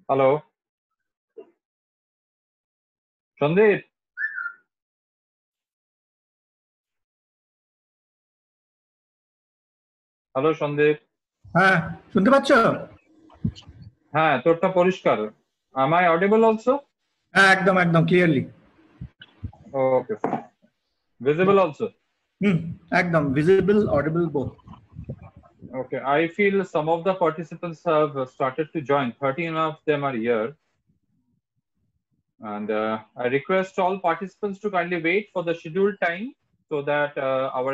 Hello Sandeep. Hello Sandeep. হ্যাঁ, শুনতে পাচ্ছ? হ্যাঁ, তোরটা পরিষ্কার। Am I audible also? হ্যাঁ, একদম একদম ক্লিয়ারলি। Okay. Visible also? হুম, একদম visible audible both. Okay. I feel some of the participants have started to join. 13 of them are here. And I request all participants to kindly wait for the scheduled time so that our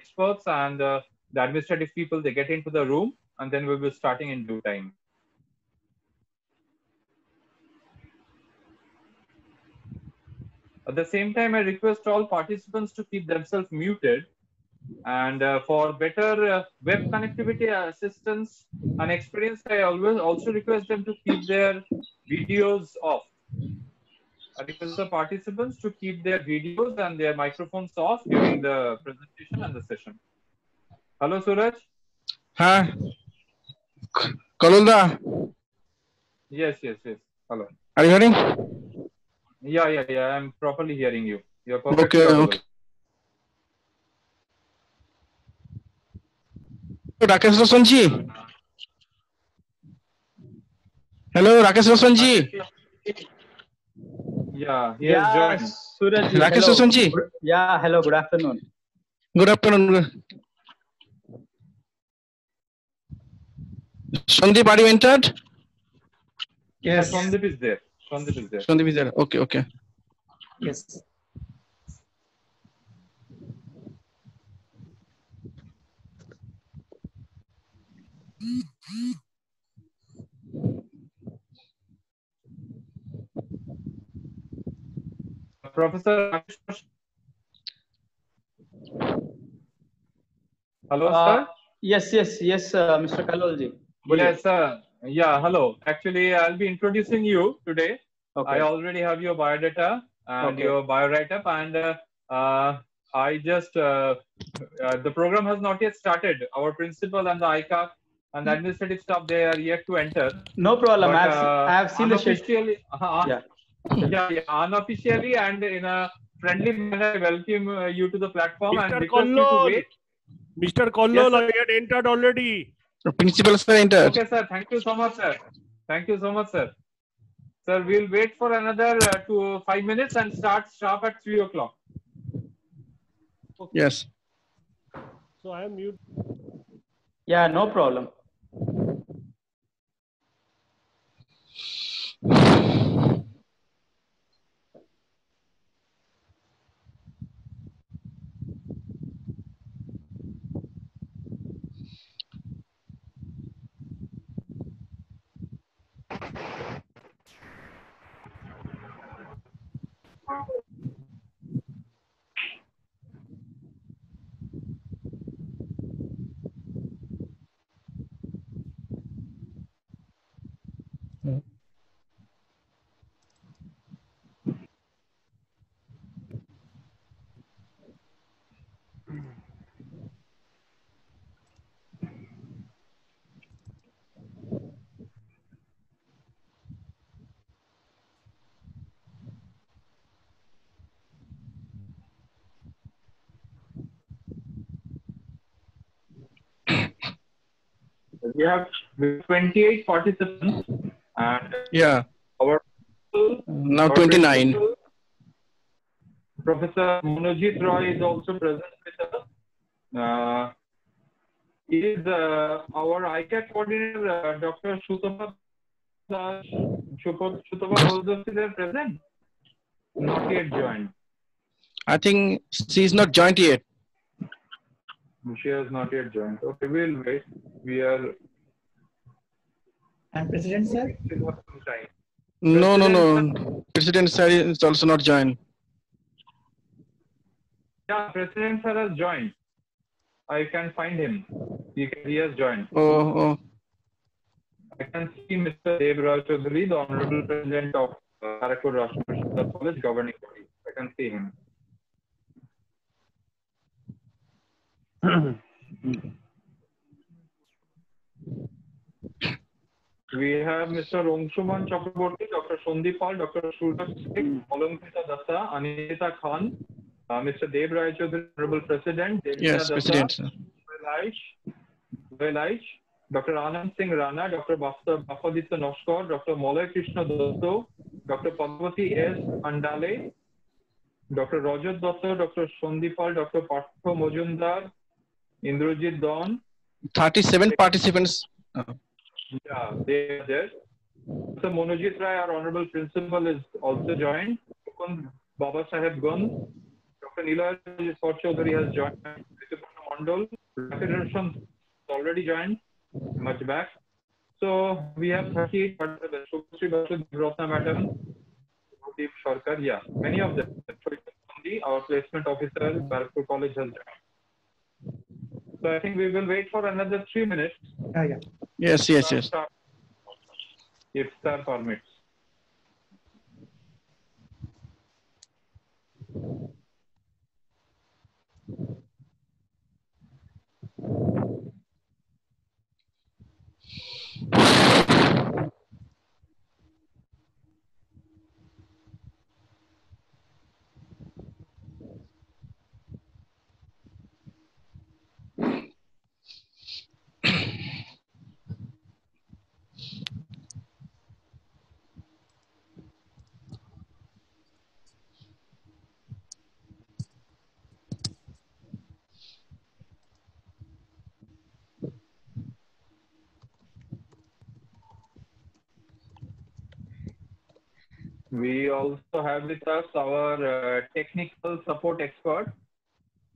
experts and the administrative people, they get into the room, and then we'll be starting in due time. At the same time, I request all participants to keep themselves muted, and for better web connectivity assistance and experience, I always also request them to keep their videos off. I request the participants to keep their videos and their microphones off during the presentation and the session. Hello, Suraj. Huh? Kalulda, Yes. Hello. are you hearing? Yeah. I'm properly hearing you. You're perfectly Okay, audible. okay. Rakesh Roshanji. Hello, Rakesh Roshanji. Yeah, he has joined. Surajji, Rakesh hello. Roshanji. Yeah, hello, good afternoon. Good afternoon. Sandeep, are you entered? Yes, Sandeep is there. Sandeep is there. Okay. Yes. Professor Rakesh. Hello, sir. Yes, Mr. Kalolji. Yes, sir. Yeah, hello. Actually, I'll be introducing you today. Okay. I already have your biodata and Okay. your bio write-up, and I just the program has not yet started. Our principal and the ICA and the administrative staff, they are yet to enter. No problem. But I have seen the schedule. Yeah, unofficially and in a friendly manner, I welcome you to the platform and Mr. request you to wait. Mr. Kollol, Yes, I had entered already. Principal sir entered. Okay, sir. Thank you so much, sir. Sir, we'll wait for another 5 minutes and start sharp at 3 o'clock. Okay. Yes. So I am mute. Yeah, no problem. We have 28 participants, and Yeah. our Now 29. Professor Monojit Roy is also present with us. He is our ICAT coordinator, Dr. Shutapa Bhojdossi, present? Not yet joined. I think she's not joined yet. She has not yet joined. Okay, we'll wait. We are. And President sir? No. President sir is also not joined. Yeah, President sir has joined. I can find him. He has joined. Oh. I can see Mr. Devraj Chaudhary, the Honorable President of Karakur Rashtra Parishad College Governing Body. I can see him. We have Mr. Ongshuman Chakraborty, Dr. Sandip Pal, Dr. Surya Sheikh, Olankita Datta, Anita Khan, Mr. Dev Rai Chaudhary, Honorable President, Delina Yes, Datta, President, sir. Velaish, Dr. Anand Singh Rana, Dr. Bafaditya Noskar, Dr. Molay Krishna Dotto, Dr. Padmavati S. Andale, Dr. Rajat Datta, Dr. Sandip Pal, Dr. Partho Mojumdar, Indrajit Dawn. 37 participants. Yeah, they are there. Dr. Monojit Rai, our Honorable Principal, is also joined. Mukund Baba Saheb Gun, Dr. Nilay Chaudhary has joined. Ritipurna Mandal, Rapid Roshan already joined much back. So we have 38 participants. Shubhasri Basu, Rotna Madam, Deep Sharkar, yeah, many of them. Our placement officer, Barapur College has joined. So I think we will wait for another 3 minutes. Yeah. Yes, yes, yes. If sir permits. We also have with us our technical support expert,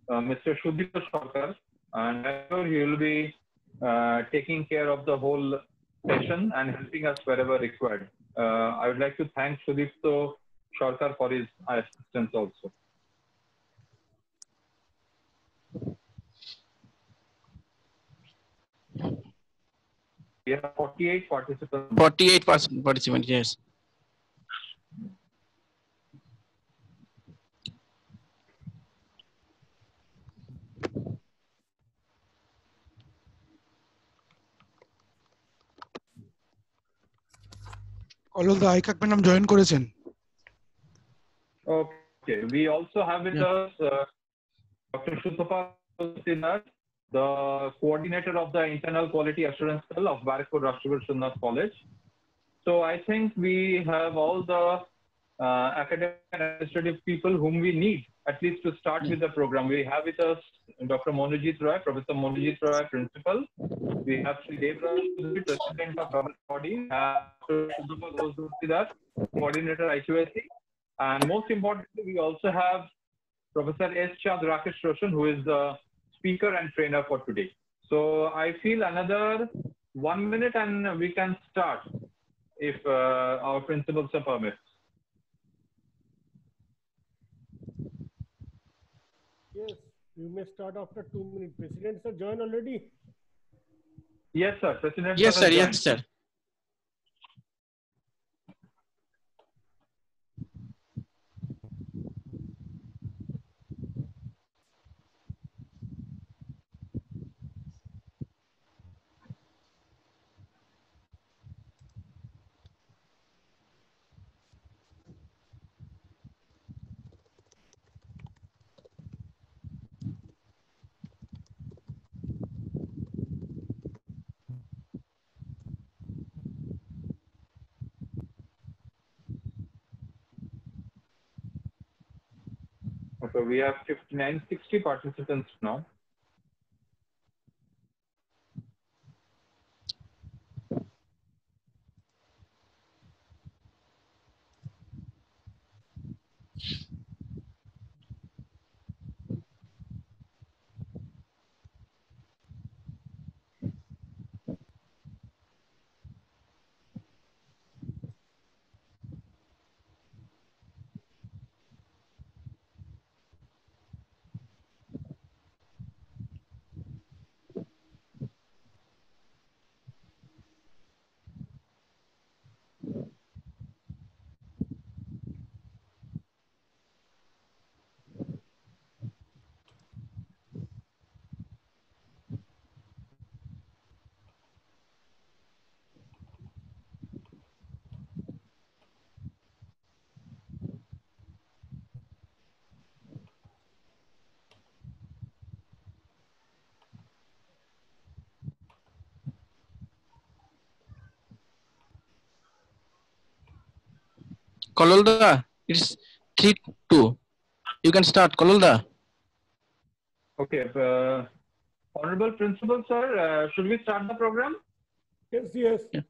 Mr. Shudhita Sharkar, and I'm sure he will be taking care of the whole session and helping us wherever required. I would like to thank Shudhita Sharkar for his assistance also. We have 48 participants. 48 participants, yes. Kallol the আইকাক madam join করেছেন। Okay, we also have with us Dr. Shutapa, the coordinator of the Internal Quality Assurance Cell of Barikpur Rashtrakuta Sunnath College. So I think we have all the academic and administrative people whom we need, at least to start with the program. We have with us Dr. Monojit Roy, Professor Monojit Roy, Principal. We have Sri Devraj, President of Government Body, Coordinator IQAC. And most importantly, we also have Professor S. Chad Rakesh Roshan, who is the speaker and trainer for today. So I feel another 1 minute and we can start if our principal sir permits. Yes, you may start after 2 minutes. President sir, join already? Yes, sir. President Yes, sir sir. has Yes, joined. sir. Okay, we have 59, 60 participants now. Kololda, it's 3-2. You can start, Kololda. Okay. Honorable Principal, sir, should we start the program? Yes, yes. Yeah.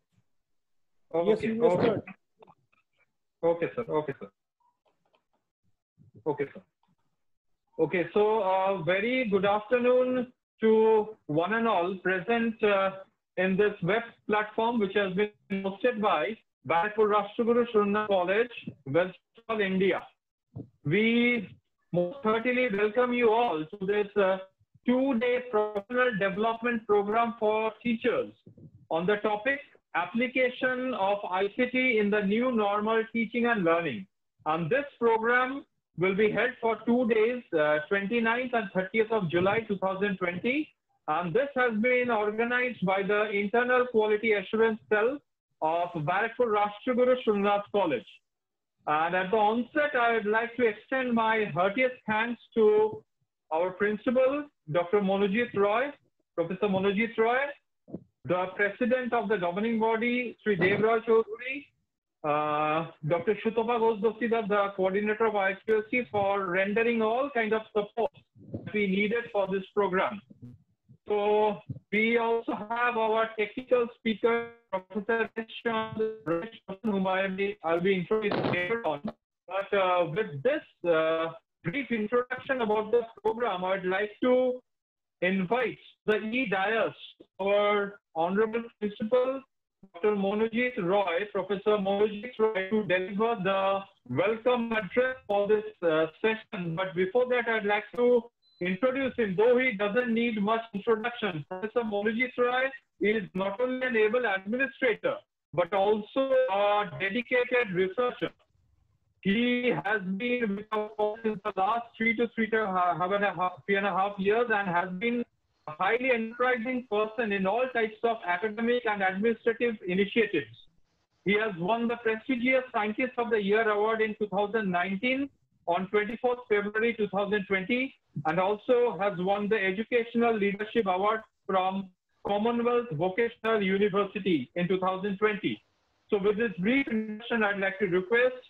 Yes, you may start. Okay, sir. Okay, sir. Okay, sir. Okay, so very good afternoon to one and all present in this web platform, which has been hosted by Barakpur Rashtraguru Shurna College, West Bengal, India. We most heartily welcome you all to this two-day professional development program for teachers on the topic application of ICT in the new normal teaching and learning. And this program will be held for 2 days, 29th and 30th of July 2020. And this has been organized by the Internal Quality Assurance Cell of Barakpur Rashtraguru Shurna College. And at the onset, I would like to extend my heartiest thanks to our principal, Dr. Monojit Roy, Professor Monojit Roy, the president of the governing body, Sri Devraj Chaudhuri, Dr. Shutapa Ghosh-Dostidar, the coordinator of IQSC, for rendering all kind of support that we needed for this program. So we also have our technical speaker, Professor Ramesh, whom I'll be introducing later on. But with this brief introduction about the program, I'd like to invite the e-dais, our honorable principal, Dr. Monojit Roy, Professor Monojit Roy, to deliver the welcome address for this session. But before that, I'd like to introduce him, though he doesn't need much introduction. Professor Monojit Roy is not only an able administrator, but also a dedicated researcher. He has been with us since the last 3.5 years and has been a highly enterprising person in all types of academic and administrative initiatives. He has won the prestigious Scientist of the Year award in 2019 on 24th February 2020, and also has won the Educational Leadership Award from Commonwealth Vocational University in 2020. So with this brief introduction, I'd like to request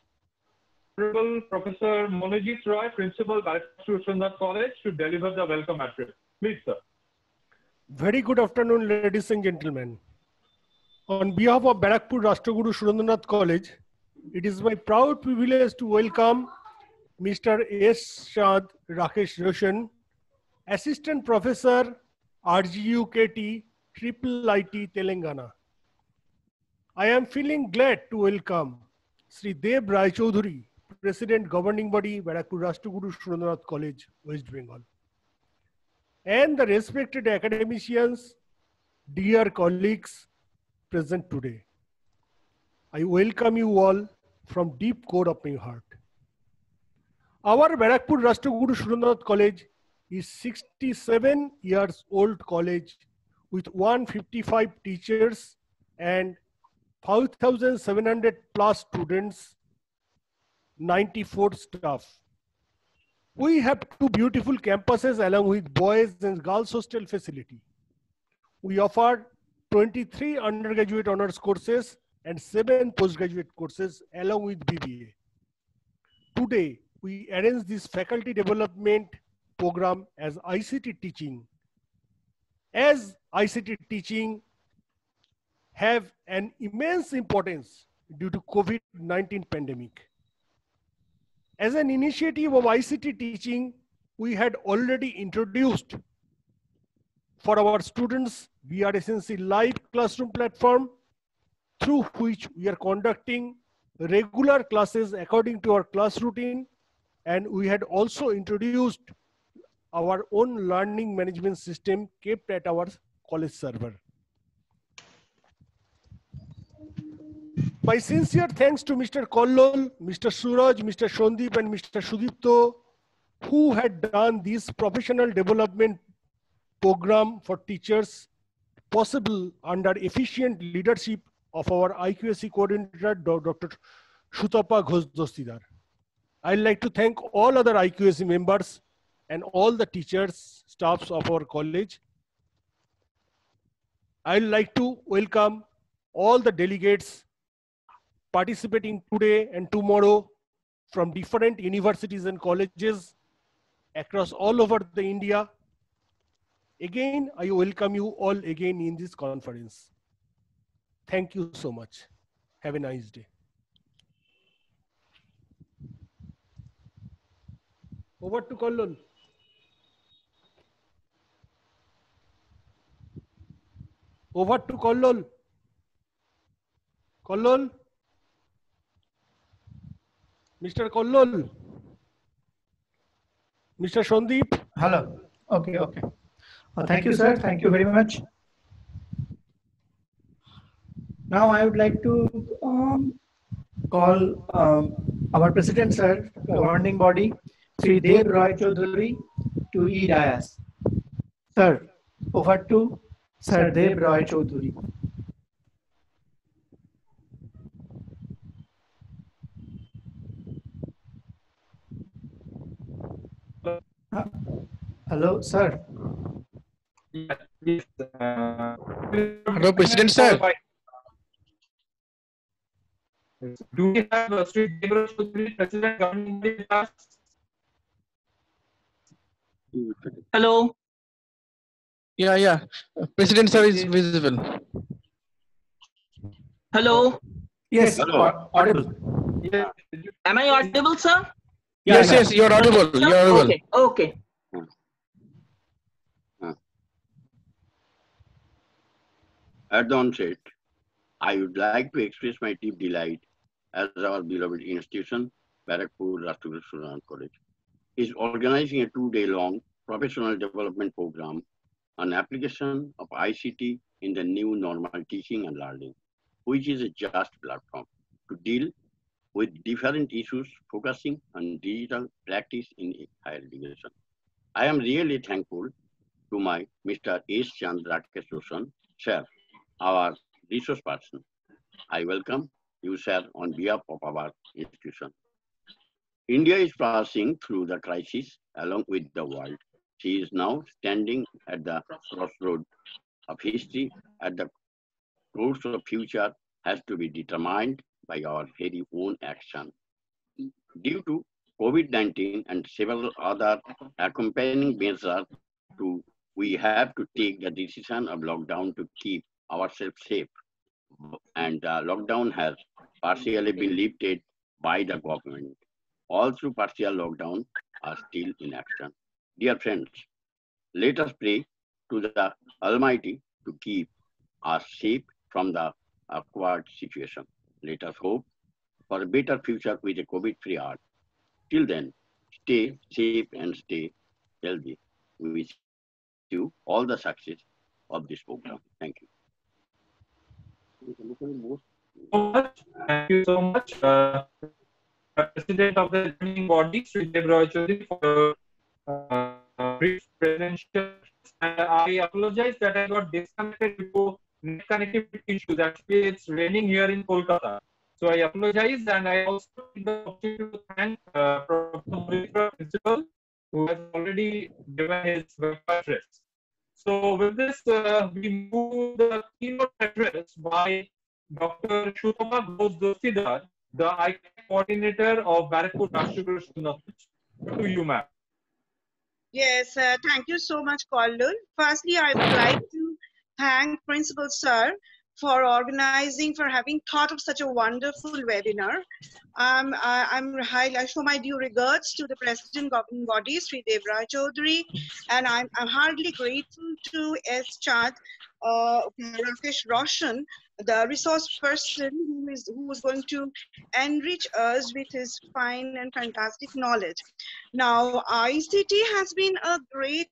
Honorable Professor Monojit Roy, Principal, Barakpur Shurna College, to deliver the welcome address. Please, sir. Very good afternoon, ladies and gentlemen. On behalf of Barakpur Rashtraguru Shurna College, it is my proud privilege to welcome Mr. S. Shad Rakesh Roshan, Assistant Professor, RGUKT, IIIT, Telangana. I am feeling glad to welcome Sri Devraj Chaudhuri, President Governing Body, Barakpur Rashtraguru Shurna College, West Bengal, and the respected academicians, dear colleagues present today. I welcome you all from deep core of my heart. Our Barakpur Rashtraguru Shurna College is 67 years old college with 155 teachers and 5,700 plus students, 94 staff. We have two beautiful campuses along with boys and girls hostel facility. We offer 23 undergraduate honors courses and 7 postgraduate courses along with BBA. Today, we arrange this faculty development program as ICT teaching. As ICT teaching have an immense importance due to COVID-19 pandemic. As an initiative of ICT teaching, we had already introduced for our students VRSNC live classroom platform, through which we are conducting regular classes according to our class routine, and we had also introduced our own learning management system kept at our college server. My sincere thanks to Mr. Kollol, Mr. Suraj, Mr. Shondeep, and Mr. Sudipto, who had done this professional development program for teachers possible under efficient leadership of our IQSC coordinator, Dr. Shutapa Ghosh-Dostidar. I'd like to thank all other IQSC members and all the teachers, staffs of our college. I'd like to welcome all the delegates participating today and tomorrow from different universities and colleges across all over the India. Again, I welcome you all again in this conference. Thank you so much. Have a nice day. Over to Kollol. Over to Kollol. Kollol. Mr. Kollol. Mr. Sandeep. Hello. Okay, okay. Thank you, sir. Thank you very much. Now I would like to call our President, sir, governing body, Sri Dev Roy Chaudhary, to e-dais. Sir, over to Sir Dev Roy Chaudhary. Hello, sir. Yes. Hello, President sir. Do we have Sri Debra Chaudhary, President Governing Body with us? Hello. Yeah. President sir is visible. Hello. Yes, Hello. audible. Yes. Am I audible, sir? Yes, you're audible. You're audible. Okay. At the onset, I would like to express my deep delight as our beloved institution, Barakpur Rashtraguru Suran College, is organizing a 2-day-long professional development program on application of ICT in the new normal teaching and learning, which is a just platform to deal with different issues focusing on digital practice in higher education. I am really thankful to my Mr. S. Chandrakesh Roshan, sir, our resource person. I welcome you, sir, on behalf of our institution. India is passing through the crisis along with the world. She is now standing at the crossroad of history. At the course of future has to be determined by our very own action. Due to COVID-19 and several other accompanying measures, we have to take the decision of lockdown to keep ourselves safe. And the lockdown has partially been lifted by the government. All through partial lockdown are still in action. Dear friends, let us pray to the Almighty to keep us safe from the awkward situation. Let us hope for a better future with a COVID-free earth. Till then, stay safe and stay healthy. We wish you all the success of this program. Thank you. Thank you so much, President of the governing body, Sri Debra Chaudhary, for brief presentation. And I apologize that I got disconnected due to net connectivity issues. Actually, it's raining here in Kolkata. So I apologize, and I also take the opportunity to thank Professor Muritra, Principal, who has already given his welcome address. So with this, we move the keynote address by Dr. Shutama Ghosh Dostidar, the ICT coordinator of Barakpur Rashtraguru Suran College. To you, ma'am. Yes, thank you so much, Kollol. Firstly, I would like to thank Principal Sir for organizing, for having thought of such a wonderful webinar. I show my due regards to the President Governing Body, Sri Debra Chaudhary, and I'm heartily grateful to S. Chad, Rakesh Roshan, the resource person who was going to enrich us with his fine and fantastic knowledge. Now, ICT has been a great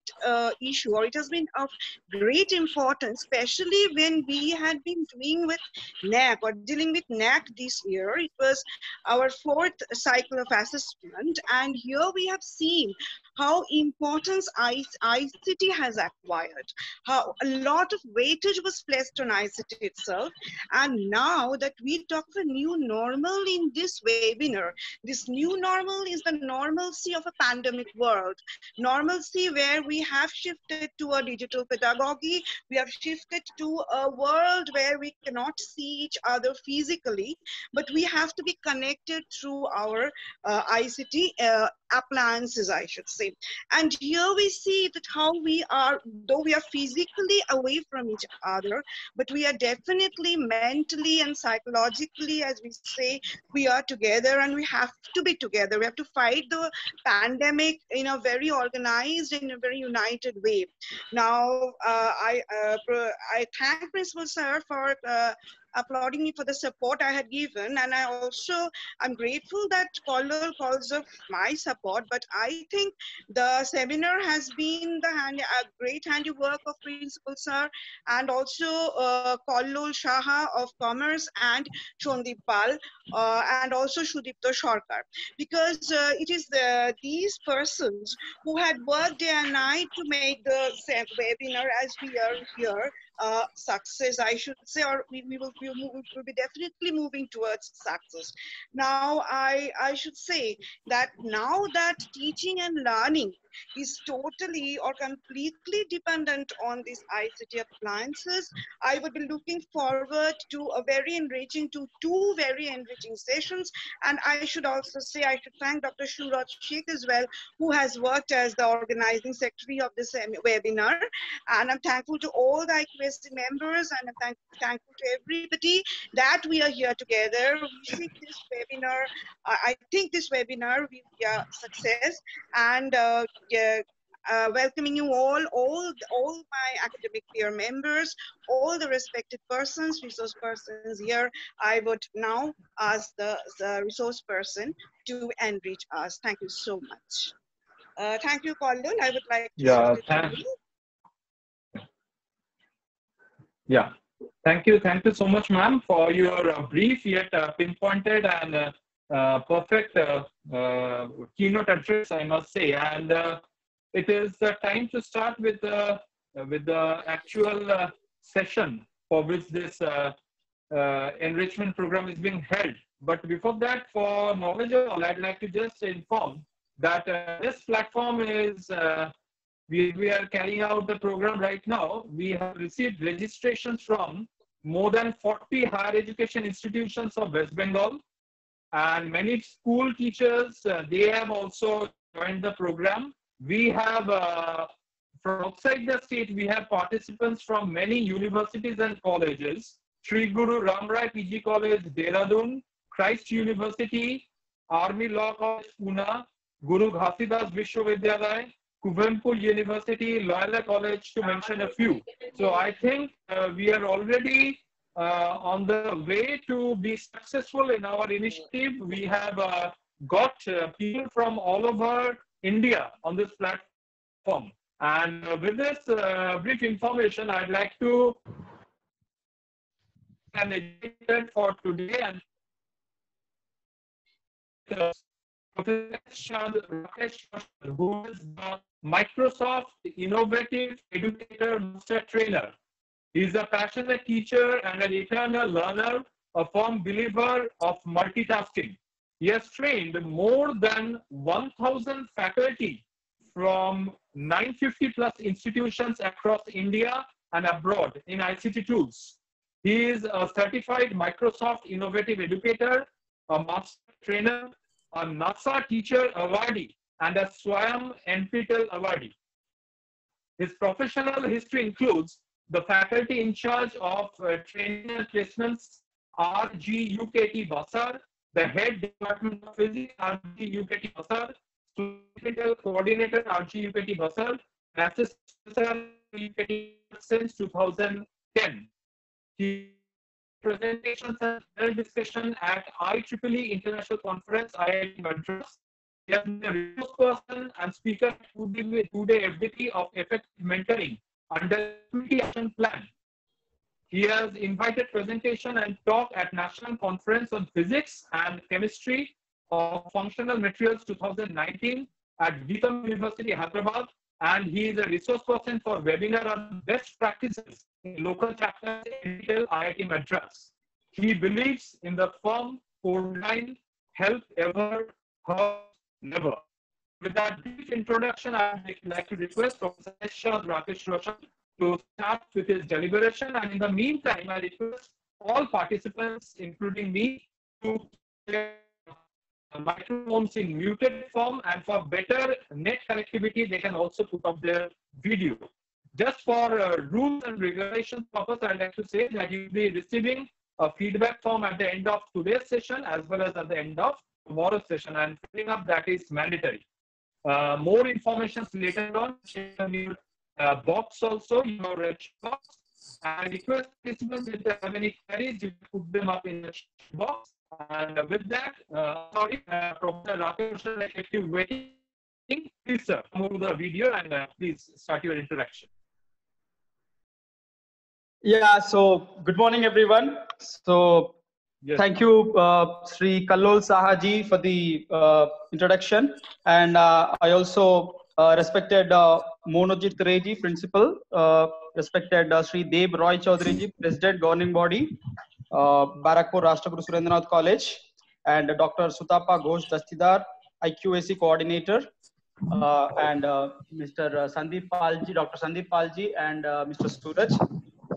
issue, or it has been of great importance, especially when we had been doing with NAC or dealing with NAC this year. It was our 4th cycle of assessment, and here we have seen how importance ICT has acquired, how a lot of weightage was placed on ICT itself, And now that we talk of a new normal in this webinar, this new normal is the normalcy of a pandemic world. Normalcy where we have shifted to a digital pedagogy, we have shifted to a world where we cannot see each other physically, but we have to be connected through our ICT appliances, I should say. And here we see that how we are, though we are physically away from each other, but we are definitely mentally and psychologically, as we say, we are together, and we have to be together. We have to fight the pandemic in a very organized, in a very united way. Now, I thank Principal Sir for applauding me for the support I had given, and I'm grateful that Kollur calls of my support. But I think the seminar has been a great handiwork of Principal Sir, and also Kollur Shaha of Commerce, and Shondip Pal, and also Shudipto Sarkar, because it is these persons who had worked day and night to make the webinar as we are here success, I should say, or we'll be definitely moving towards success. Now, I should say that now that teaching and learning is totally or completely dependent on these ICT appliances, I would be looking forward to two very enriching sessions. And I should also say, I should thank Dr. Shuraj Sheikh as well, who has worked as the organizing secretary of this webinar. And I'm thankful to all the IQSC members, and I'm thankful to everybody that we are here together wishing this webinar. I think this webinar will be a success, and welcoming you all my academic peer members, all the respected persons, resource persons here. I would now ask the resource person to enrich us. Thank you so much. Thank you, Kollur. I would like to Yeah, shift it to you. Yeah, thank you so much, ma'am, for your brief yet pinpointed and perfect keynote address, I must say. And it is time to start with the actual session for which this enrichment program is being held. But before that, for knowledge of all, I'd like to just inform that this platform is we are carrying out the program right now. We have received registrations from more than 40 higher education institutions of West Bengal, and many school teachers, they have also joined the program. We have, from outside the state, we have participants from many universities and colleges. Sri Guru Ram Rai PG College, Dehradun, Christ University, Army Law College, Pune, Guru Ghasidas Vishwavidyalaya, Kuvempu University, Loyola College, to mention a few. So I think we are already on the way to be successful in our initiative. We have got people from all over India on this platform. And with this brief information, I'd like to an educator for today, and Professor Rakesh, who is the Microsoft Innovative Educator Master Trainer. He is a passionate teacher and an eternal learner, a firm believer of multitasking. He has trained more than 1,000 faculty from 950 plus institutions across India and abroad in ICT tools. He is a certified Microsoft Innovative Educator, a Master Trainer, a NASA Teacher Awardee, and a Swayam NPTEL Awardee. His professional history includes the faculty in charge of training and placements, RGUKT Basar, the head department of physics, RGUKT Basar, student coordinator, RGUKT Basar, and assistant professor UKT since 2010. He presentations and panel discussion at IEEE International Conference, IIT Madras. He has been a resource person and speaker at two-day FDP of effective mentoring under Community Action Plan. He has invited presentation and talk at National Conference on Physics and Chemistry of Functional Materials 2019 at Geetham University, Hyderabad, and he is a resource person for webinar on best practices in local chapters in IIT Madras. He believes in the firm code line, help ever, hurt never. With that brief introduction, I would like to request Professor Rakesh Roshan to start with his deliberation. And in the meantime, I request all participants, including me, to share microphones in muted form, and for better net connectivity, they can also put up their video. Just for rules and regulations purpose, I'd like to say that you'll be receiving a feedback form at the end of today's session as well as at the end of tomorrow's session, and filling up that is mandatory. More information later on, check on your box also, your box. And request participants if they have any queries, you put them up in the box. And with that, Professor Rakesh, effective waiting. Please, sir, move the video and please start your interaction. Yeah, so good morning, everyone. So yes. Thank you, Sri Kallol Sahaji, for the introduction. And I also respected Monojit Reji, Principal, respected Sri Deb Roy Chaudhary, President, Governing Body, Barakpur Rashtraguru Surendranath College, and Dr. Sutapa Ghosh Dastidar, IQAC Coordinator, and Mr. Sandeep Palji, Dr. Sandeep Palji, and Mr. Suraj.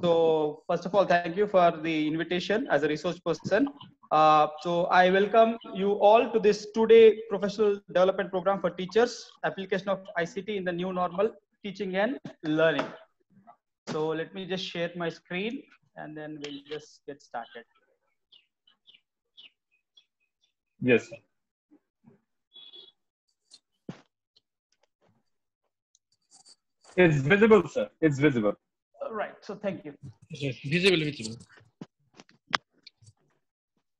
So first of all, thank you for the invitation as a resource person. So I welcome you all to this two-day professional development program for teachers, application of ICT in the new normal, teaching and learning. So let me just share my screen and then we'll just get started. Yes, sir. It's visible, sir. It's visible. Right. So thank you. Yes, visible.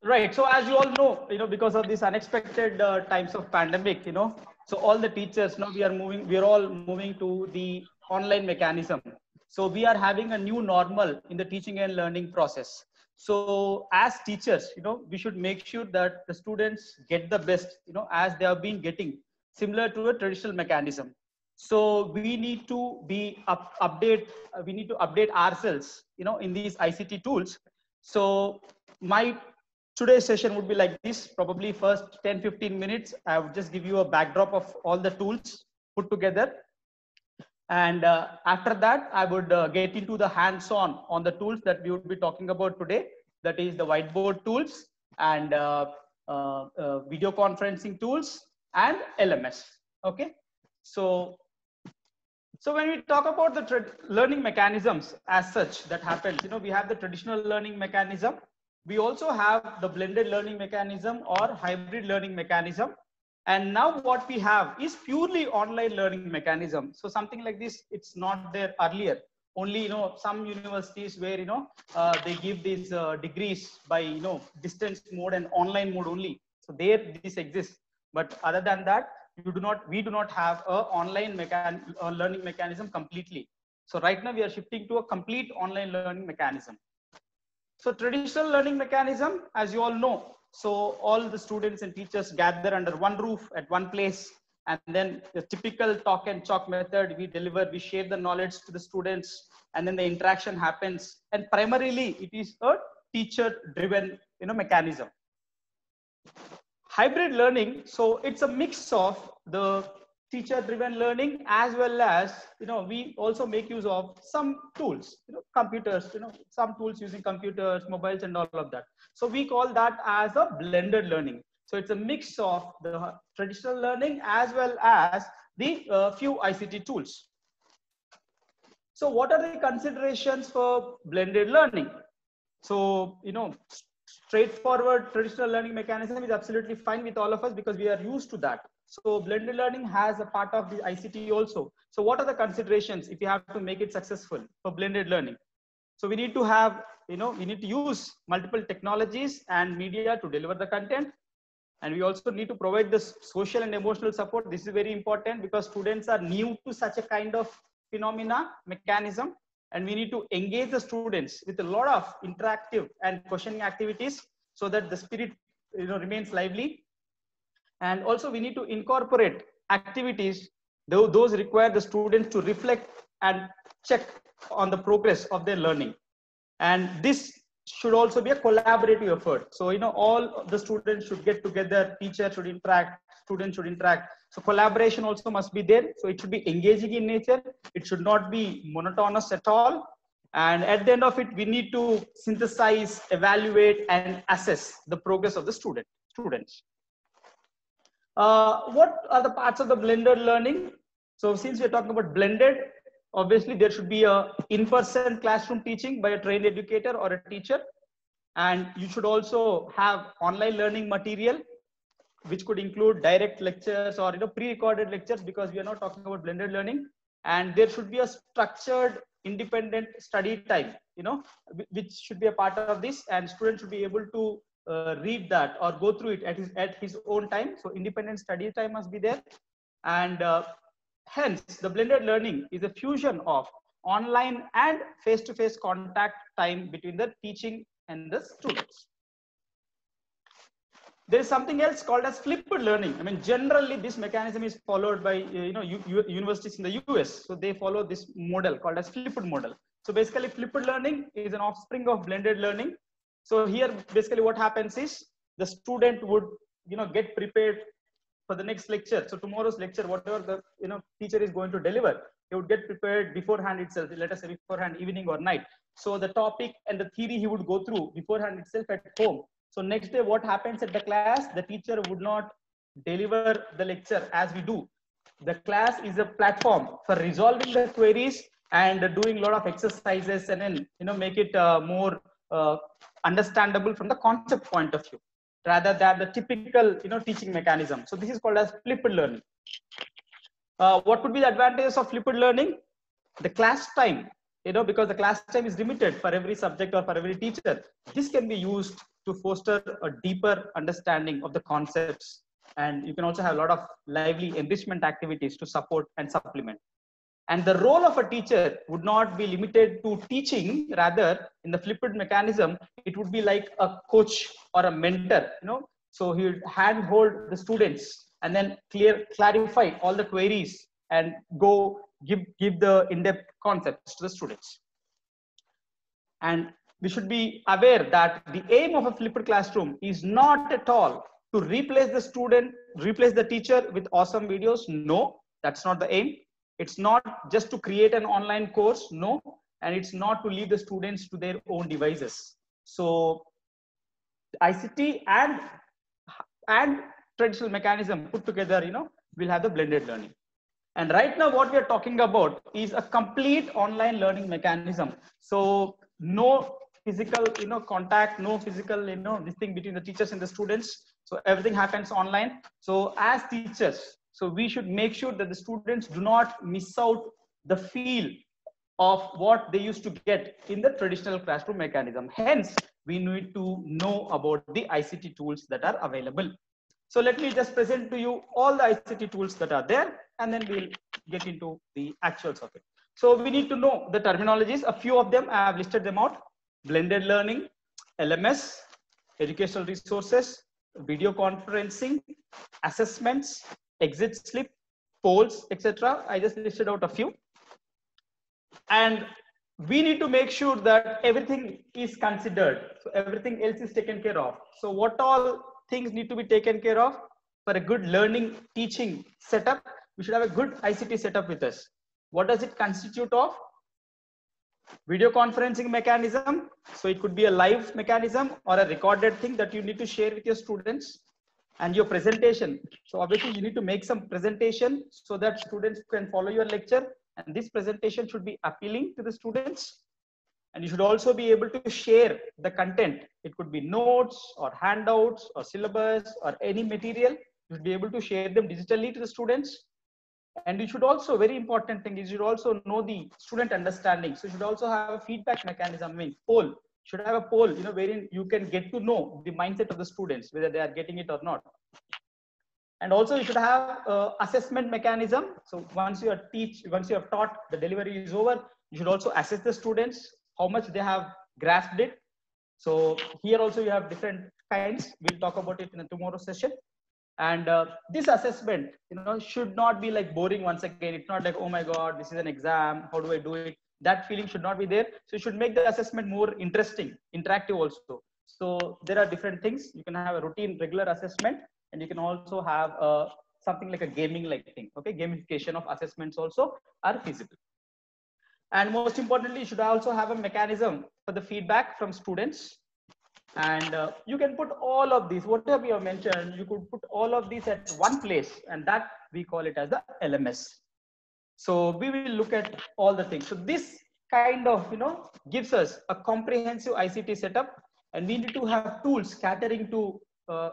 Right. So as you all know, because of this unexpected times of pandemic, so all the teachers, we are all moving to the online mechanism. So we are having a new normal in the teaching and learning process. So as teachers, we should make sure that the students get the best, as they have been getting, similar to a traditional mechanism. So we need to be we need to update ourselves, in these ICT tools. So today's session would be like this. Probably first 10-15 minutes, I would just give you a backdrop of all the tools put together. And after that, I would get into the hands-on on the tools that we would be talking about today. That is the whiteboard tools and video conferencing tools and LMS. Okay. So when we talk about the learning mechanisms as such that happens, we have the traditional learning mechanism. We also have the blended learning mechanism or hybrid learning mechanism. And now what we have is purely online learning mechanism. So something like this, it's not there earlier. Only, some universities where, they give these degrees by, distance mode and online mode only. So there this exists. But other than that, we do not have a online learning mechanism completely. So right now we are shifting to a complete online learning mechanism. So traditional learning mechanism, as you all know, so all the students and teachers gather under one roof at one place, and then the typical talk and chalk method, we share the knowledge to the students, and then the interaction happens. And primarily it is a teacher driven, mechanism. Hybrid learning, so it's a mix of the teacher driven learning as well as, we also make use of some tools, computers, some tools using computers, mobiles and all of that. So we call that as a blended learning. So it's a mix of the traditional learning as well as the few ICT tools. So what are the considerations for blended learning? So, straightforward traditional learning mechanism is absolutely fine with all of us because we are used to that. So blended learning has a part of the ICT also. So what are the considerations if you have to make it successful for blended learning? So we need to have, we need to use multiple technologies and media to deliver the content. And we also need to provide the social and emotional support. This is very important because students are new to such a kind of mechanism. And we need to engage the students with a lot of interactive and questioning activities so that the spirit remains lively. And also we need to incorporate activities Those require the students to reflect and check on the progress of their learning. And this should also be a collaborative effort. So, all the students should get together, teacher should interact, students should interact. So collaboration also must be there. So it should be engaging in nature. It should not be monotonous at all. And at the end of it, we need to synthesize, evaluate, and assess the progress of the students. What are the parts of the blended learning? So since we're talking about blended, obviously there should be a in-person classroom teaching by a trained educator or a teacher. And you should also have online learning material, which could include direct lectures or pre-recorded lectures, because we are not talking about blended learning. And there should be a structured independent study time, which should be a part of this, and students should be able to read that or go through it at his own time. So independent study time must be there. And hence the blended learning is a fusion of online and face-to-face contact time between the teaching and the students. There is something else called as flipped learning. I mean, generally this mechanism is followed by universities in the US. So they follow this model called as flipped model. So basically flipped learning is an offspring of blended learning. So here basically what happens is the student would get prepared for the next lecture. So tomorrow's lecture, whatever the teacher is going to deliver, he would get prepared beforehand itself, let us say beforehand, evening or night. So the topic and the theory he would go through beforehand itself at home. So next day, what happens at the class, the teacher would not deliver the lecture as we do. The class is a platform for resolving the queries and doing a lot of exercises, and then make it more understandable from the concept point of view, rather than the typical teaching mechanism. So this is called as flipped learning. What would be the advantages of flipped learning? The class time, because the class time is limited for every subject or for every teacher. This can be used to foster a deeper understanding of the concepts, and you can also have a lot of lively enrichment activities to support and supplement. And the role of a teacher would not be limited to teaching. Rather, in the flipped mechanism, it would be like a coach or a mentor. So he would handhold the students and then clarify all the queries and go give the in-depth concepts to the students. And we should be aware that the aim of a flipped classroom is not at all to replace the teacher with awesome videos. No, that's not the aim. It's not just to create an online course. No, and it's not to leave the students to their own devices. So ICT and traditional mechanism put together, we'll have the blended learning. And right now what we are talking about is a complete online learning mechanism. So no physical contact, no physical this thing between the teachers and the students. So everything happens online. So as teachers, so we should make sure that the students do not miss out the feel of what they used to get in the traditional classroom mechanism. Hence we need to know about the ICT tools that are available. So let me just present to you all the ICT tools that are there, and then we'll get into the actuals of it. So we need to know the terminologies. A few of them I have listed them out: blended learning, LMS, educational resources, video conferencing, assessments, exit slip, polls, etc. I just listed out a few. And we need to make sure that everything is considered. So everything else is taken care of. So what all things need to be taken care of for a good learning teaching setup? We should have a good ICT setup with us. What does it constitute of? Video conferencing mechanism. So it could be a live mechanism or a recorded thing that you need to share with your students. And your presentation. So obviously you need to make some presentation so that students can follow your lecture. And this presentation should be appealing to the students. And you should also be able to share the content. It could be notes or handouts or syllabus or any material. You should be able to share them digitally to the students. And you should also, very important thing is, you should also know the student understanding. So you should also have a feedback mechanism. I mean, poll. Should have a poll, wherein you can get to know the mindset of the students, whether they are getting it or not. And also you should have assessment mechanism. So once you have taught, the delivery is over, you should also assess the students, how much they have grasped it. So here also you have different kinds. We'll talk about it in a tomorrow session. And this assessment, should not be like boring. Once again, it's not like, oh my God, this is an exam. How do I do it? That feeling should not be there. So you should make the assessment more interesting, interactive also. So there are different things. You can have a routine, regular assessment, and you can also have something like a gaming-like thing. Okay, gamification of assessments also are feasible. And most importantly, you should also have a mechanism for the feedback from students. And you can put all of these, whatever you have mentioned, you could put all of these at one place, and that we call it as the LMS. So we will look at all the things. So this kind of, gives us a comprehensive ICT setup, and we need to have tools catering to,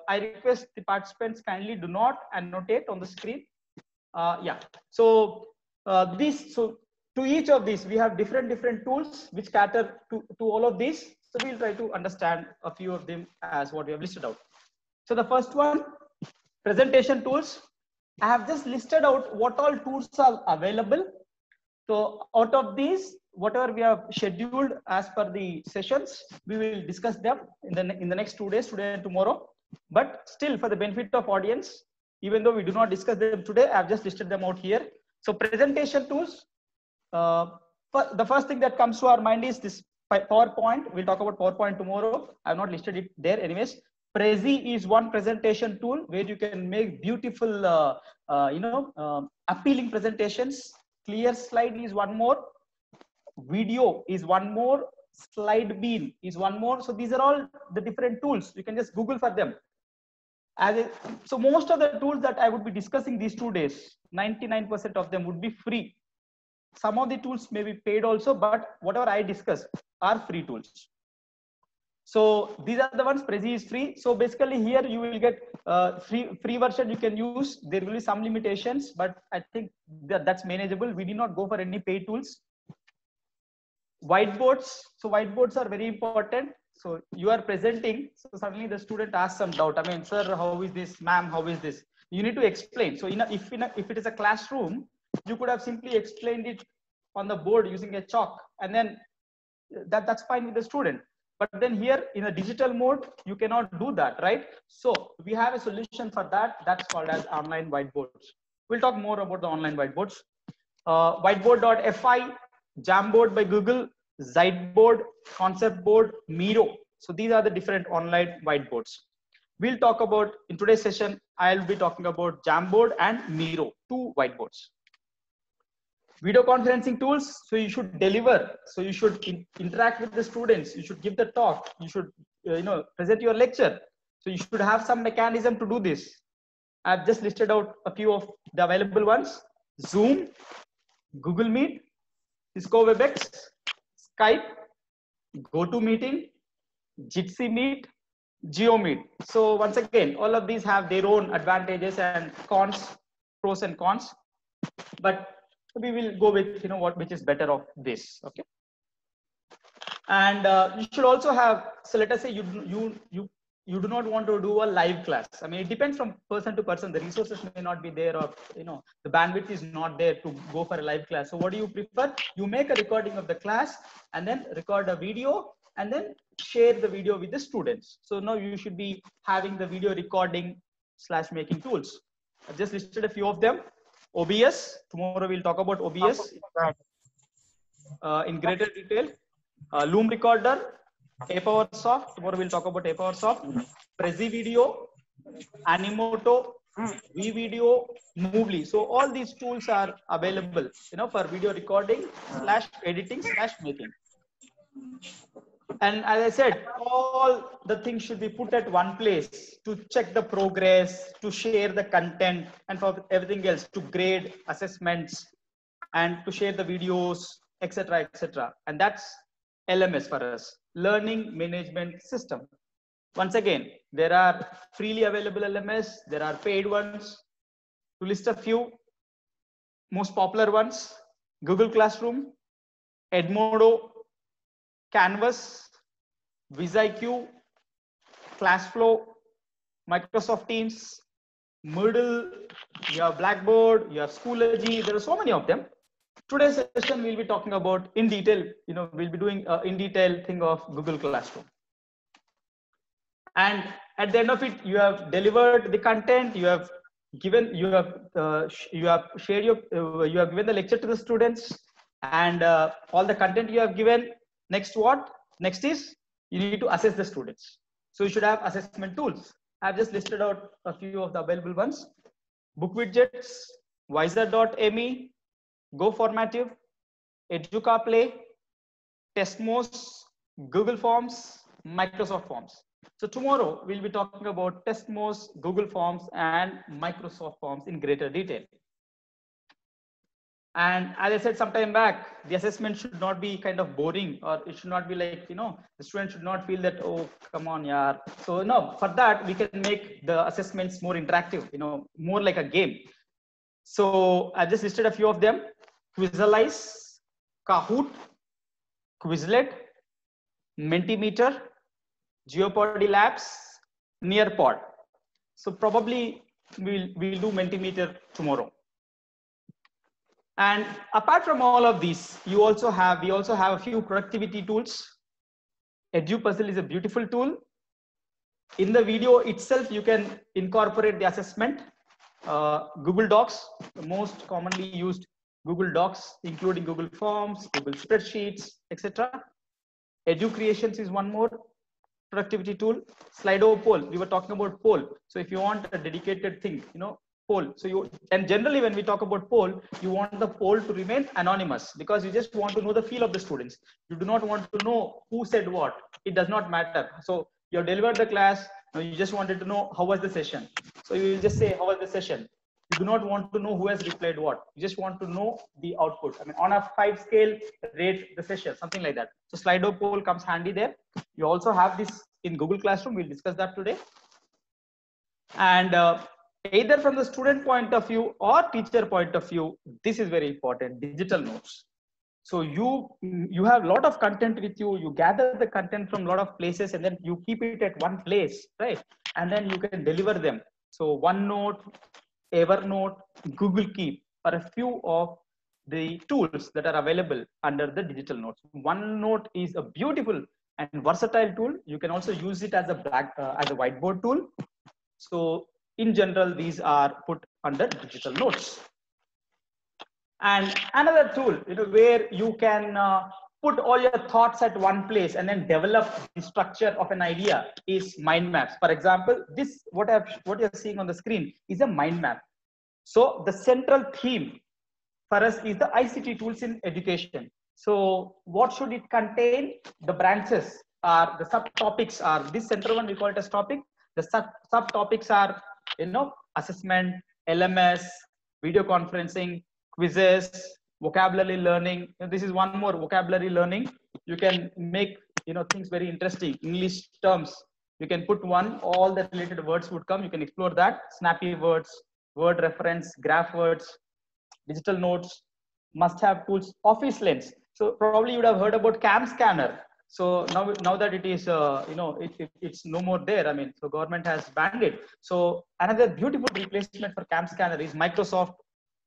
I request the participants kindly do not annotate on the screen. Yeah. So to each of these, we have different tools which cater to all of these. So we'll try to understand a few of them as what we have listed out. So the first one, presentation tools. I have just listed out what all tools are available. So out of these, whatever we have scheduled as per the sessions, we will discuss them in the next 2 days, today and tomorrow. But still, for the benefit of audience, even though we do not discuss them today, I have just listed them out here. So presentation tools. The first thing that comes to our mind is this PowerPoint. We'll talk about PowerPoint tomorrow. I have not listed it there anyways. Prezi is one presentation tool where you can make beautiful, appealing presentations. Clear slide is one more. Video is one more. Slide beam is one more. So these are all the different tools. You can just Google for them. So most of the tools that I would be discussing these 2 days, 99% of them would be free. Some of the tools may be paid also, but whatever I discuss are free tools. So these are the ones. Prezi is free. So basically here you will get free version you can use. There will be some limitations, but I think that's manageable. We need not go for any paid tools. Whiteboards. So whiteboards are very important. So you are presenting. So suddenly the student asks some doubt. I mean, sir, how is this? Ma'am, how is this? You need to explain. So if it is a classroom, you could have simply explained it on the board using a chalk, and then that's fine with the student. But then here in a digital mode, you cannot do that, right? So we have a solution for that. That's called as online whiteboards. We'll talk more about the online whiteboards. Whiteboard.fi, Jamboard by Google, Ziteboard, Concept Board, Miro. So these are the different online whiteboards. We'll talk about, in today's session, I'll be talking about Jamboard and Miro, 2 whiteboards. Video conferencing tools. So you should deliver. So you should interact with the students. You should give the talk. You should, present your lecture. So you should have some mechanism to do this. I've just listed out a few of the available ones. Zoom, Google Meet, Cisco WebEx, Skype, GoToMeeting, Jitsi Meet, GeoMeet. So once again, all of these have their own advantages and cons, pros and cons. But we will go with which is better of this. Okay. And you should also have. So let us say you do not want to do a live class. I mean, it depends from person to person. The resources may not be there, or the bandwidth is not there to go for a live class. So what do you prefer? You make a recording of the class and then record a video and then share the video with the students. So now you should be having the video recording / making tools. I've just listed a few of them. OBS. Tomorrow we'll talk about OBS in greater detail. Loom Recorder, APowerSoft. Tomorrow we'll talk about APowerSoft. Prezi Video, Animoto, vVideo, Movely. So all these tools are available, for video recording / editing / making. And as I said, all the things should be put at one place to check the progress, to share the content, and for everything else, to grade assessments and to share the videos, etc., etc. And that's LMS for us, Learning Management System. Once again, there are freely available LMS, there are paid ones. To list a few, most popular ones: Google Classroom, Edmodo, Canvas, VisIQ, ClassFlow, Microsoft Teams, Moodle, you have Blackboard, you have Schoology. There are so many of them. Today's session we'll be talking about in detail. We'll be doing in detail thing of Google Classroom. And at the end of it, you have delivered the content, you have given, you have shared your, you have given the lecture to the students, and all the content you have given. Next, what? Next is you need to assess the students. So you should have assessment tools. I've just listed out a few of the available ones: Book Widgets, Wiser.me, Go Formative, Educa Play, Testmos, Google Forms, Microsoft Forms. So tomorrow we'll be talking about Testmos, Google Forms, and Microsoft Forms in greater detail. And as I said some time back, the assessment should not be kind of boring, or it should not be like, you know, the student should not feel that, oh, come on, yaar. So no, for that, we can make the assessments more interactive, you know, more like a game. So I just listed a few of them: Quizalize, Kahoot, Quizlet, Mentimeter, Geopardy Labs, Nearpod. So probably we'll do Mentimeter tomorrow. And apart from all of these, we also have a few productivity tools. EduPuzzle is a beautiful tool. In the video itself, you can incorporate the assessment. Google Docs, the most commonly used Google Docs, including Google Forms, Google Spreadsheets, etc. EduCreations is one more productivity tool. Slido poll, we were talking about poll. So if you want a dedicated thing, you know, poll. So you, and generally when we talk about poll, you want the poll to remain anonymous, because you just want to know the feel of the students. You do not want to know who said what. It does not matter. So you have delivered the class. You just wanted to know how was the session. So you will just say, how was the session? You do not want to know who has replied what. You just want to know the output. I mean, on a 5 scale, rate the session, something like that. So Slido poll comes handy there. You also have this in Google Classroom. We'll discuss that today. And either from the student point of view or teacher point of view, this is very important: digital notes. So you have a lot of content with you. You gather the content from a lot of places, and then you keep it at one place, right? And then you can deliver them. So OneNote, Evernote, Google Keep are a few of the tools that are available under the digital notes. OneNote is a beautiful and versatile tool. You can also use it as a whiteboard tool. So in general, these are put under digital notes. And another tool, you know, where you can put all your thoughts at one place and then develop the structure of an idea is MINDMAPS. For example, this what you're seeing on the screen is a mind map. So the central theme for us is the ICT tools in education. So what should it contain? The branches are, the subtopics are, this central one we call it as topic. The subtopics are, you know, assessment, LMS, video conferencing, quizzes, vocabulary learning. And this is one more, vocabulary learning. You can make, you know, things very interesting. English terms, you can put one, all the related words would come. You can explore that. Snappy words, word reference, graph words, digital notes, must have tools, Office Lens. So probably you would have heard about Cam Scanner. So now that it is, you know, it's no more there. I mean, so government has banned it. So another beautiful replacement for Cam Scanner is Microsoft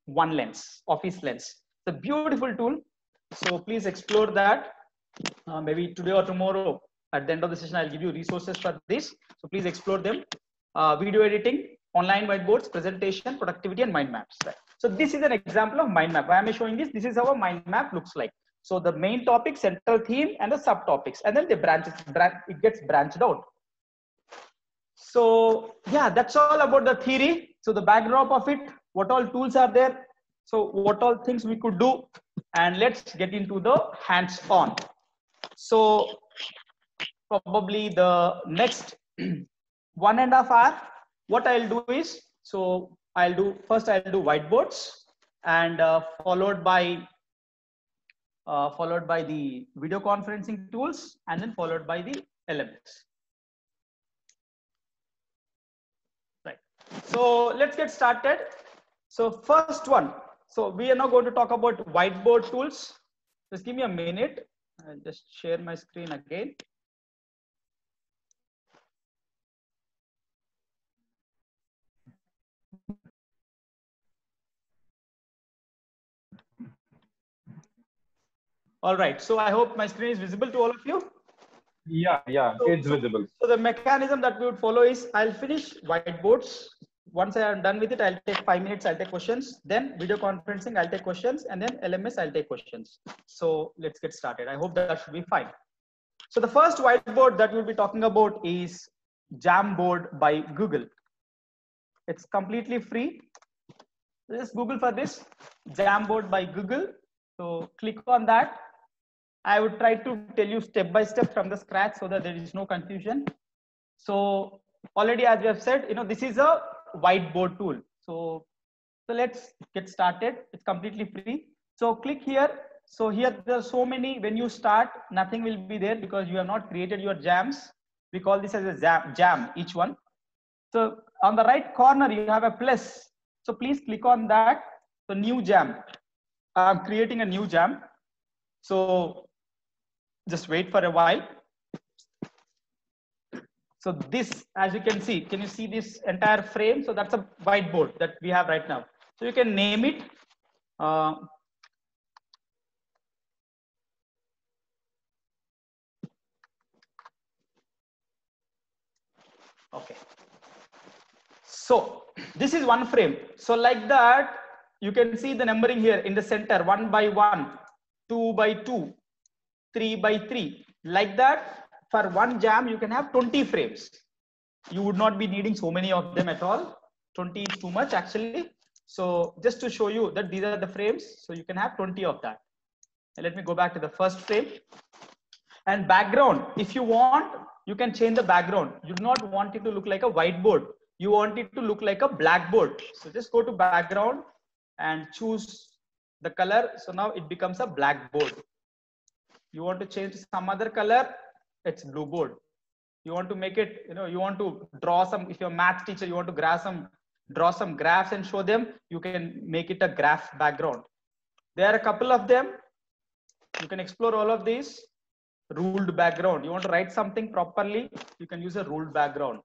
OneLens, Office Lens. It's a beautiful tool. So please explore that. Maybe today or tomorrow at the end of the session, I'll give you resources for this. So please explore them. Video editing, online whiteboards, presentation, productivity, and mind maps. Right? So this is an example of mind map. Why am I showing this? This is how a mind map looks like. So the main topic, central theme, and the subtopics, and then the branches. It gets branched out. So yeah, that's all about the theory. So the backdrop of it, what all tools are there? So what all things we could do, and let's get into the hands-on. So probably the next 1.5 hours, what I'll do is, so I'll do whiteboards, and followed by the video conferencing tools, and then followed by the LMS. Right. So let's get started. So first one. So we are now going to talk about whiteboard tools. Just give me a minute. I'll just share my screen again. All right. So I hope my screen is visible to all of you. Yeah, it's visible. So the mechanism that we would follow is, I'll finish whiteboards. Once I am done with it, I'll take 5 minutes, I'll take questions. Then video conferencing, I'll take questions. And then LMS, I'll take questions. So let's get started. I hope that should be fine. So the first whiteboard that we'll be talking about is Jamboard by Google. It's completely free. Just Google for this, Jamboard by Google. So click on that. I would try to tell you step by step from the scratch so that there is no confusion. So already, as we have said, this is a whiteboard tool. So let's get started. It's completely free. So click here. So here there are so many. When you start, nothing will be there because you have not created your jams. We call this as a jam, each one. So on the right corner, you have a plus. So please click on that. So new jam. I'm creating a new jam. So just wait for a while. So this, as you can see, can you see this entire frame? So that's a whiteboard that we have right now. So you can name it. Okay. So this is one frame. So like that, you can see the numbering here in the center, 1 by 1, 2 by 2, 3 by 3. Like that, for one jam, you can have 20 frames. You would not be needing so many of them at all. 20 is too much actually. So just to show you that these are the frames, so you can have 20 of that. And let me go back to the first frame. And background, if you want, you can change the background. You do not want it to look like a whiteboard. You want it to look like a blackboard. So just go to background and choose the color. So now it becomes a blackboard. You want to change some other color, it's blue board. You want to make it, you want to draw some, if you're a math teacher, you want to draw some graphs and show them, you can make it a graph background. There are a couple of them. You can explore all of these. Ruled background. You want to write something properly, you can use a ruled background.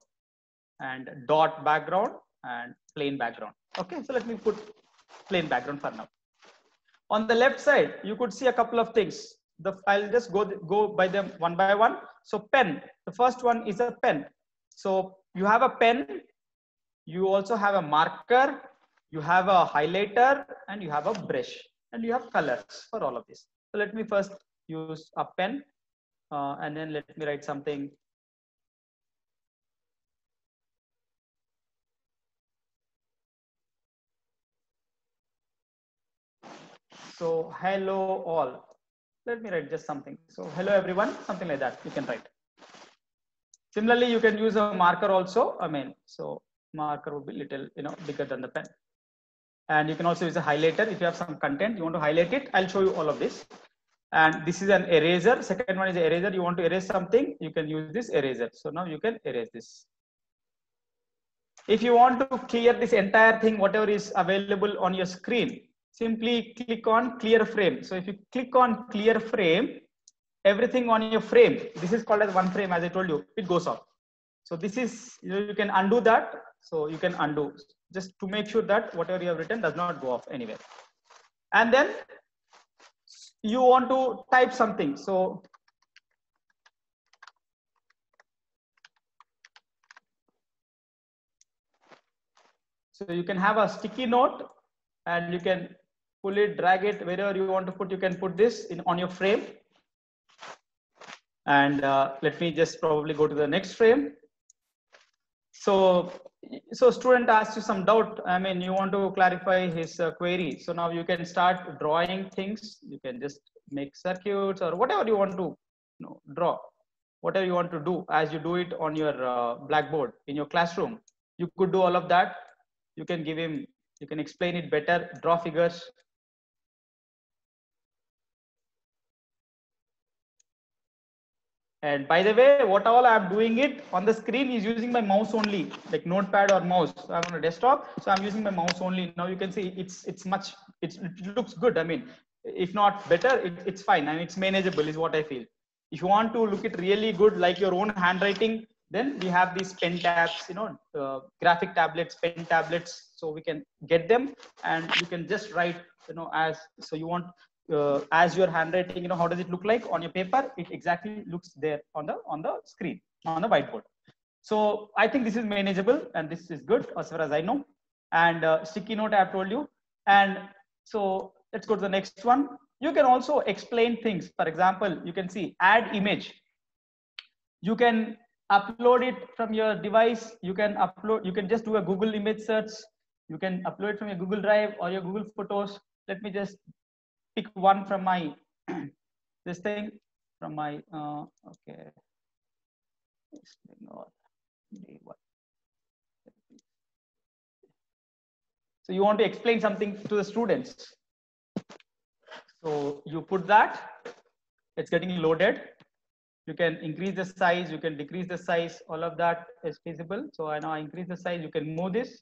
And dot background and plain background. Okay, so let me put plain background for now. On the left side, you could see a couple of things. I'll just go by them one by one. So pen, the first one is a pen. So you have a pen, you also have a marker, you have a highlighter, and you have a brush, and you have colors for all of this. So let me first use a pen, and then let me write something. So hello all. Let me write just something. So hello everyone, something like that you can write. Similarly, you can use a marker also. So marker would be little, bigger than the pen. And you can also use a highlighter. If you have some content, you want to highlight it. I'll show you all of this. And this is an eraser. Second one is eraser. You want to erase something, you can use this eraser. So now you can erase this. If you want to clear this entire thing, whatever is available on your screen, simply click on clear frame. So if you click on clear frame, everything on your frame, this is called as one frame, as I told you, it goes off. So this is, you can undo that. So you can undo just to make sure that whatever you have written does not go off anywhere. And then you want to type something. So you can have a sticky note and you can pull it, drag it, wherever you want to put, you can put this on your frame. And let me just probably go to the next frame. So student asks you some doubt. You want to clarify his query. So now you can start drawing things. You can just make circuits or whatever you want to draw, whatever you want to do as you do it on your blackboard in your classroom. You could do all of that. You can give him, you can explain it better, draw figures. And by the way, what all I'm doing it on the screen is using my mouse only, like notepad or mouse. So I'm on a desktop, so I'm using my mouse only. Now you can see it looks good. If not better, it's fine, and it's manageable is what I feel. If you want to look it really good, like your own handwriting, then we have these pen tabs, graphic tablets, pen tablets. So we can get them, and you can just write, as so you want. as your handwriting, how does it look like on your paper? It exactly looks there on the screen, on the whiteboard. So I think this is manageable and this is good as far as I know. And sticky note I have told you. And so let's go to the next one. You can also explain things. For example, you can see add image. You can upload it from your device. You can just do a Google image search. You can upload it from your Google Drive or your Google Photos. Let me just pick one from my this thing from my okay. So you want to explain something to the students. So you put that, it's getting loaded. You can increase the size, you can decrease the size, all of that is feasible. So I increase the size, you can move this.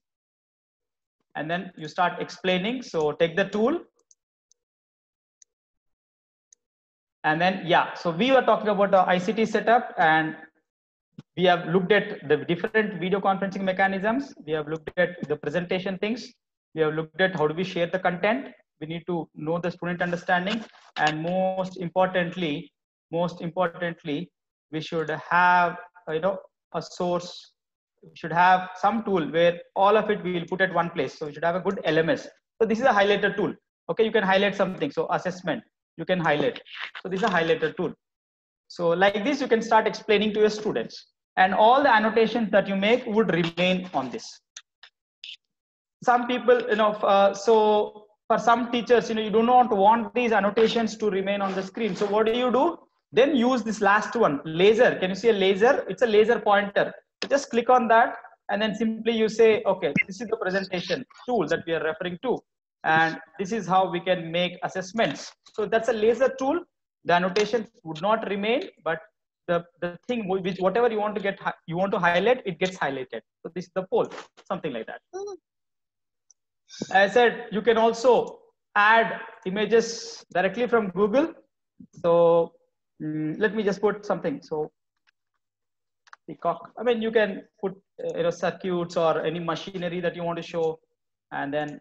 And then you start explaining. So take the tool. And then, yeah, so we were talking about the ICT setup and we have looked at the different video conferencing mechanisms. We have looked at the presentation things. We have looked at how do we share the content. We need to know the student understanding. And most importantly, we should have, a source. We should have some tool where all of it we will put at one place. So we should have a good LMS. So this is a highlighter tool. Okay, you can highlight something. So assessment, you can highlight. So this is a highlighter tool. So like this, you can start explaining to your students. And all the annotations that you make would remain on this. Some people, so for some teachers, you do not want these annotations to remain on the screen. So what do? Then use this last one, laser. Can you see a laser? It's a laser pointer. So just click on that and then simply you say, okay, this is the presentation tool that we are referring to. And this is how we can make assessments. So that's a laser tool. The annotations would not remain, but the thing which whatever you want to highlight, it gets highlighted. So this is the poll, something like that. As I said, you can also add images directly from Google. So let me just put something. So peacock. I mean, you can put circuits or any machinery that you want to show, and then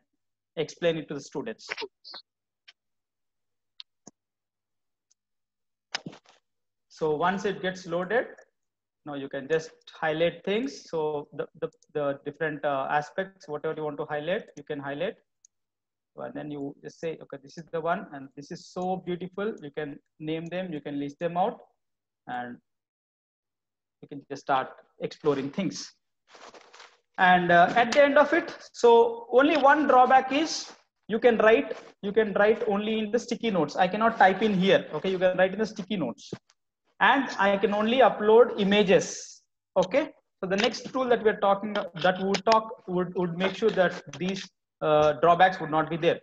explain it to the students. So once it gets loaded, now you can just highlight things. So the different aspects, whatever you want to highlight, you can highlight. And then you just say, okay, this is the one, and this is so beautiful. You can name them, you can list them out, and you can just start exploring things. And at the end of it, so only one drawback is you can write only in the sticky notes. I cannot type in here. Okay, you can write in the sticky notes. And I can only upload images. Okay, so the next tool that we're talking would make sure that these drawbacks would not be there.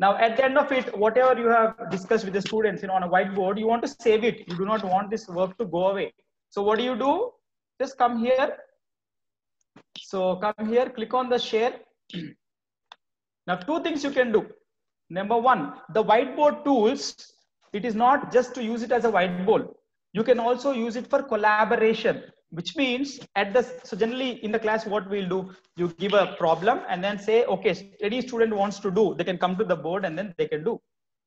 Now at the end of it, whatever you have discussed with the students on a whiteboard, you want to save it. You do not want this work to go away. So what do? Just come here. So come here, click on the share. Now two things you can do. Number one, the whiteboard tools, it is not just to use it as a whiteboard. You can also use it for collaboration, which means so generally in the class, what we'll do, you give a problem and then say, okay, any student wants to do, they can come to the board and then they can do.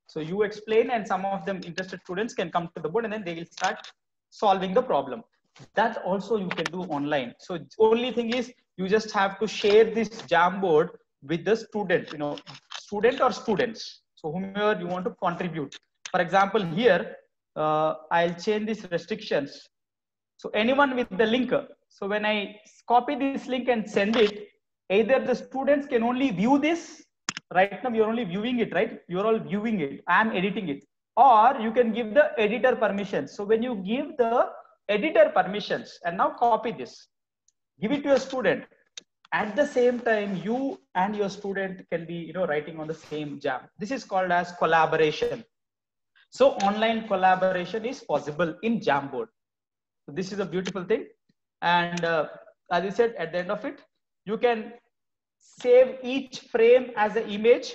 So you explain and some of them interested students can come to the board and then they will start solving the problem. That also you can do online. So the only thing is you just have to share this Jamboard with the student, student or students. So whomever you want to contribute. For example, here, I'll change these restrictions. So anyone with the link. So when I copy this link and send it, either the students can only view this. Right now, you're only viewing it, right? You're all viewing it. I'm editing it. Or you can give the editor permissions. So when you give the editor permissions and now copy this, give it to a student. At the same time, you and your student can be, writing on the same jam. This is called as collaboration. So online collaboration is possible in Jamboard. So this is a beautiful thing. And as I said, at the end of it, you can save each frame as an image.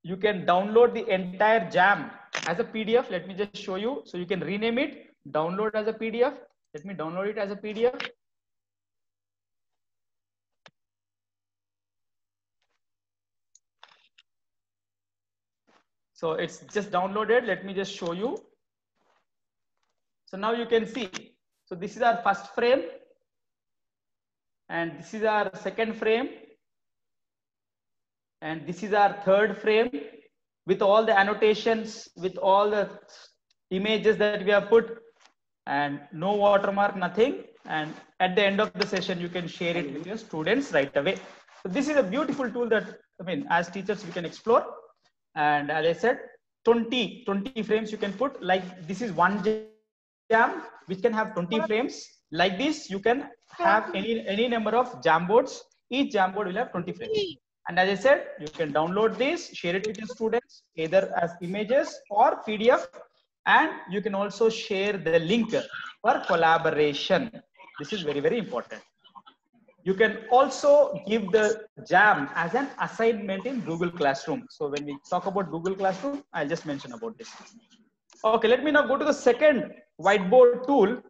You can download the entire jam as a PDF. Let me just show you. So you can rename it, download as a PDF. Let me download it as a PDF. So it's just downloaded. Let me just show you. So now you can see. So this is our first frame. And this is our second frame. And this is our third frame with all the annotations, with all the images that we have put, and no watermark, nothing. And at the end of the session, you can share it with your students right away. So this is a beautiful tool that, I mean, as teachers, we can explore. And as I said, 20 frames you can put. Like this is one jam, which can have 20 frames. Like this, you can have any number of Jamboards. Each Jamboard will have 20 frames. And as I said, you can download this, share it with your students, either as images or PDF. And you can also share the link for collaboration. This is very, very important. You can also give the jam as an assignment in Google Classroom. So when we talk about Google Classroom, I'll just mention about this. Okay, let me now go to the second whiteboard tool,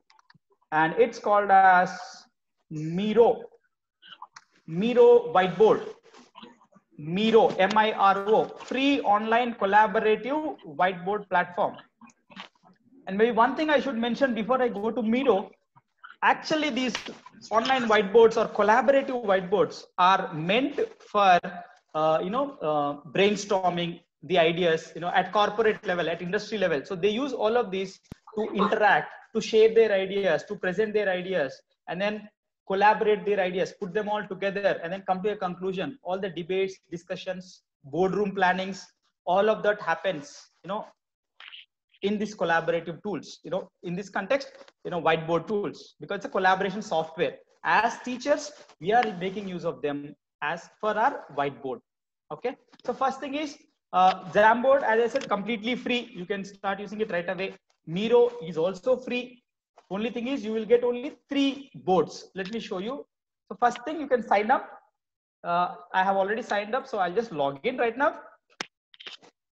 and it's called as Miro. Miro whiteboard. Miro, M-I-R-O, free online collaborative whiteboard platform. And maybe one thing I should mention before I go to Miro, actually these online whiteboards or collaborative whiteboards are meant for, brainstorming the ideas, at corporate level, at industry level. So they use all of these to interact, to share their ideas, to present their ideas, and then collaborate their ideas, put them all together, and then come to a conclusion. All the debates, discussions, boardroom plannings, all of that happens, in these collaborative tools, in this context, whiteboard tools, because it's a collaboration software. As teachers, we are making use of them as for our whiteboard. Okay. So first thing is Jamboard, as I said, completely free. You can start using it right away. Miro is also free. Only thing is you will get only 3 boards. Let me show you. So first thing, you can sign up. I have already signed up, so I'll just log in right now.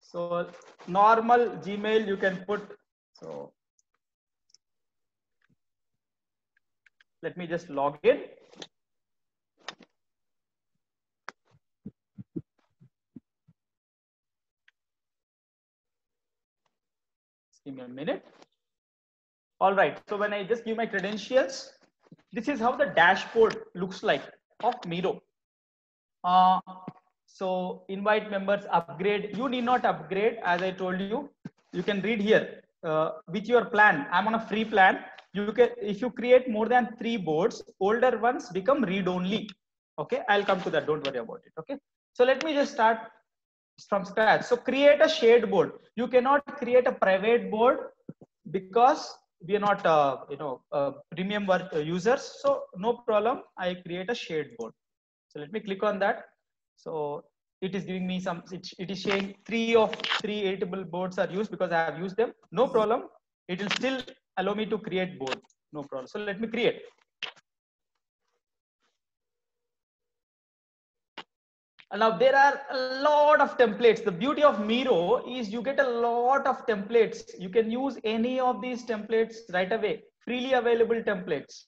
So normal Gmail you can put. So let me just log in. Just give me a minute. All right. So when I just give my credentials, this is how the dashboard looks like of Miro. So invite members, upgrade. You need not upgrade, as I told you. You can read here with your plan. I'm on a free plan. You can, if you create more than 3 boards, older ones become read only. Okay, I'll come to that. Don't worry about it. Okay. So let me just start from scratch. So create a shared board. You cannot create a private board because we are not, premium users. So no problem. I create a shared board. So let me click on that. So it is giving me some, it is saying 3 of 3 editable boards are used because I have used them. No problem. It will still allow me to create board. No problem. So let me create. And now there are a lot of templates. The beauty of Miro is you get a lot of templates. You can use any of these templates right away. Freely available templates.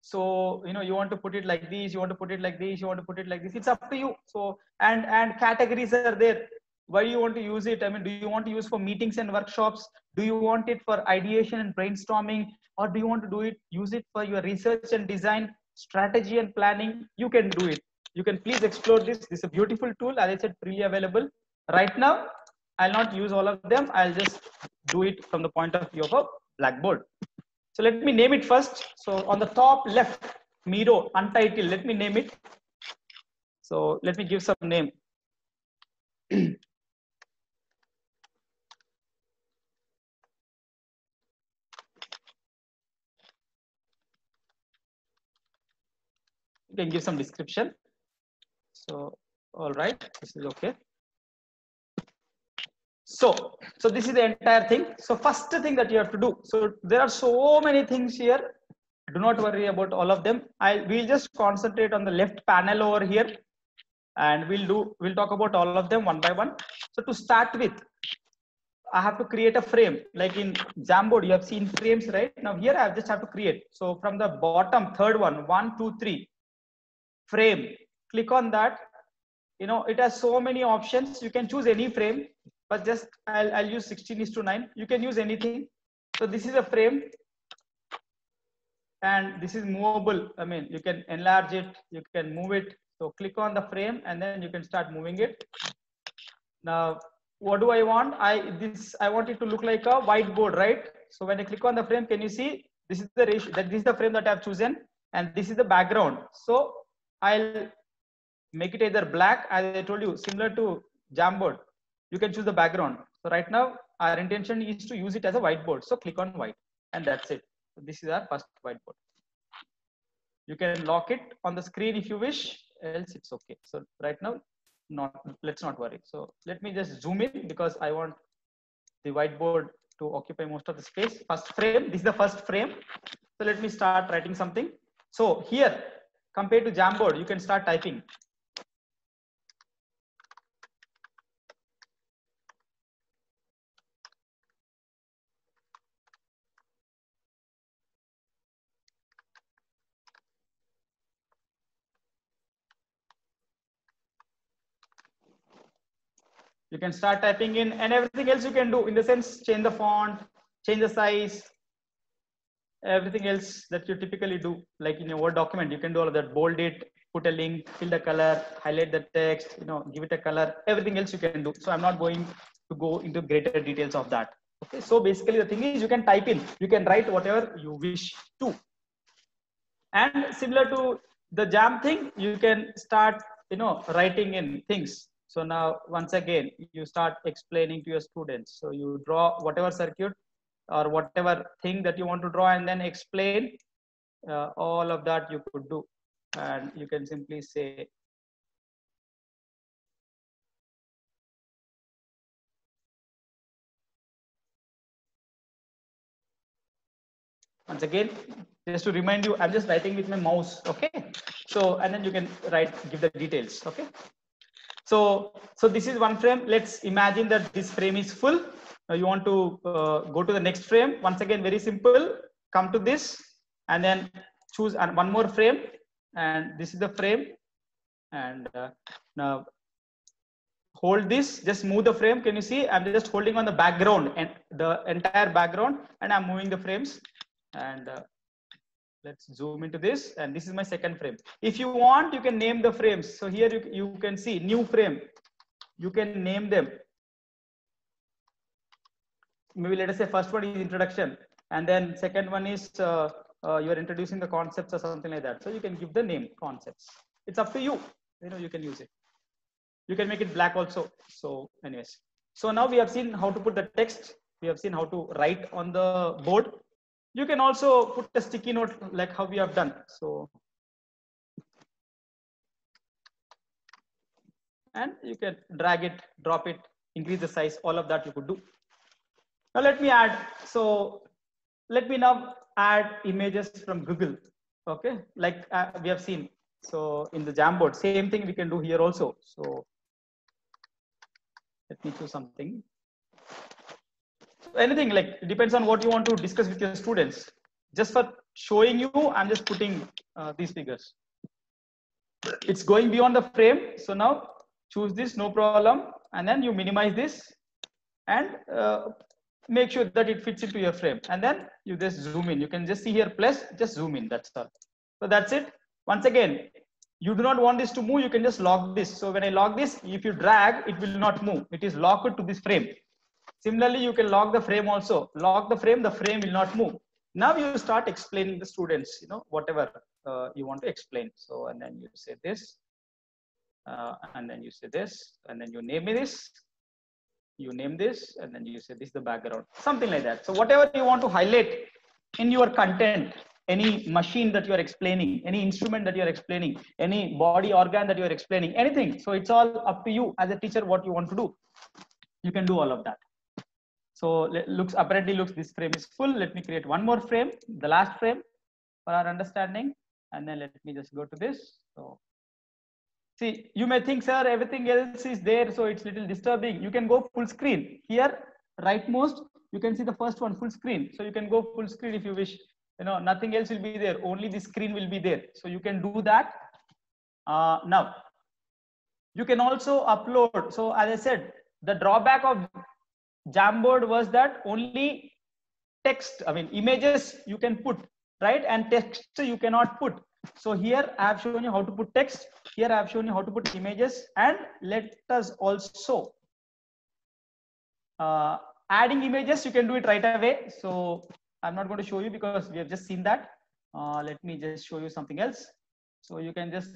So, you want to put it like this, you want to put it like this, you want to put it like this. It's up to you. So, and categories are there. Why do you want to use it? I mean, do you want to use for meetings and workshops? Do you want it for ideation and brainstorming? Or do you want to use it for your research and design, strategy and planning? You can do it. You can please explore this. This is a beautiful tool. As I said, freely available. Right now, I'll not use all of them. I'll just do it from the point of view of a Blackboard. So let me name it first. So on the top left, Miro, Untitled, let me name it. So let me give some name. You can give some description. So, all right, this is okay. So this is the entire thing. So first thing that you have to do. So there are so many things here. Do not worry about all of them. We'll just concentrate on the left panel over here, and we'll talk about all of them one by one. So to start with, I have to create a frame. Like in Jamboard, you have seen frames, right? Now here I just have to create. So from the bottom, third one, 1, 2, 3, frame. Click on that. It has so many options. You can choose any frame. but just I'll use 16:9. You can use anything. So this is a frame, and this is movable. I mean, you can enlarge it, you can move it. So click on the frame, and then you can start moving it. Now, what do I want? I want it to look like a whiteboard, right? So when I click on the frame, can you see this is the ratio? That this is the frame that I've chosen, and this is the background. So I'll make it either black, as I told you, similar to Jamboard. You can choose the background. So right now, our intention is to use it as a whiteboard. So click on white, and that's it. So this is our first whiteboard. You can lock it on the screen if you wish, else it's okay. So right now, let's not worry. So let me just zoom in because I want the whiteboard to occupy most of the space. First frame, this is the first frame. So let me start writing something. So here, compared to Jamboard, you can start typing. You can start typing in, and everything else you can do in the sense, change the font, change the size, everything else that you typically do, like in your Word document, you can do all of that. Bold it, put a link, fill the color, highlight the text, give it a color, everything else you can do. So I'm not going to go into greater details of that. Okay, so basically the thing is you can type in, you can write whatever you wish to. And similar to the Jam thing, you can start, writing in things. So now, once again, you start explaining to your students. So you draw whatever circuit or whatever thing that you want to draw, and then explain all of that you could do. And you can simply say, once again, just to remind you, I'm just writing with my mouse. Okay. So, and then you can give the details. Okay. So this is one frame. Let's imagine that this frame is full. Now you want to go to the next frame. Once again, very simple. Come to this and then choose one more frame. And this is the frame. And now hold this. Just move the frame. Can you see? I'm just holding on the background and the entire background, and I'm moving the frames. And let's zoom into this, and this is my second frame. If you want, you can name the frames. So here you can see new frame. You can name them. Maybe let us say first one is introduction, and then second one is you're introducing the concepts or something like that. So you can give the name concepts. It's up to you. You can use it. You can make it black also. So anyways, so now we have seen how to put the text. We have seen how to write on the board. You can also put a sticky note like how we have done. So, and you can drag it, drop it, increase the size, all of that you could do. Now let me add, so let me now add images from Google. Okay, like we have seen. So in the Jamboard, same thing we can do here also. So let me choose something. Anything, like it depends on what you want to discuss with your students. Just for showing you, I'm just putting these figures. It's going beyond the frame. So now choose this, no problem. And then you minimize this and make sure that it fits into your frame. And then you just zoom in. You can just see here plus, just zoom in. That's all. So that's it. Once again, you do not want this to move. You can just lock this. So when I lock this, if you drag, it will not move. It is locked to this frame. Similarly, you can lock the frame also. Lock the frame will not move. Now you start explaining the students, whatever you want to explain. So, and then you say this, and then you say this, and then you name this, you name this, and then you say this is the background, something like that. So whatever you want to highlight in your content, any machine that you are explaining, any instrument that you are explaining, any body organ that you are explaining, anything. So it's all up to you as a teacher what you want to do. You can do all of that. So apparently looks this frame is full. Let me create one more frame, the last frame for our understanding. And then let me just go to this. So see, you may think, sir, everything else is there, so it's little disturbing. You can go full screen. Here, rightmost, you can see the first one, full screen. So you can go full screen if you wish. Nothing else will be there. Only the screen will be there. So you can do that. Now, you can also upload. So as I said, the drawback of Jamboard was that only text, I mean images you can put, right, and text you cannot put. So here I have shown you how to put text, here I have shown you how to put images, and let us also adding images, you can do it right away. So I'm not going to show you because we have just seen that. Let me just show you something else. So you can just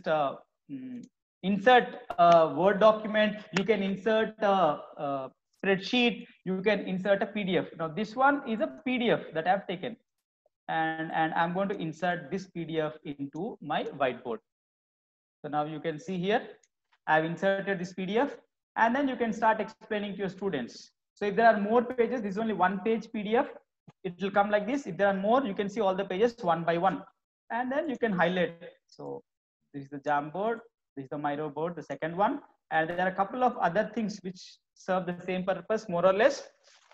insert a Word document, you can insert a spreadsheet, you can insert a PDF. Now this one is a PDF that I've taken, and I'm going to insert this PDF into my whiteboard. So now you can see here, I've inserted this PDF, and then you can start explaining to your students. So if there are more pages, this is only one page PDF, it will come like this. If there are more, you can see all the pages one by one, and then you can highlight. So this is the Jamboard, this is the Miro board, the second one, and there are a couple of other things which serve the same purpose more or less.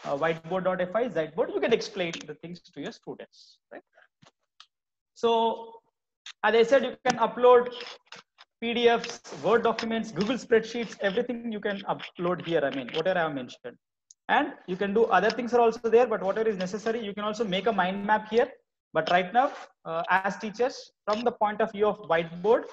Whiteboard.fi, Ziteboard, you can explain the things to your students, right? So as I said, you can upload PDFs, Word documents, Google spreadsheets, everything you can upload here. I mean, whatever I have mentioned. And you can do other things are also there, but whatever is necessary, you can also make a mind map here. But right now, as teachers, from the point of view of whiteboard,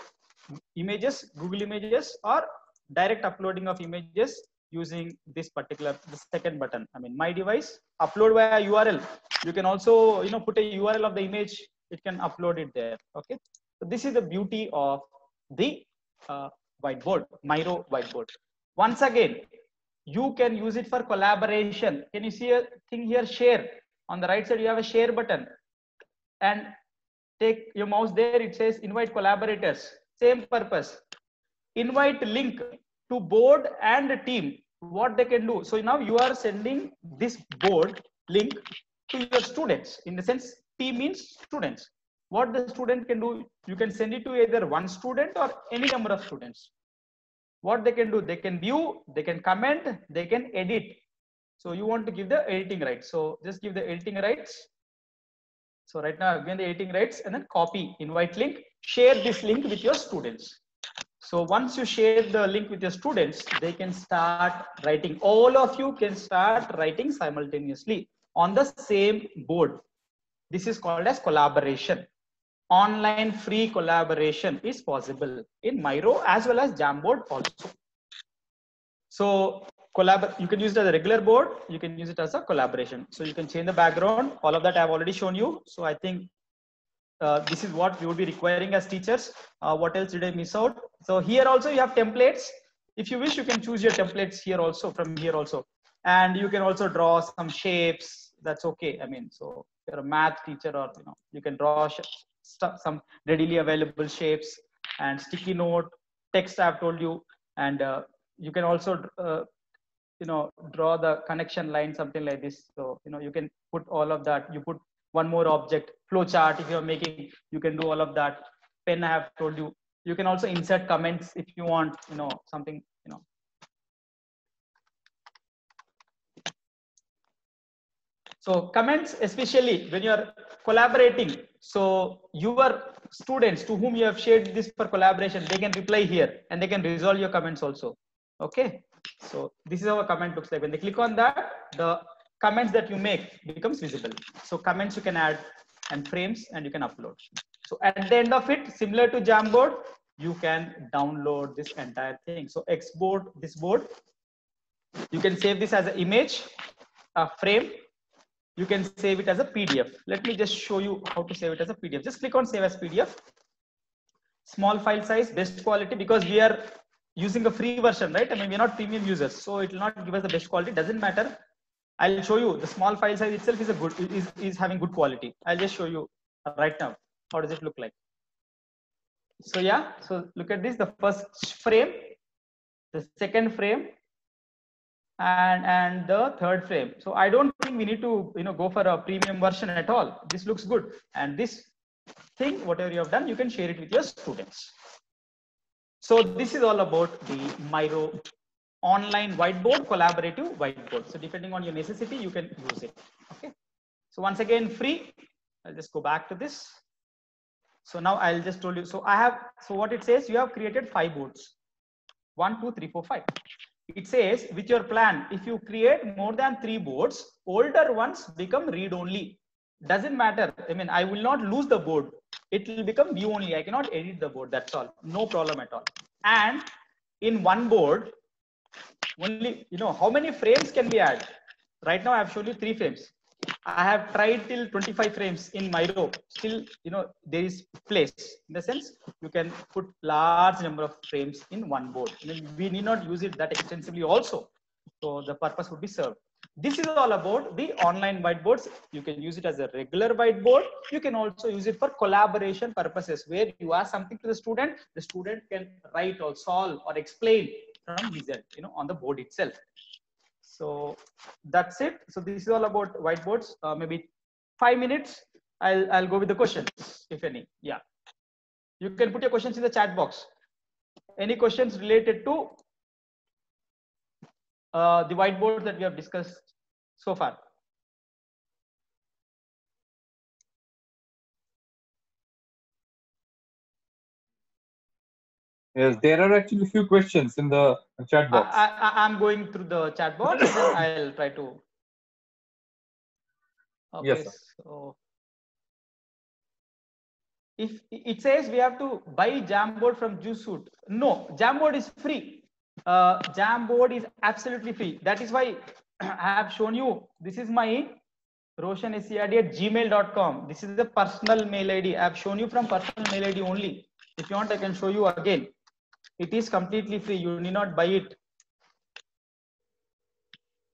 images, Google images, or direct uploading of images using this particular, the second button. I mean, my device, upload via URL. You can also, put a URL of the image, it can upload it there. Okay. So this is the beauty of the whiteboard, Miro whiteboard. Once again, you can use it for collaboration. Can you see a thing here, share? On the right side, you have a share button, and take your mouse there, it says invite collaborators, same purpose. Invite link to board and team, what they can do. So now you are sending this board link to your students. In the sense, T means students. What the student can do, you can send it to either one student or any number of students. What they can do, they can view, they can comment, they can edit. So you want to give the editing rights. So just give the editing rights. So right now, again, the editing rights, and then copy, invite link, share this link with your students. So once you share the link with your students, they can start writing. All of you can start writing simultaneously on the same board. This is called as collaboration. Online free collaboration is possible in Miro as well as Jamboard also. So you can use it as a regular board, you can use it as a collaboration. So you can change the background, all of that I've already shown you. So I think this is what we would be requiring as teachers. What else did I miss out? So here also you have templates. If you wish, you can choose your templates here also, from here also. And you can also draw some shapes, that's okay. I mean, so if you're a math teacher, or you can draw some readily available shapes, and sticky note, text I've told you, and you can also draw the connection line, something like this. So you can put all of that. You put one more object, flow chart if you're making, you can do all of that. Pen I have told you. You can also insert comments if you want, something, So comments, especially when you're collaborating, so your students to whom you have shared this for collaboration, they can reply here and they can resolve your comments also. Okay. So this is how a comment looks like. When they click on that, the comments that you make becomes visible. So comments you can add, and frames, and you can upload. So at the end of it, similar to Jamboard, you can download this entire thing. So export this board. You can save this as an image, a frame. You can save it as a PDF. Let me just show you how to save it as a PDF. Just click on save as PDF. Small file size, best quality, because we are using a free version, right? I mean, we're not premium users, so it will not give us the best quality. Doesn't matter. I'll show you the small file size itself is having good quality. I'll just show you right now. How does it look like? So yeah, so look at this, the first frame, the second frame, and the third frame. So I don't think we need to go for a premium version at all. This looks good, and this thing, whatever you have done, you can share it with your students. So this is all about the Miro online whiteboard, collaborative whiteboard. So depending on your necessity, you can use it. Okay. So once again, free. I'll just go back to this. So now I'll just tell you. So what it says, you have created 5 boards. 1, 2, 3, 4, 5. it says with your plan, if you create more than 3 boards, older ones become read only. Doesn't matter. I mean, I will not lose the board. It will become view only. I cannot edit the board. That's all. No problem at all. And in one board, only, how many frames can we add? Right now, I have shown you 3 frames. I have tried till 25 frames in my row. Still, there is place. In the sense, you can put large number of frames in one board. I mean, we need not use it that extensively also. So the purpose would be served. This is all about the online whiteboards. You can use it as a regular whiteboard. You can also use it for collaboration purposes, where you ask something to the student can write or solve or explain from his end, on the board itself. So that's it. So this is all about whiteboards. Maybe 5 minutes. I'll go with the questions, if any. Yeah, you can put your questions in the chat box. Any questions related to the whiteboard that we have discussed so far? Yes, there are actually a few questions in the chat box. I'm going through the chat box and then I'll try to. Okay, yes, sir. so if it says we have to buy Jamboard from Jusuit, no, Jamboard is free. Jamboard is absolutely free. That is why I have shown you. This is my roshanscrd@gmail.com. This is the personal mail ID. I have shown you from personal mail ID only. If you want, I can show you again. It is completely free. You need not buy it.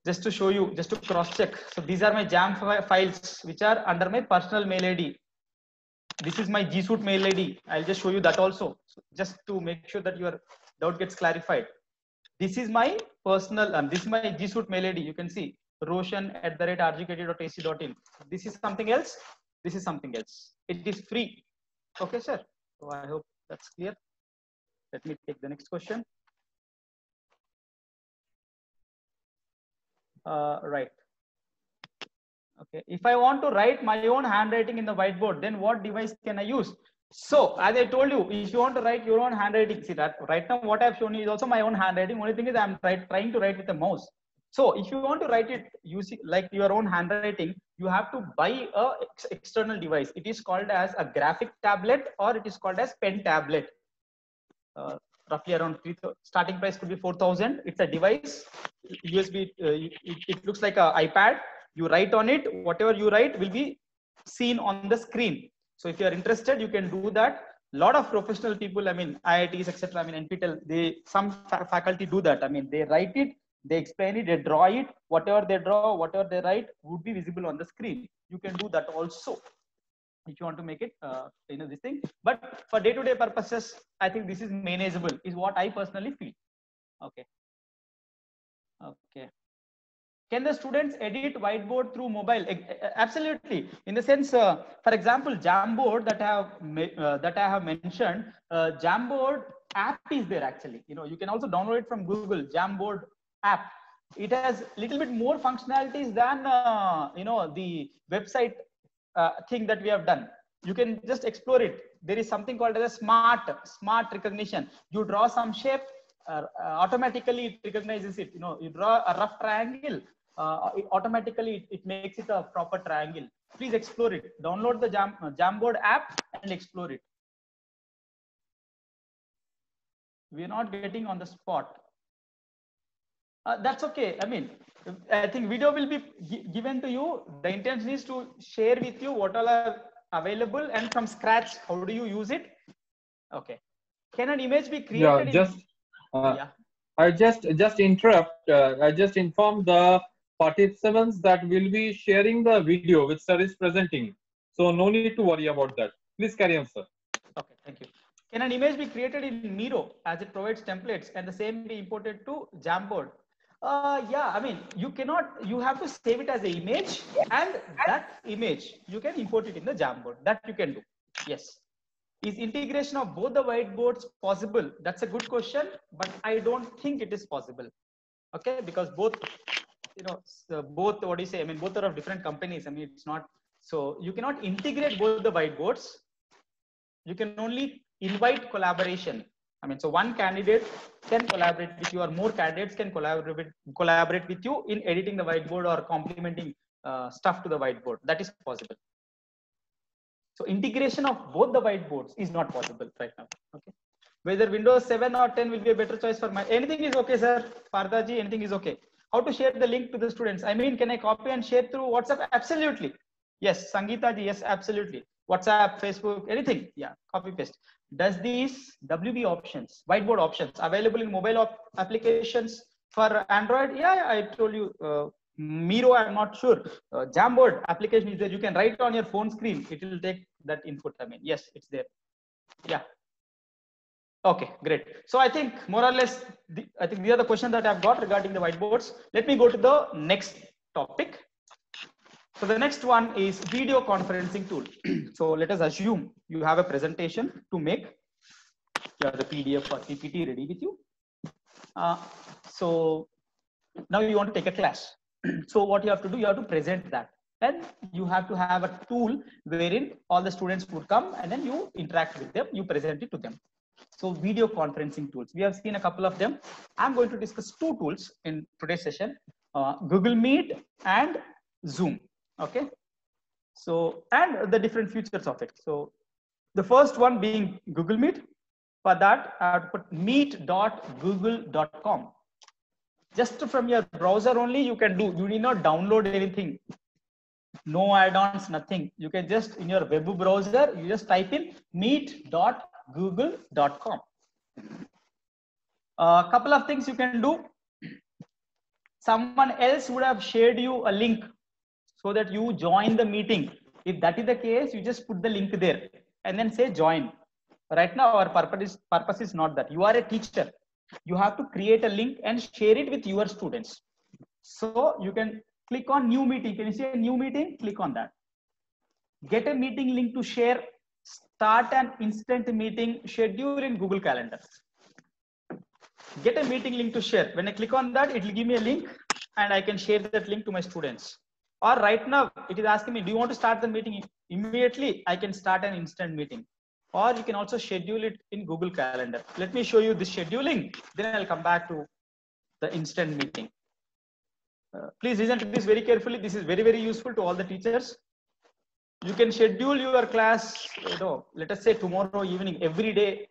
Just to show you, just to cross check. So these are my Jam files, which are under my personal mail ID. This is my G Suite mail ID. I'll just show you that also, just to make sure that your doubt gets clarified. This is my personal, and this is my G Suite mail ID. You can see roshan@rgkt.ac.in. This is something else. This is something else. It is free. Okay, sir. So I hope that's clear. Let me take the next question. Right. Okay. If I want to write my own handwriting in the whiteboard, then what device can I use? So as I told you, if you want to write your own handwriting, see that right now what I've shown you is also my own handwriting. Only thing is I'm trying to write with a mouse. So if you want to write it using like your own handwriting, you have to buy a external device. It is called as a graphic tablet, or it is called as pen tablet. Roughly around starting price could be 4,000. It's a device, USB. It looks like an iPad. You write on it. Whatever you write will be seen on the screen. So if you are interested, you can do that. A lot of professional people, I mean IITs, etc. I mean NPTEL, some faculty do that. I mean they write it, they explain it, they draw it. Whatever they draw, whatever they write would be visible on the screen. You can do that also if you want to make it, this thing. But for day-to-day purposes, I think this is manageable, is what I personally feel. Okay. Okay. Can the students edit whiteboard through mobile? Absolutely. In the sense, for example, Jamboard that I have mentioned, Jamboard app is there actually. You can also download it from Google. Jamboard app. It has little bit more functionalities than the website thing that we have done. You can just explore it. There is something called as a smart recognition. You draw some shape, automatically it recognizes it. You draw a rough triangle, automatically it makes it a proper triangle. Please explore it. Download the Jamboard app and explore it. We are not getting on the spot. That's okay. I mean, I think video will be given to you. The intention is to share with you what all are available, and from scratch, how do you use it? Okay. Can an image be created? Yeah, I just interrupt. I just inform the participants that will be sharing the video which sir is presenting. So no need to worry about that. Please carry on, sir. Okay, thank you. Can an image be created in Miro, as it provides templates, and the same be imported to Jamboard? Yeah, I mean, you have to save it as an image, and that image, you can import it in the Jamboard. That you can do. Yes. Is integration of both the whiteboards possible? That's a good question, but I don't think it is possible. Okay, because both, both, what do you say? I mean, both are of different companies. I mean, it's not, so you cannot integrate both the whiteboards. You can only invite collaboration. I mean, so one candidate can collaborate with you, or more candidates can collaborate with you in editing the whiteboard or complementing stuff to the whiteboard. That is possible. So integration of both the whiteboards is not possible right now. Okay. Whether Windows 7 or 10 will be a better choice for my, anything is okay, sir. Pardaji, anything is okay. How to share the link to the students? I mean, can I copy and share through WhatsApp? Absolutely. Yes. Sangeeta ji, yes, absolutely. WhatsApp, Facebook, anything. Yeah, copy paste. Does these WB options, whiteboard options, available in mobile applications for Android? Yeah, I told you. Miro, I'm not sure. Jamboard application is there. You can write on your phone screen. It will take that input. I mean, yes, it's there. Yeah. Okay, great. So I think more or less, I think these are the questions that I've got regarding the whiteboards. Let me go to the next topic. So the next one is video conferencing tool. So let us assume you have a presentation to make. You have the PDF or PPT ready with you. So now you want to take a class. So what you have to do, you have to present that. Then you have to have a tool wherein all the students would come and then you interact with them, you present it to them. So video conferencing tools, we have seen a couple of them. I'm going to discuss two tools in today's session, Google Meet and Zoom. Okay. So, and the different features of it. So the first one being Google Meet. For that, I have to put meet.google.com. Just from your browser only you can do. You need not download anything. No add-ons, nothing. You can just in your web browser, you just type in meet.google.com. A couple of things you can do. Someone else would have shared you a link so that you join the meeting. If that is the case, you just put the link there and then say join. Right now, our purpose is not that. You are a teacher. You have to create a link and share it with your students. So you can click on new meeting. Can you see a new meeting? Click on that. Get a meeting link to share. Start an instant meeting schedule in Google Calendar. Get a meeting link to share. When I click on that, it will give me a link and I can share that link to my students. Or right now, it is asking me, do you want to start the meeting immediately? I can start an instant meeting. Or you can also schedule it in Google Calendar. Let me show you the scheduling. Then I'll come back to the instant meeting. Please listen to this very carefully. This is very, very useful to all the teachers. You can schedule your class, let us say tomorrow evening, every day,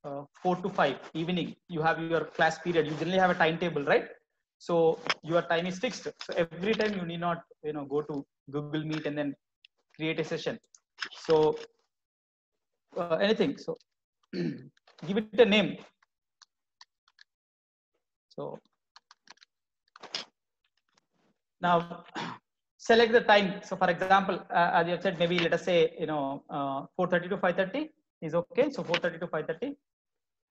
4 to 5 evening, you have your class period. You generally have a timetable, right? So your time is fixed. So every time you need not, go to Google Meet and then create a session. So anything. So give it a name. So now select the time. So for example, as you have said, maybe let us say 4:30 to 5:30 is okay. So 4:30 to 5:30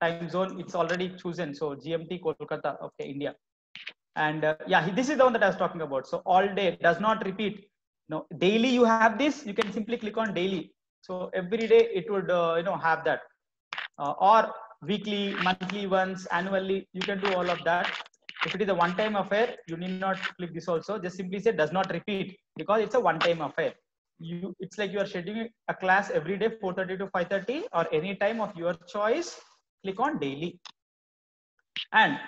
time zone, it's already chosen. So GMT Kolkata, okay, India. And yeah, this is the one that I was talking about. So all day does not repeat. No, daily you have this. You can simply click on daily. So every day it would have that, or weekly, monthly once, annually. You can do all of that. If it is a one-time affair, you need not click this also. Just simply say does not repeat because it's a one-time affair. It's like you are scheduling a class every day, 4:30 to 5:30, or any time of your choice. Click on daily and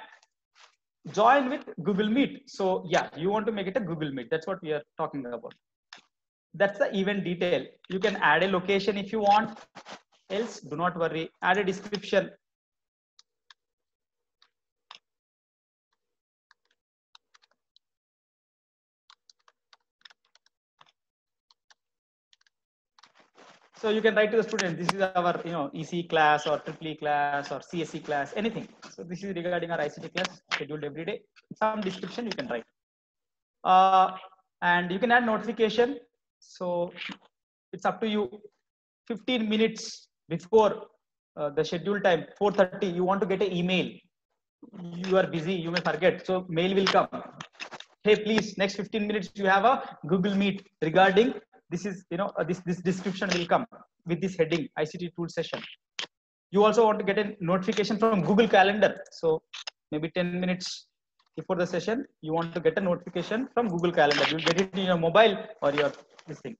join with Google Meet. So yeah, you want to make it a Google Meet. That's what we are talking about. That's the event detail. You can add a location if you want. Else, do not worry. Add a description. So you can write to the student, this is our EC class or EEE class or CSE class, anything. So this is regarding our ICT class scheduled every day. Some description you can write. And you can add notification. So it's up to you. 15 minutes before the scheduled time, 4:30, you want to get an email. You are busy, you may forget. So mail will come. Hey, please, next 15 minutes, you have a Google Meet regarding this is, this description will come with this heading, ICT tool session. You also want to get a notification from Google Calendar. So maybe 10 minutes before the session, you want to get a notification from Google Calendar. You'll get it in your mobile or your this thing,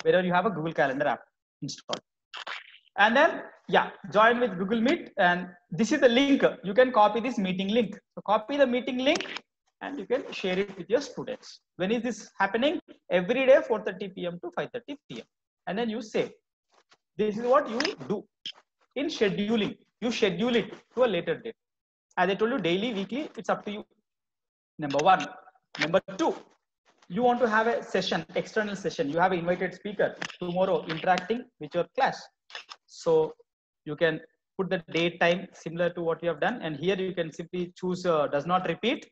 wherever you have a Google Calendar app installed. And then, yeah, join with Google Meet. And this is the link. You can copy this meeting link. So copy the meeting link and you can share it with your students. When is this happening? Every day, 4:30 p.m. to 5:30 p.m. And then you save. This is what you do in scheduling. You schedule it to a later date. As I told you, daily, weekly, it's up to you. Number one. Number two, you want to have a session, external session. You have an invited speaker tomorrow interacting with your class. So you can put the date time similar to what you have done. And here you can simply choose does not repeat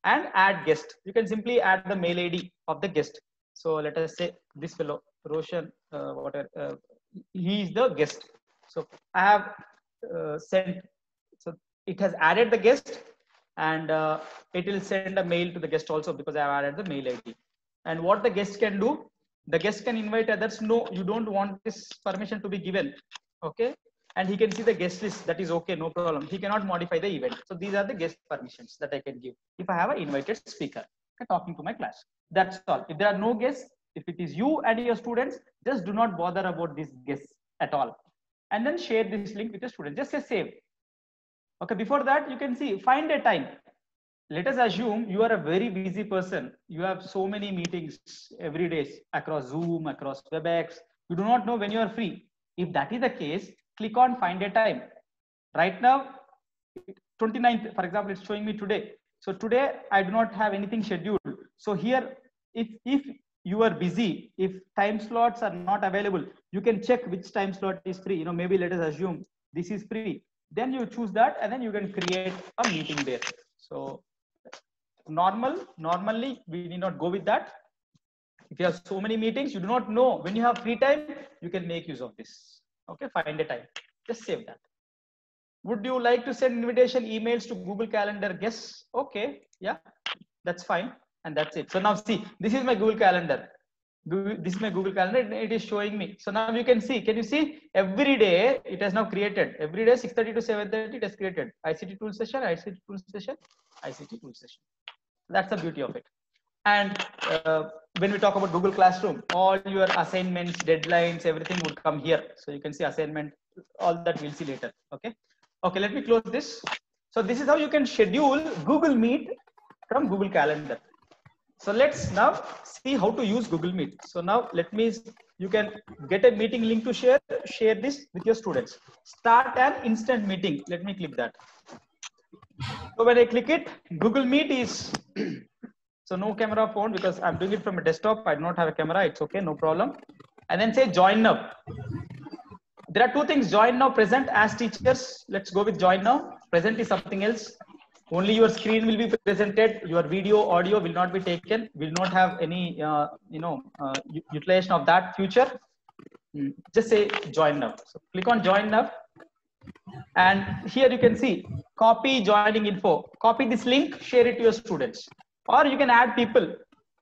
and add guest. You can simply add the mail ID of the guest. So let us say this fellow, Roshan, he is the guest. So I have sent, so it has added the guest, and it will send a mail to the guest also because I have added the mail ID. And what the guest can do, the guest can invite others. No, you don't want this permission to be given. Okay. And he can see the guest list. That is okay, no problem. He cannot modify the event. So these are the guest permissions that I can give if I have an invited speaker talking to my class. That's all. If there are no guests, if it is you and your students, just do not bother about these guests at all. And then share this link with your students. Just say save. Okay, before that, you can see, find a time. Let us assume you are a very busy person. You have so many meetings every day across Zoom, across WebEx. You do not know when you are free. If that is the case, click on find a time. Right now, 29th, for example, it's showing me today. So today, I do not have anything scheduled. So here, if you are busy, if time slots are not available, you can check which time slot is free. You know, maybe let us assume this is free. Then you choose that, and then you can create a meeting there. So normally we need not go with that. If you have so many meetings, you do not know when you have free time, you can make use of this. Okay, find a time. Just save that. Would you like to send invitation emails to Google Calendar guests? Okay, yeah, that's fine. And that's it. So now see, this is my Google Calendar. This is my Google Calendar. It is showing me. So now you can see. Can you see? Every day it has now created. Every day 6:30 to 7:30 it has created. ICT tool session, ICT tool session, ICT tool session. That's the beauty of it. And when we talk about Google Classroom, all your assignments, deadlines, everything would come here. So you can see assignment, all that we'll see later. Okay. Okay, let me close this. So this is how you can schedule Google Meet from Google Calendar. So let's now see how to use Google Meet. So now you can get a meeting link to share this with your students. Start an instant meeting. Let me click that. So when I click it, Google Meet is, so no camera phone because I'm doing it from a desktop. I do not have a camera. It's okay, no problem. And then say join now. There are two things, join now, present as teachers. Let's go with join now. Present is something else. Only your screen will be presented. Your video, audio will not be taken. Will not have any, utilization of that future. Just say join now. So click on join now. And here you can see copy joining info. Copy this link, share it to your students. Or you can add people.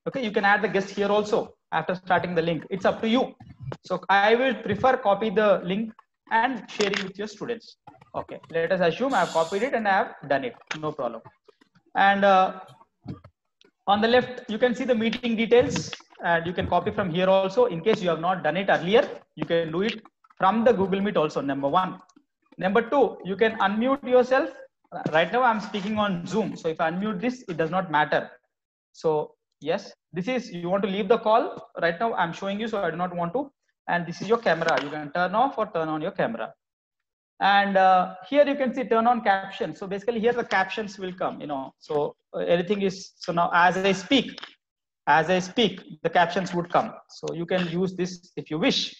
Okay, you can add the guest here also after starting the link. It's up to you. So I will prefer copy the link and share it with your students. Okay, let us assume I have copied it and I have done it. No problem. And on the left, you can see the meeting details, and you can copy from here also. In case you have not done it earlier, you can do it from the Google Meet also, number one. Number two, you can unmute yourself. Right now I'm speaking on Zoom. So if I unmute this, it does not matter. So yes, this is, you want to leave the call. Right now I'm showing you, so I do not want to. And this is your camera. You can turn off or turn on your camera. And here you can see turn on captions. So basically here the captions will come, so everything is, so now as I speak, the captions would come. So you can use this if you wish.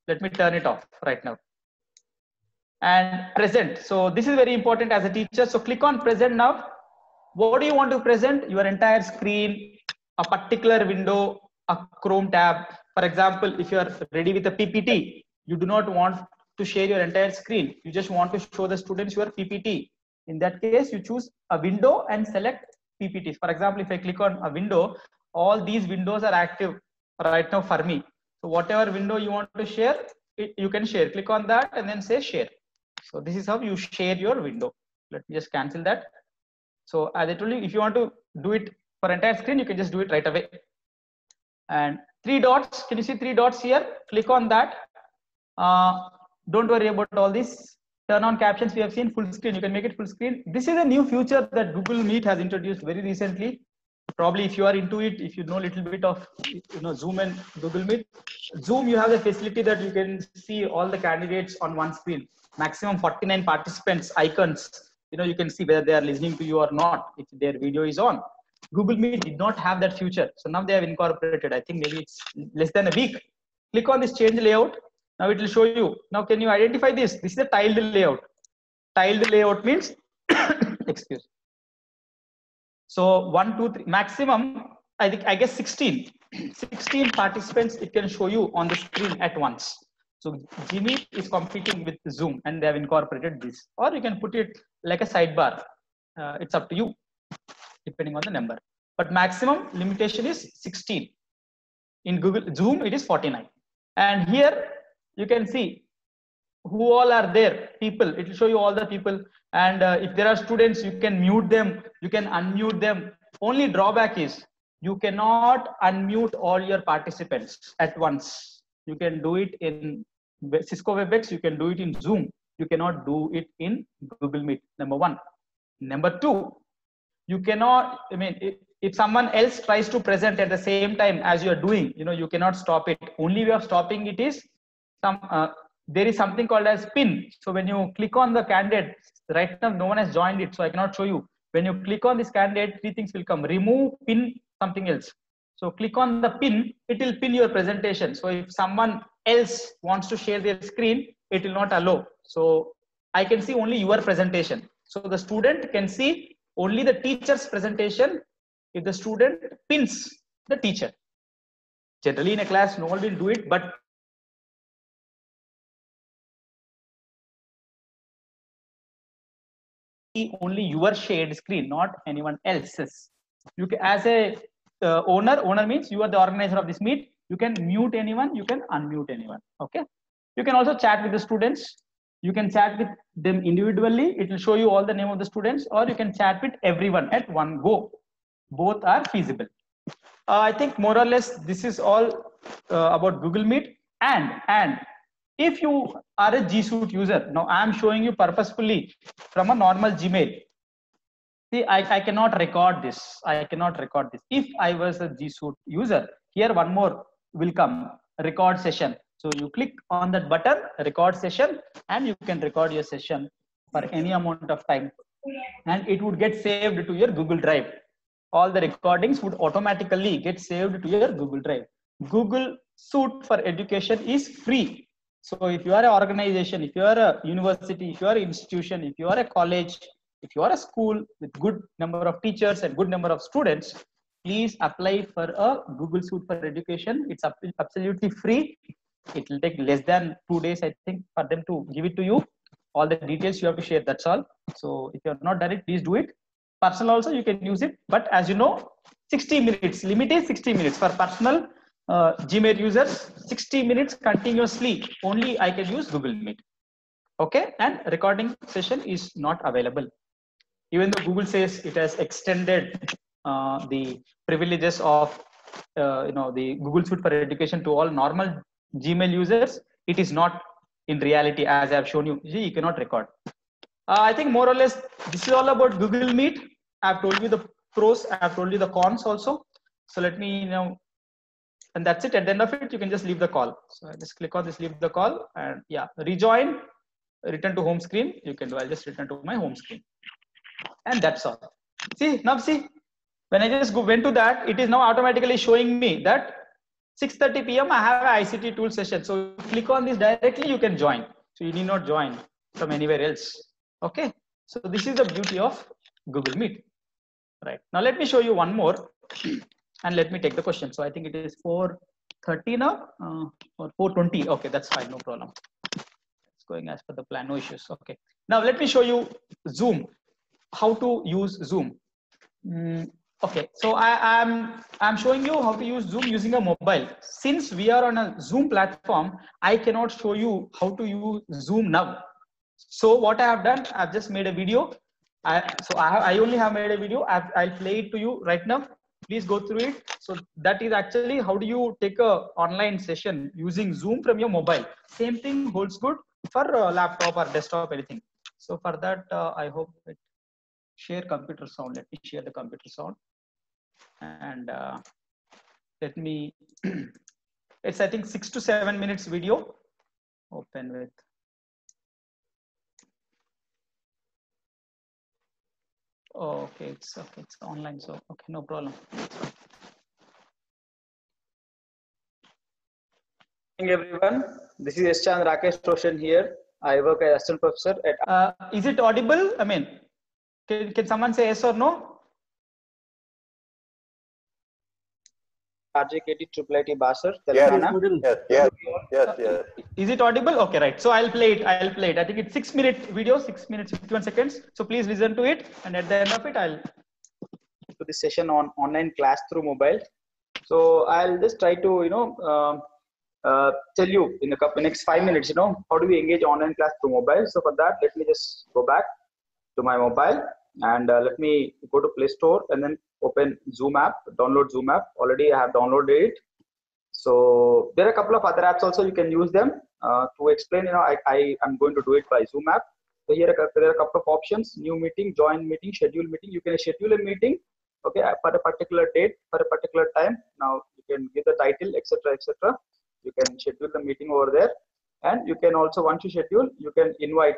Let me turn it off right now. And present. So this is very important as a teacher. So click on present now. What do you want to present? Your entire screen, a particular window, a Chrome tab. For example, if you are ready with a PPT, you do not want to share your entire screen. You just want to show the students your PPT. In that case, you choose a window and select PPTs. For example, if I click on a window, all these windows are active right now for me. So whatever window you want to share, you can share. Click on that and then say share. So this is how you share your window. Let me just cancel that. So as I told you, if you want to do it for entire screen, you can just do it right away. And 3 dots, can you see 3 dots here? Click on that. Don't worry about all this. Turn on captions. We have seen full screen. You can make it full screen. This is a new feature that Google Meet has introduced very recently. Probably if you are into it, if you know a little bit of Zoom and Google Meet, Zoom, you have the facility that you can see all the candidates on one screen. Maximum 49 participants icons. You can see whether they are listening to you or not if their video is on. Google Meet did not have that feature, so now they have incorporated. I think maybe it's less than a week. Click on this change layout. Now it will show you. Now can you identify this? This is a tiled layout. Tiled layout means excuse. So 1, 2, 3 maximum. I guess 16 participants it can show you on the screen at once. So Gmeet is competing with Zoom, and they have incorporated this. Or you can put it like a sidebar. It's up to you, depending on the number. But maximum limitation is 16. In Google Zoom, it is 49. And here you can see who all are there. People. It will show you all the people. And if there are students, you can mute them. You can unmute them. Only drawback is you cannot unmute all your participants at once. You can do it in Cisco WebEx. You can do it in Zoom. You cannot do it in Google Meet. Number one. Number two, you cannot. I mean, if someone else tries to present at the same time as you are doing, you cannot stop it. Only way of stopping it is there is something called as pin. So when you click on the candidate, right now no one has joined it, so I cannot show you. When you click on this candidate, three things will come: remove, pin, something else. So click on the pin, it will pin your presentation. So if someone else wants to share their screen, it will not allow. So I can see only your presentation. So the student can see only the teacher's presentation if the student pins the teacher. Generally in a class, no one will do it, but only your shared screen, not anyone else's. You can, as a owner means you are the organizer of this meet. You can mute anyone, you can unmute anyone. Okay. You can also chat with the students. You can chat with them individually. It will show you all the name of the students, or you can chat with everyone at one go. Both are feasible. I think more or less this is all about Google Meet. And if you are a G Suite user, now I am showing you purposefully from a normal Gmail. See, I cannot record this. I cannot record this. If I was a G Suite user, here one more will come, record session. So you click on that button, record session, and you can record your session for any amount of time. And it would get saved to your Google Drive. All the recordings would automatically get saved to your Google Drive. Google Suite for Education is free. So if you are an organization, if you are a university, if you are an institution, if you are a college, if you are a school with good number of teachers and good number of students, please apply for a Google Suite for Education. It's absolutely free. It will take less than 2 days, I think, for them to give it to you. All the details you have to share, that's all. So if you have not done it, please do it. Personal also, you can use it. But as you know, 60 minutes, limit is 60 minutes. For personal Gmail users, 60 minutes continuously, only I can use Google Meet. Okay, and recording session is not available. Even though Google says it has extended the privileges of the Google Suite for Education to all normal Gmail users, it is not in reality, as I have shown you. You cannot record. I think more or less this is all about Google Meet. I have told you the pros, I have told you the cons also. So let me and that's it. At the end of it, you can just leave the call. So I just click on this, leave the call, and yeah, rejoin, return to home screen. You can do. I'll just return to my home screen, and that's all. See now, see when I just went to that, it is now automatically showing me that 6:30 p.m. I have an ICT tool session. So click on this directly, you can join. So you need not join from anywhere else. Okay. So this is the beauty of Google Meet. Right. Now let me show you one more. And let me take the question. So I think it is 4:30 now or 4:20. Okay, that's fine, no problem. It's going as per the plan, no issues. Okay. Now let me show you Zoom. How to use Zoom. Okay, so I'm showing you how to use Zoom using a mobile. Since we are on a Zoom platform, I cannot show you how to use Zoom now. So what I have done, I've just made a video. I only have made a video. I'll play it to you right now. Please go through it. So that is actually how do you take a online session using Zoom from your mobile. Same thing holds good for laptop or desktop, anything. So for that, I hope it share computer sound. Let me share the computer sound, and let me. It's I think 6 to 7 minutes video. Open with. Oh, okay, it's online, so okay, no problem. Good evening, everyone. This is Eschan Rakesh Roshan here. I work as assistant professor at. Is it audible? I mean, can someone say yes or no? RJKT IIIT Basar, Telangana. Yes. Is it audible? Okay, right. So I'll play it. I think it's 6 minute video, 6 minutes 51 seconds. So please listen to it, and at the end of it, I'll To this session on online class through mobile. So I'll just try to tell you in the next 5 minutes, how do we engage online class through mobile. So for that, let me just go back to my mobile and let me go to Play Store and then open Zoom app, download Zoom app. Already I have downloaded it. So there are a couple of other apps also, you can use them to explain. I am going to do it by Zoom app. So here there are a couple of options: new meeting, join meeting, schedule meeting. You can schedule a meeting, okay, for a particular date, for a particular time. Now you can give the title, etc., etc. You can schedule the meeting over there, and you can also, once you schedule, you can invite,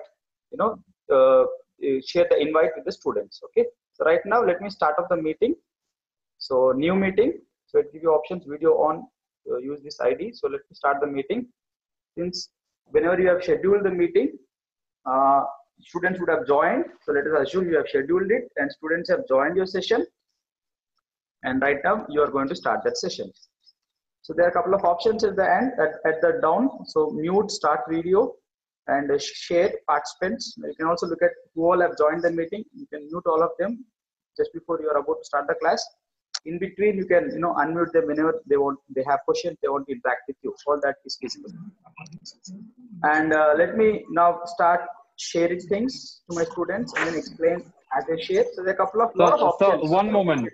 share the invite with the students. Okay. So right now, let me start off the meeting. So new meeting. So it gives you options: video on. Use this ID. So let me start the meeting. Since whenever you have scheduled the meeting, students would have joined. So let us assume you have scheduled it and students have joined your session. And right now you are going to start that session. So there are a couple of options at the end, at the down. So mute, start video, and share participants. You can also look at who all have joined the meeting. You can mute all of them just before you are about to start the class. In between, you can unmute them whenever they have questions, they want to interact with you. All that is feasible. And let me now start sharing things to my students and then explain as I share. So there are a couple of lot of options. Sir, one moment.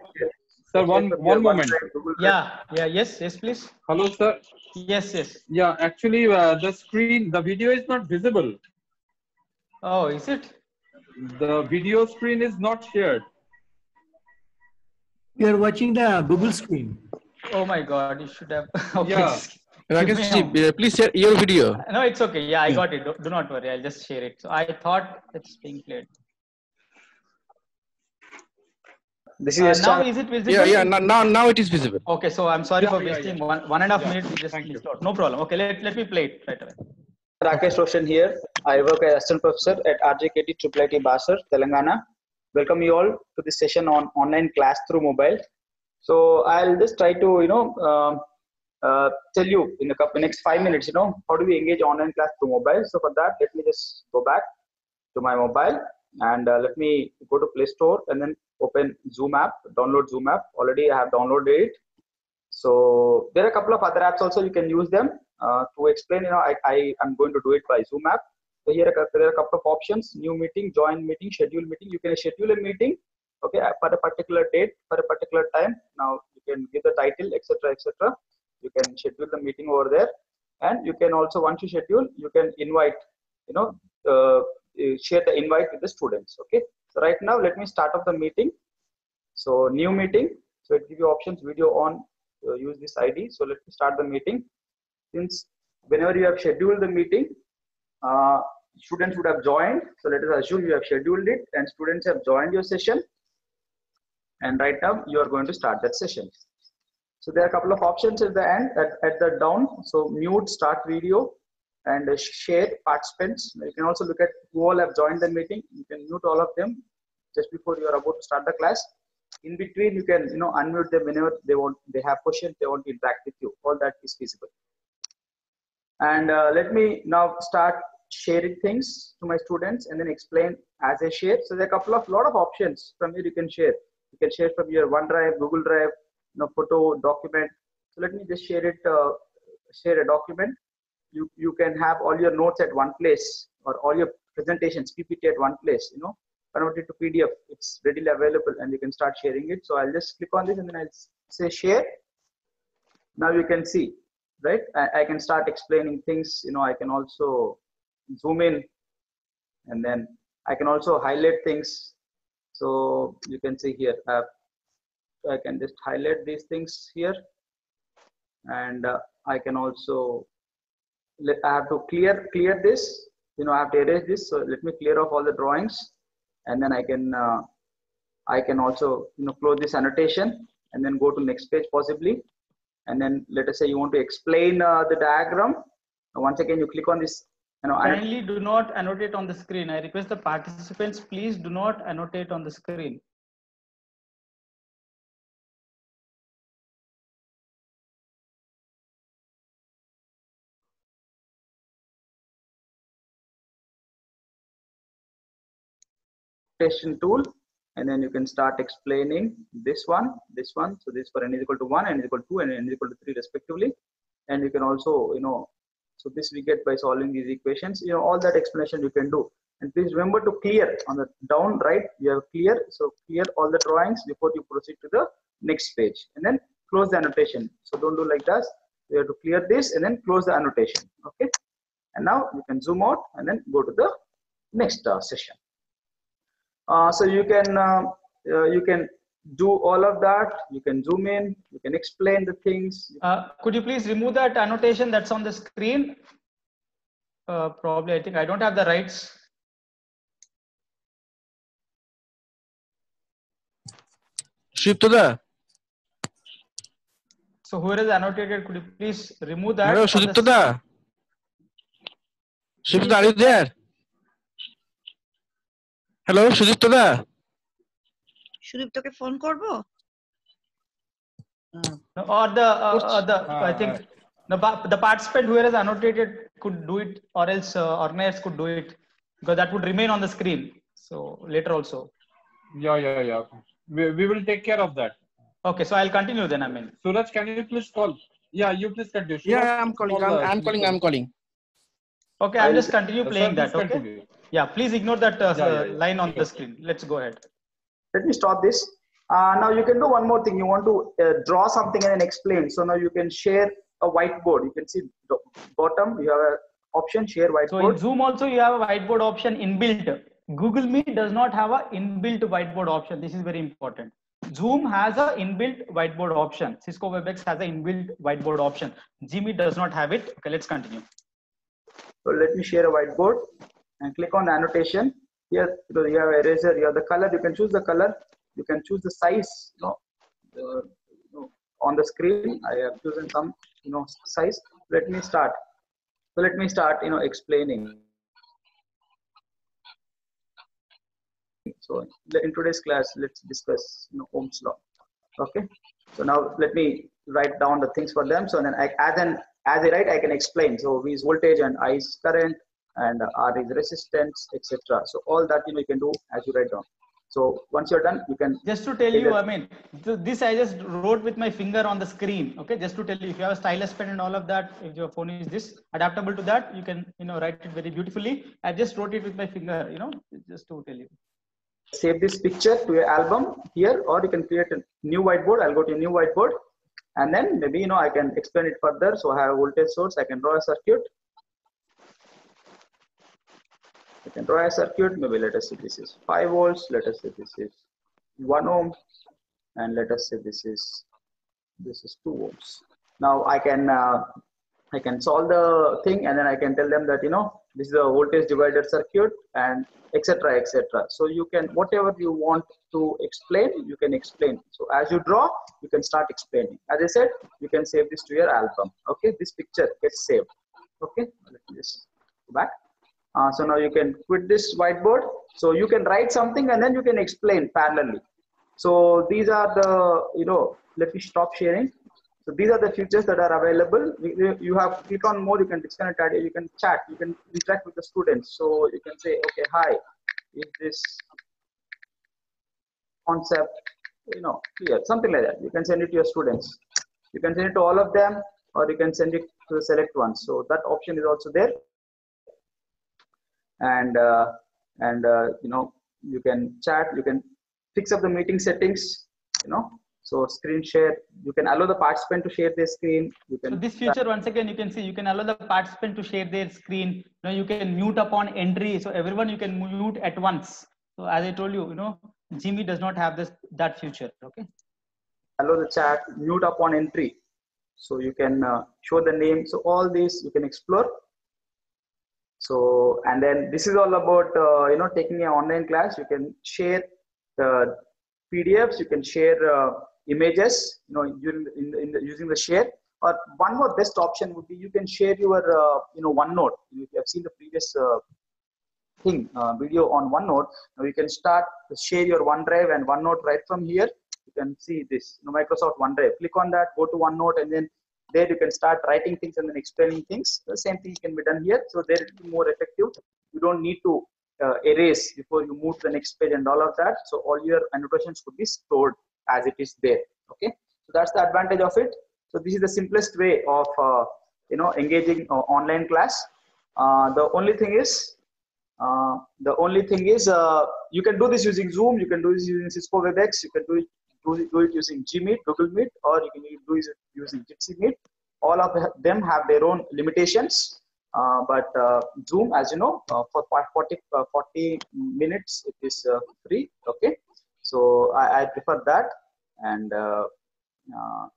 Sir, one moment. Yes, please. Hello, sir. Yes. Yeah, actually, the video is not visible. Oh, is it? The video screen is not shared. We are watching the Google screen. Oh my God, you should have. Okay. Yeah. Rakesh, please share your video. No, it's okay. Yeah, I got it. Do not worry. I'll just share it. So I thought it's being played. This is now is it visible? Yeah. Now it is visible. Okay, so I'm sorry for wasting 1.5 minutes. We just missed out. No problem. Okay, let me play it right away. Rakesh Roshan here. I work as assistant professor at RJKT IIIT Basar, Telangana. Welcome you all to this session on online class through mobile. So I'll just try to tell you in the next 5 minutes, how do we engage online class through mobile. So for that, let me just go back to my mobile and let me go to Play Store and then open Zoom app, download Zoom app. Already I have downloaded it. So there are a couple of other apps also, you can use them to explain. I am going to do it by Zoom app. So here there are a couple of options: new meeting, join meeting, schedule meeting. You can schedule a meeting, okay, for a particular date, for a particular time. Now you can give the title, etc., etc. You can schedule the meeting over there, and you can also, once you schedule, you can invite, share the invite with the students. Okay. So right now, let me start off the meeting. So new meeting. So it gives you options: video on. Use this ID. So let me start the meeting. Since whenever you have scheduled the meeting, students would have joined. So let us assume you have scheduled it and students have joined your session. And right now you are going to start that session. So there are a couple of options at the end, at the down. So mute, start video, and share participants. You can also look at who all have joined the meeting. You can mute all of them just before you are about to start the class. In between, you can unmute them whenever they have questions, they want to interact with you. All that is feasible. And let me now start sharing things to my students and then explain as I share. So there are a lot of options from here you can share. You can share from your OneDrive, Google Drive, photo, document. So let me just share it. Share a document. You can have all your notes at one place, or all your presentations, PPT at one place. Convert it to PDF. It's readily available, and you can start sharing it. So I'll just click on this and then I'll say share. Now you can see, right? I can start explaining things. I can also zoom in, and then I can also highlight things. So you can see here, I can just highlight these things here, and I can also I have to clear this. I have to erase this. So let me clear off all the drawings, and then I can also close this annotation and then go to next page possibly. And then let us say you want to explain the diagram. Once again, you click on this. Kindly do not annotate on the screen. I request the participants, please do not annotate on the screen. Annotation tool, and then you can start explaining this one. So this for n is equal to 1, n is equal to 2, and n is equal to 3 respectively. And you can also, so this we get by solving these equations. All that explanation you can do. And please remember to clear on the down right. You have clear. So clear all the drawings before you proceed to the next page, and then close the annotation. So don't do like that. You have to clear this and then close the annotation. Okay. And now you can zoom out and then go to the next session. So you can do all of that. You can zoom in. You can explain the things. Could you please remove that annotation that's on the screen? Probably, I think I don't have the rights. Shiptada. So whoever is annotated, could you please remove that? Hello, Shiptada. Shiptada, are you there? Hello, Shiptada. Sudip তোকে phone করবো? Or I think the participant who has annotated could do it, or else organizers could do it, because that would remain on the screen. So later also. Yeah. We will take care of that. Okay, so I'll continue then. Suraj, can you please call? Yeah, you please continue. Yeah, I'm calling. I'm calling. Okay, I'll just continue playing that. Okay. Continue. Yeah, please ignore that line on the screen. Let's go ahead. Let me stop this. Now you can do one more thing. You want to draw something and then explain. So now you can share a whiteboard. You can see the bottom. You have an option, share whiteboard. So in Zoom also you have a whiteboard option inbuilt. Google Meet does not have a inbuilt whiteboard option. This is very important. Zoom has a inbuilt whiteboard option. Cisco WebEx has an inbuilt whiteboard option. Gmeet does not have it. Okay, let's continue. So let me share a whiteboard and click on annotation. Here you have eraser. You have the color. You can choose the color. You can choose the size. On the screen, I have chosen some size. Let me start. So let me start explaining. So in today's class, let's discuss Ohm's law. Okay. So now let me write down the things for them. So then as I write, I can explain. So V is voltage and I is current and R is resistance, etc. So all that you can do as you write down. So once you're done, you can just to tell you, this I just wrote with my finger on the screen. Okay, just to tell you, if you have a stylus pen and all of that, if your phone is this adaptable to that, you can write it very beautifully. I just wrote it with my finger, just to tell you. Save this picture to your album here, or you can create a new whiteboard. I'll go to a new whiteboard, and then maybe I can explain it further. So I have a voltage source. I can draw a circuit. I can draw a circuit. Maybe let us say this is 5 volts. Let us say this is 1 ohm, and let us say this is 2 ohms. Now I can solve the thing, and then I can tell them that this is a voltage divider circuit, and etc. So you can, whatever you want to explain, you can explain. So as you draw, you can start explaining. As I said, you can save this to your album. Okay, this picture gets saved. Okay, let me just go back. So now you can quit this whiteboard. So you can write something and then you can explain parallelly. So these are the, let me stop sharing. So these are the features that are available. You have click on more, you can disconnect audio, you can chat, you can interact with the students. So you can say, okay, hi, is this concept, clear, something like that. You can send it to your students. You can send it to all of them, or you can send it to the select ones. So that option is also there. And you can chat, you can fix up the meeting settings, So screen share, you can allow the participant to share their screen. You can. So this feature, once again, you can see, you can allow the participant to share their screen. You can mute upon entry. So everyone you can mute at once. So as I told you, Jimmy does not have that feature. Okay. Allow the chat, mute upon entry. So you can show the name. So all these you can explore. So, and then this is all about, taking an online class. You can share the PDFs, you can share images, using the share. Or one more best option would be you can share your, OneNote. If you have seen the previous video on OneNote, now you can start to share your OneDrive and OneNote right from here. You can see this, Microsoft OneDrive. Click on that, go to OneNote, and then there you can start writing things and then explaining things. The same thing can be done here. So there it will be more effective. You don't need to erase before you move to the next page and all of that. So all your annotations could be stored as it is there. Okay. So that's the advantage of it. So this is the simplest way of engaging online class. The only thing is you can do this using Zoom. You can do this using Cisco WebEx. You can do it using Gmeet, Google Meet, or you can do it using Jitsi Meet. All of them have their own limitations. But Zoom, as you know, for 40 minutes, it is free. Okay. So I prefer that. And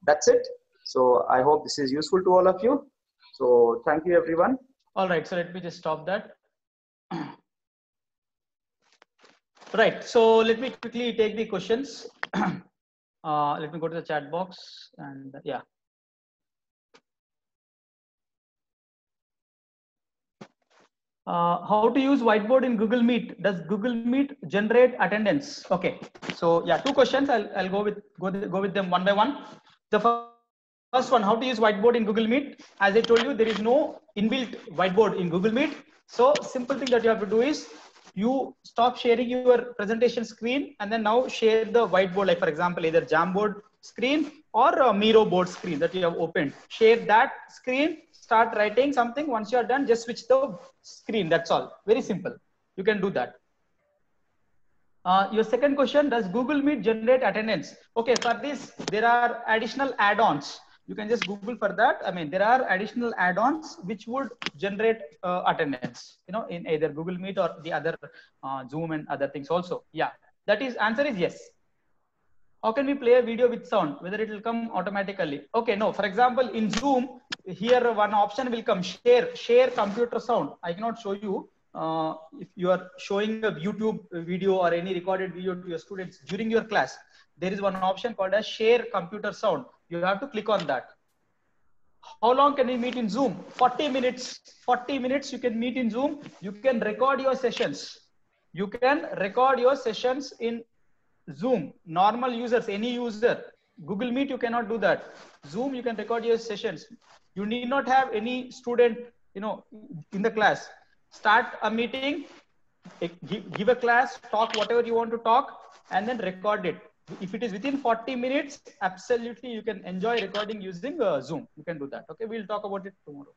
that's it. So I hope this is useful to all of you. So thank you, everyone. All right. So let me just stop that. Right. So let me quickly take the questions. Let me go to the chat box and yeah. How to use whiteboard in Google Meet? Does Google Meet generate attendance? Okay. So yeah, two questions. I'll go with them one by one. The first one, how to use whiteboard in Google Meet? As I told you, there is no inbuilt whiteboard in Google Meet. So simple thing that you have to do is you stop sharing your presentation screen and then now share the whiteboard, like for example, either Jamboard screen or a Miro board screen that you have opened. Share that screen, start writing something. Once you are done, just switch the screen. That's all. Very simple. You can do that. Your second question, does Google Meet generate attendance? Okay, for this, there are additional add-ons. You can just Google for that. I mean, there are additional add-ons which would generate attendance, in either Google Meet or the other Zoom and other things also. Yeah, that is, answer is yes. How can we play a video with sound? Whether it will come automatically? Okay, no. For example, in Zoom, here one option will come, share computer sound. I cannot show you. If you are showing a YouTube video or any recorded video to your students during your class, there is one option called as share computer sound. You have to click on that. How long can we meet in Zoom? 40 minutes. 40 minutes you can meet in Zoom. You can record your sessions. You can record your sessions in Zoom. Normal users, any user. Google Meet, you cannot do that. Zoom, you can record your sessions. You need not have any student, in the class. Start a meeting, give a class, talk whatever you want to talk, and then record it. If it is within 40 minutes, absolutely you can enjoy recording using Zoom. You can do that. Okay, we'll talk about it tomorrow.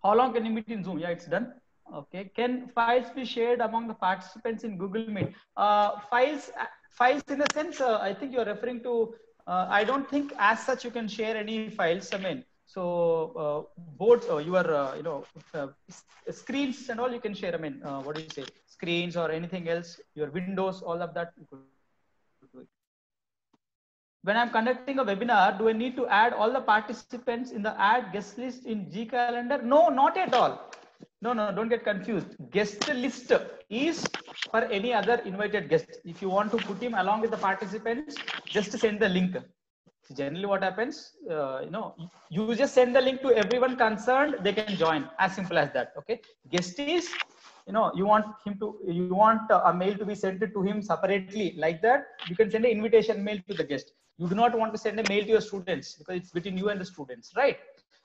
How long can you meet in Zoom? Yeah, it's done. Okay, can files be shared among the participants in Google Meet? Files in a sense, I think you're referring to, I don't think as such you can share any files. I mean, so boards or your, screens and all you can share. I mean, what do you say? Screens or anything else, your windows, all of that. You could do it. When I'm conducting a webinar, do I need to add all the participants in the add guest list in G Calendar? No, not at all. No, don't get confused. Guest list is for any other invited guest. If you want to put him along with the participants, just send the link. Generally what happens, you just send the link to everyone concerned, they can join, as simple as that. Okay, guest is, you want a mail to be sent to him separately, like that you can send an invitation mail to the guest. You do not want to send a mail to your students because it's between you and the students, right?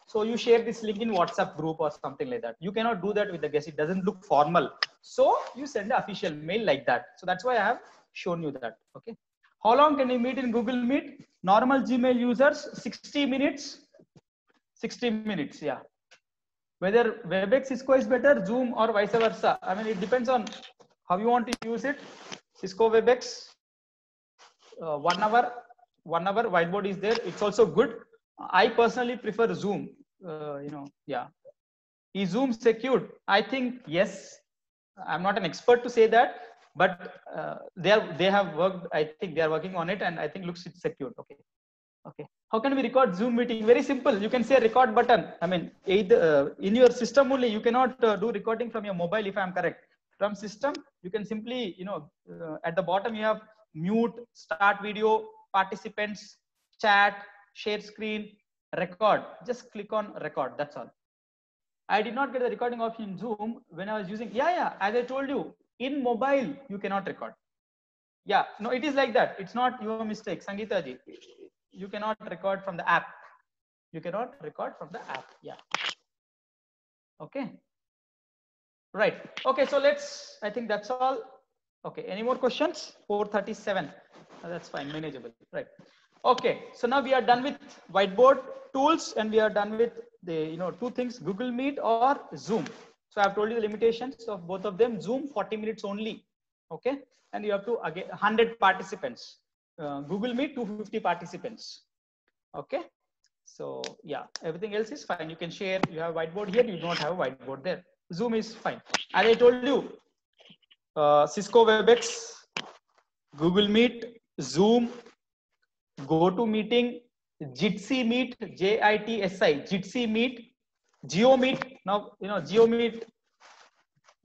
So you share this link in WhatsApp group or something like that. You cannot do that with the guest. It doesn't look formal. So you send an official mail like that. So that's why I have shown you that. Okay. How long can you meet in Google Meet? Normal Gmail users, 60 minutes. 60 minutes, yeah. Whether WebEx Cisco is better, Zoom or vice versa. I mean, it depends on how you want to use it. Cisco WebEx, 1 hour. 1 hour whiteboard is there. It's also good. I personally prefer Zoom. Yeah. Is Zoom secured? I think yes. I'm not an expert to say that, but they have worked. I think they are working on it, and I think looks it's secured. Okay. Okay. How can we record Zoom meeting? Very simple. You can say record button. I mean, either in your system only. You cannot do recording from your mobile, if I'm correct. From system, you can simply, at the bottom you have mute, start video, participants, chat, share screen, record. Just click on record. That's all. I did not get the recording option in Zoom when I was using. Yeah. As I told you, in mobile you cannot record. Yeah. No, it is like that. It's not your mistake, Sangeeta ji. You cannot record from the app. You cannot record from the app. Yeah. Okay. Right. Okay. So I think that's all. Okay. Any more questions? 4:37. That's fine. Manageable. Right. Okay. So now we are done with whiteboard tools, and we are done with the, two things, Google Meet or Zoom. So I've told you the limitations of both of them. Zoom 40 minutes only. Okay. And you have to again 100 participants. Google Meet 250 participants. Okay. So yeah, everything else is fine. You can share. You have whiteboard here. You don't have a whiteboard there. Zoom is fine. As I told you, Cisco WebEx, Google Meet, Zoom, GoToMeeting, Jitsi Meet, JITSI, Jitsi Meet, GeoMeet. Now GeoMeet.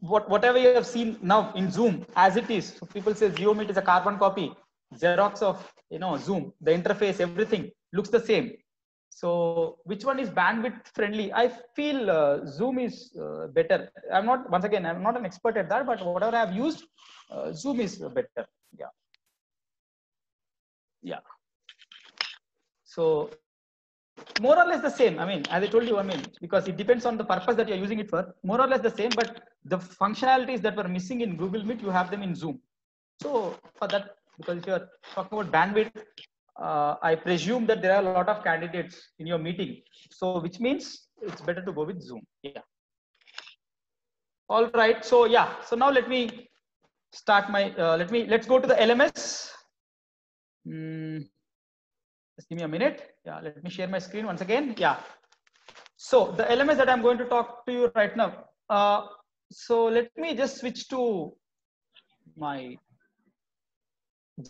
Whatever you have seen now in Zoom as it is. So people say GeoMeet is a carbon copy, Xerox of Zoom. The interface, everything looks the same. So which one is bandwidth friendly? I feel Zoom is better. I'm not an expert at that, but whatever I have used, Zoom is better. Yeah. So more or less the same. I mean, as I told you, because it depends on the purpose that you're using it for, more or less the same, but the functionalities that were missing in Google Meet, you have them in Zoom. So for that, because if you're talking about bandwidth, I presume that there are a lot of candidates in your meeting. So which means it's better to go with Zoom. Yeah. All right. So yeah. So now let me start my, let's go to the LMS. Just give me a minute. Yeah, let me share my screen once again. Yeah. So the LMS that I'm going to talk to you right now. So let me just switch to my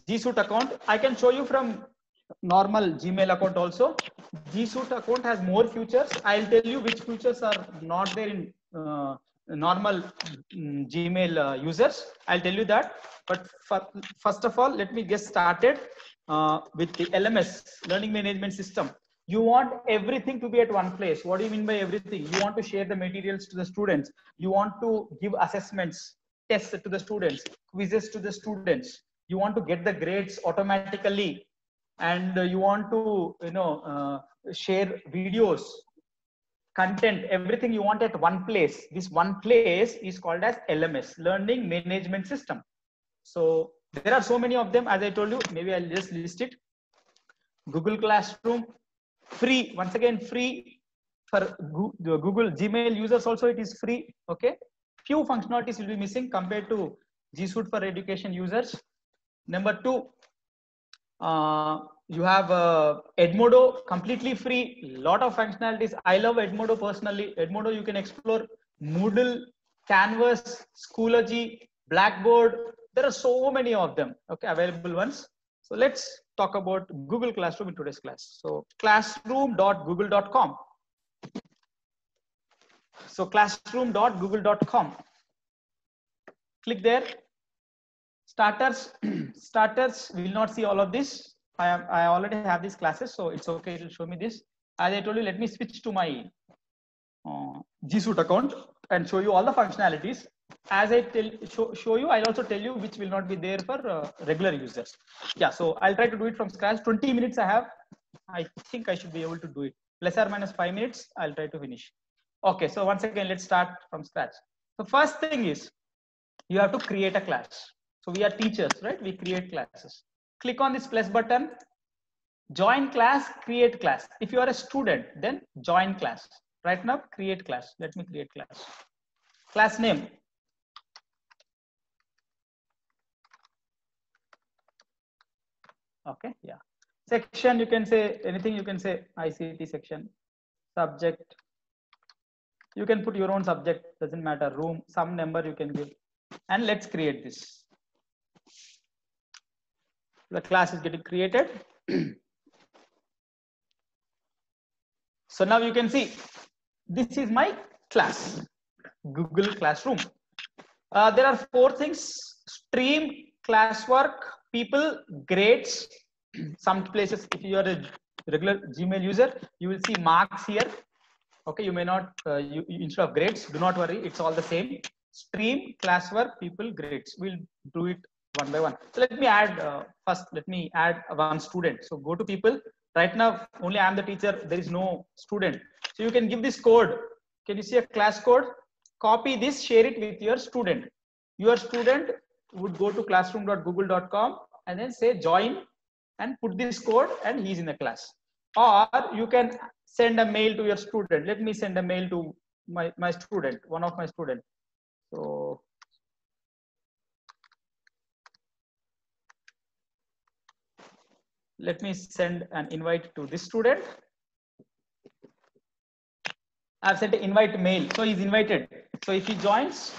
G Suite account. I can show you from normal Gmail account also. G Suite account has more features. I'll tell you which features are not there in normal Gmail users. I'll tell you that. But first of all, let me get started with the LMS, Learning Management System. You want everything to be at one place. What do you mean by everything? You want to share the materials to the students. You want to give assessments, tests to the students, quizzes to the students. You want to get the grades automatically, and you want to share videos, content, everything you want at one place. This one place is called as LMS, Learning Management System. So there are so many of them, as I told you. Maybe I'll just list it. Google Classroom, free. Once again, free for the Google Gmail users also. It is free. Okay. Few functionalities will be missing compared to G Suite for education users. Number 2, you have Edmodo, completely free. Lot of functionalities. I love Edmodo personally. Edmodo, you can explore Moodle, Canvas, Schoology, Blackboard. There are so many of them. Okay, available ones. So let's talk about Google Classroom in today's class. So classroom.google.com. So classroom.google.com. Click there. Starters. Starters will not see all of this. I already have these classes, so it's okay. It will show me this. As I told you, let me switch to my G Suite account and show you all the functionalities. As I show you, I'll also tell you which will not be there for regular users. Yeah, so I'll try to do it from scratch. 20 minutes I have. I think I should be able to do it. Plus or minus 5 minutes, I'll try to finish. Okay, so once again, let's start from scratch. The first thing is you have to create a class. So we are teachers, right? We create classes. Click on this plus button, join class, create class. If you are a student, then join class. Right now, create class. Let me create class. Class name. Okay, yeah. Section, you can say anything, you can say ICT section. Subject, you can put your own subject, doesn't matter. Room, some number you can give. And let's create this. The class is getting created. So now you can see, this is my class, Google Classroom. There are 4 things: stream, classwork, people, grades. Some places, if you are a regular Gmail user, you will see marks here. Okay, you may not, instead of grades, do not worry, it's all the same. Stream, classwork, people, grades. We'll do it one by one. So let me add, first, let me add one student. So go to people. Right now, only I am the teacher. There is no student. So you can give this code. Can you see a class code? Copy this, share it with your student. Your student would go to classroom.google.com and then say join and put this code, and he's in the class. Or you can send a mail to your student. Let me send a mail to my student, one of my students. So let me send an invite to this student. I've sent an invite mail, so he's invited. So if he joins,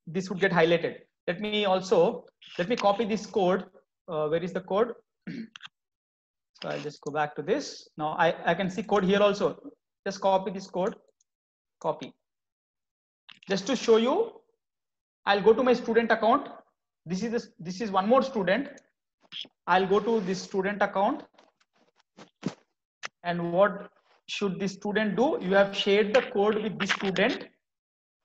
this would get highlighted. Let me copy this code. Where is the code? So I'll just go back to this. Now I can see code here also. Just copy this code, copy. Just to show you, I'll go to my student account. This is one more student. I'll go to this student account. And what should this student do? You have shared the code with this student,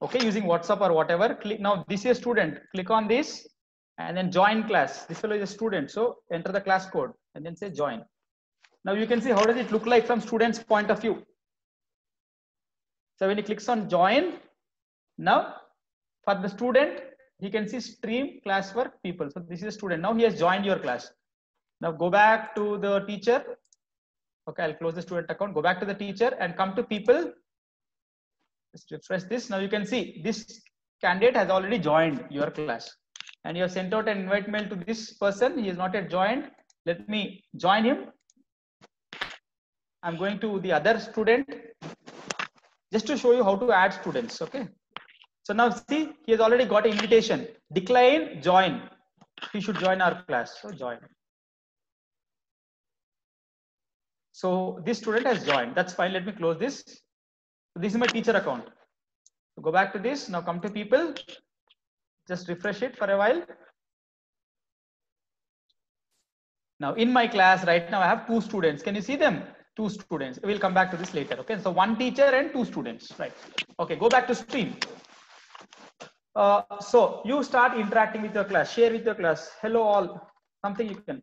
okay, using WhatsApp or whatever. Click, now this is a student. Click on this and then join class. This fellow is a student. So enter the class code and then say join. Now you can see how does it look like from student's point of view. So when he clicks on join, now for the student, he can see stream, classwork, people. So this is a student. Now he has joined your class. Now go back to the teacher. Okay, I'll close the student account. Go back to the teacher and come to people. Just refresh this. Now you can see this candidate has already joined your class. And you have sent out an invite mail to this person. He is not yet joined. Let me join him. I'm going to the other student just to show you how to add students. Okay. So now see, he has already got an invitation. Decline, join. He should join our class. So join. So this student has joined. That's fine. Let me close this. So this is my teacher account. So go back to this. Now come to people. Just refresh it for a while. Now in my class right now, I have 2 students. Can you see them? 2 students. We'll come back to this later. Okay. So 1 teacher and 2 students. Right. Okay. Go back to stream. So you start interacting with your class. Share with your class. Hello all. Something you can.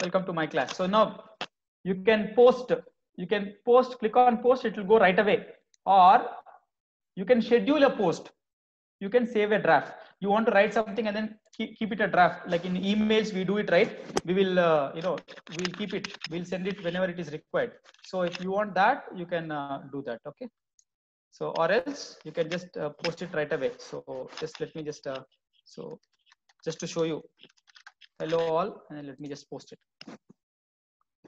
Welcome to my class. So now you can post, click on post, it will go right away. Or you can schedule a post. You can save a draft. You want to write something and then keep it a draft. Like in emails, we do it, right? We will, we'll keep it. We'll send it whenever it is required. So if you want that, you can do that. Okay. So, or else you can just post it right away. So just let me just, just to show you. Hello all, and let me just post it.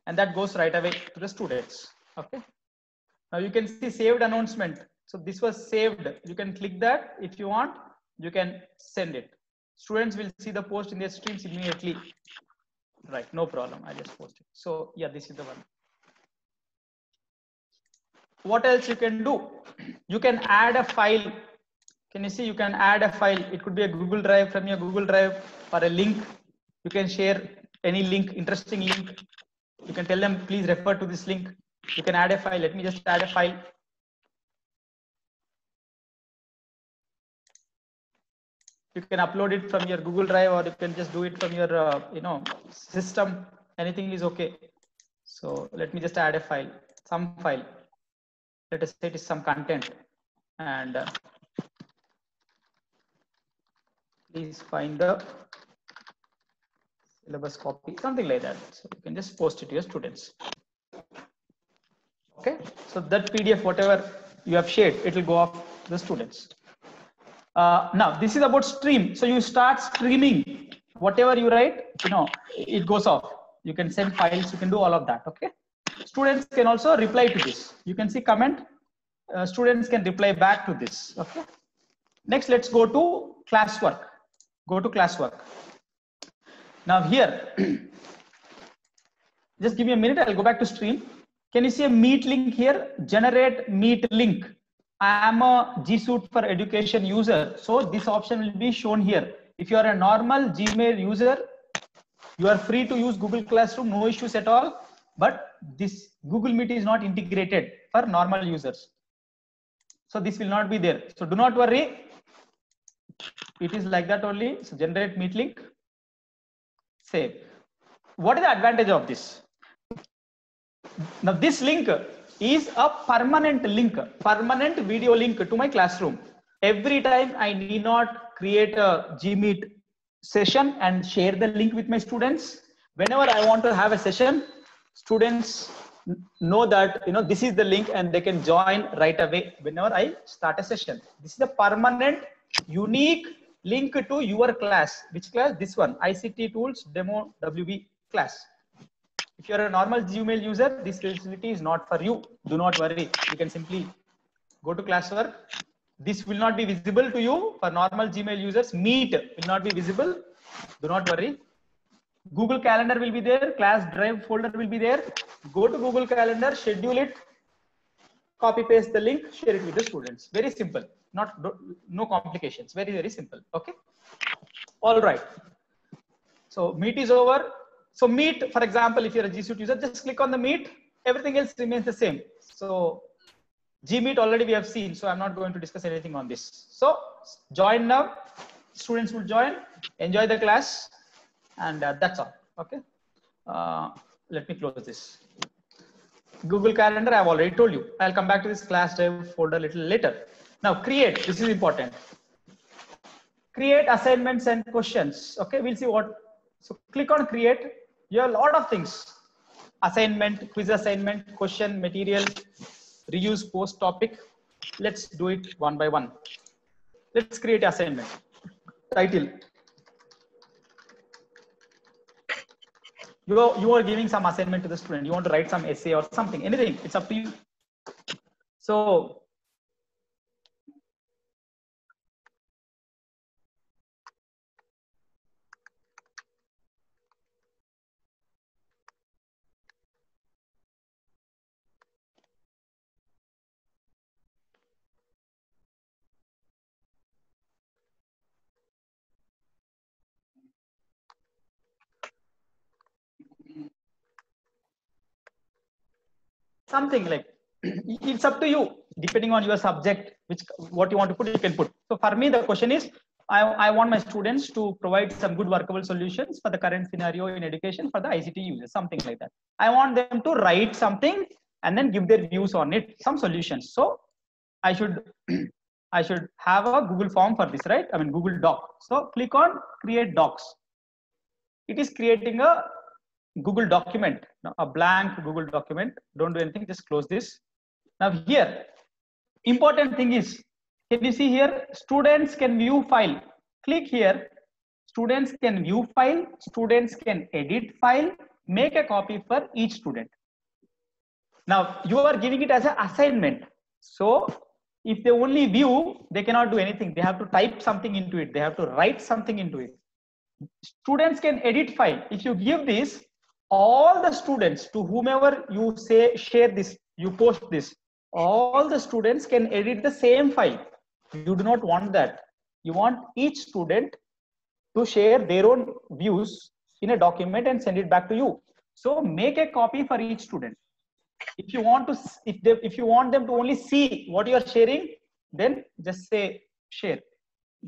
And that goes right away to the students. Okay. Now you can see saved announcement. So this was saved. You can click that if you want. You can send it. Students will see the post in their streams immediately. Right, no problem. I just post it. So yeah, this is the one. What else you can do? You can add a file. Can you see? You can add a file. It could be a Google Drive, from your Google Drive, or a link. You can share any link, interesting link. You can tell them, please refer to this link. You can add a file. Let me just add a file. You can upload it from your Google Drive, or you can just do it from your, system. Anything is okay. So let me just add a file, some file. Let us say it is some content, and please find the syllabus copy, something like that. So you can just post it to your students. Okay. So that PDF, whatever you have shared, it will go off to the students. Now this is about stream. So you start streaming whatever you write, it goes off. You can send files, you can do all of that. Okay. Students can also reply to this. You can see comment. Students can reply back to this. Okay. Next, let's go to classwork. Go to classwork. Now here, just give me a minute. I'll go back to stream. Can you see a meet link here? Generate meet link. I am a G Suite for Education user. So this option will be shown here. If you are a normal Gmail user, you are free to use Google Classroom, no issues at all. But this Google Meet is not integrated for normal users. So this will not be there. So do not worry. It is like that only. So generate meet link. Save. What is the advantage of this? Now this link is a permanent link, permanent video link to my classroom. Every time I need not create a Gmeet session and share the link with my students. Whenever I want to have a session, students know that this is the link and they can join right away whenever I start a session. This is a permanent, unique link to your class. Which class? This one, ICT Tools Demo WB class. If you are a normal Gmail user, this facility is not for you. Do not worry. You can simply go to classwork. This will not be visible to you for normal Gmail users. Meet will not be visible. Do not worry. Google Calendar will be there. Class Drive folder will be there. Go to Google Calendar, schedule it, copy paste the link, share it with the students. Very simple. No complications. Very, very simple. Okay. All right. So Meet is over. So Meet, for example, if you're a G Suite user, just click on the Meet. Everything else remains the same. So Gmeet already we have seen. So I'm not going to discuss anything on this. So join now. Students will join. Enjoy the class. And that's all. Okay. Let me close this. Google Calendar, I've already told you. I'll come back to this class drive folder a little later. Now create. This is important. Create assignments and questions. Okay. We'll see what. So click on create. You have a lot of things. Assignment, quiz assignment, question, material, reuse, post topic. Let's do it one by one. Let's create assignment. Title. You are giving some assignment to the student. You want to write some essay or something, anything. It's up to you. So something like it's up to you, depending on your subject, what you want to put, you can put. So for me, the question is, I want my students to provide some good workable solutions for the current scenario in education for the ICT users, something like that. I want them to write something and then give their views on it, some solutions. So I should have a Google form for this, right? I mean, Google Doc. So click on create docs. It is creating a Google document, a blank Google document. Don't do anything, just close this. Now here, important thing is, can you see here, students can view file. Click here, students can view file, students can edit file, make a copy for each student. Now you are giving it as an assignment. So if they only view, they cannot do anything. They have to type something into it. They have to write something into it. Students can edit file. If you give this, all the students, to whomever you say share this, you post this, all the students can edit the same file. You do not want that. You want each student to share their own views in a document and send it back to you. So make a copy for each student. If you want to, if you want them to only see what you are sharing, then just say share.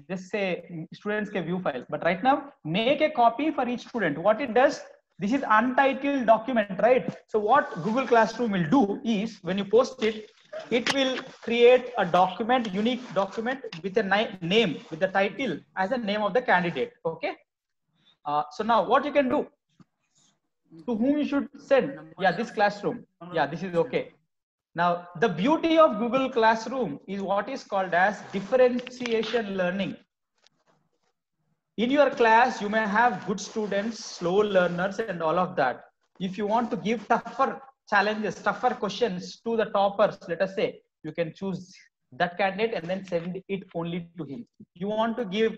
Just say students can view files. But right now, make a copy for each student. What it does, this is untitled document, right? So what Google Classroom will do is, when you post it, it will create a document, unique document with a name, with the title as the name of the candidate. Okay. So now what you can do, to whom you should send? Yeah, this classroom. Yeah, this is okay. Now, the beauty of Google Classroom is what is called as differentiation learning. In your class, you may have good students, slow learners, and all of that. If you want to give tougher challenges, tougher questions to the toppers, let us say, you can choose that candidate and then send it only to him. You want to give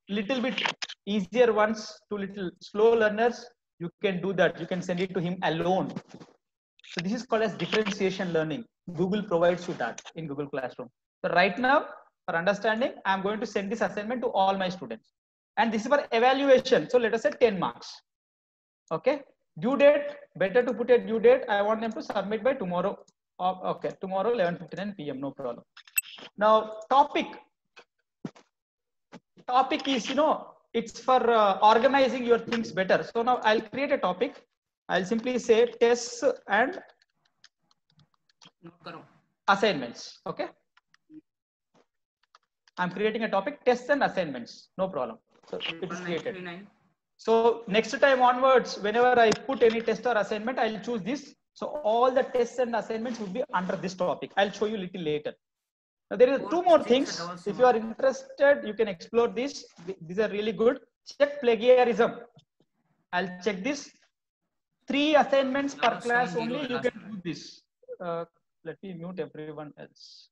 little bit easier ones to little slow learners, you can do that. You can send it to him alone. So this is called as differentiation learning. Google provides you that in Google Classroom. So right now, for understanding, I'm going to send this assignment to all my students. And this is for evaluation. So let us say 10 marks. Okay. Due date, better to put a due date. I want them to submit by tomorrow. Okay, tomorrow 11:59 p.m. No problem. Now, topic is, it's for organizing your things better. So now I'll create a topic. I'll simply say tests and assignments. Okay. I'm creating a topic, tests and assignments. No problem. So it is created. So next time onwards, whenever I put any test or assignment, I'll choose this. So all the tests and assignments will be under this topic. I'll show you a little later. Now there are two more things. If you are interested, you can explore this. These are really good. Check plagiarism. I'll check this. 3 assignments per class only. You can do this. Let me mute everyone else.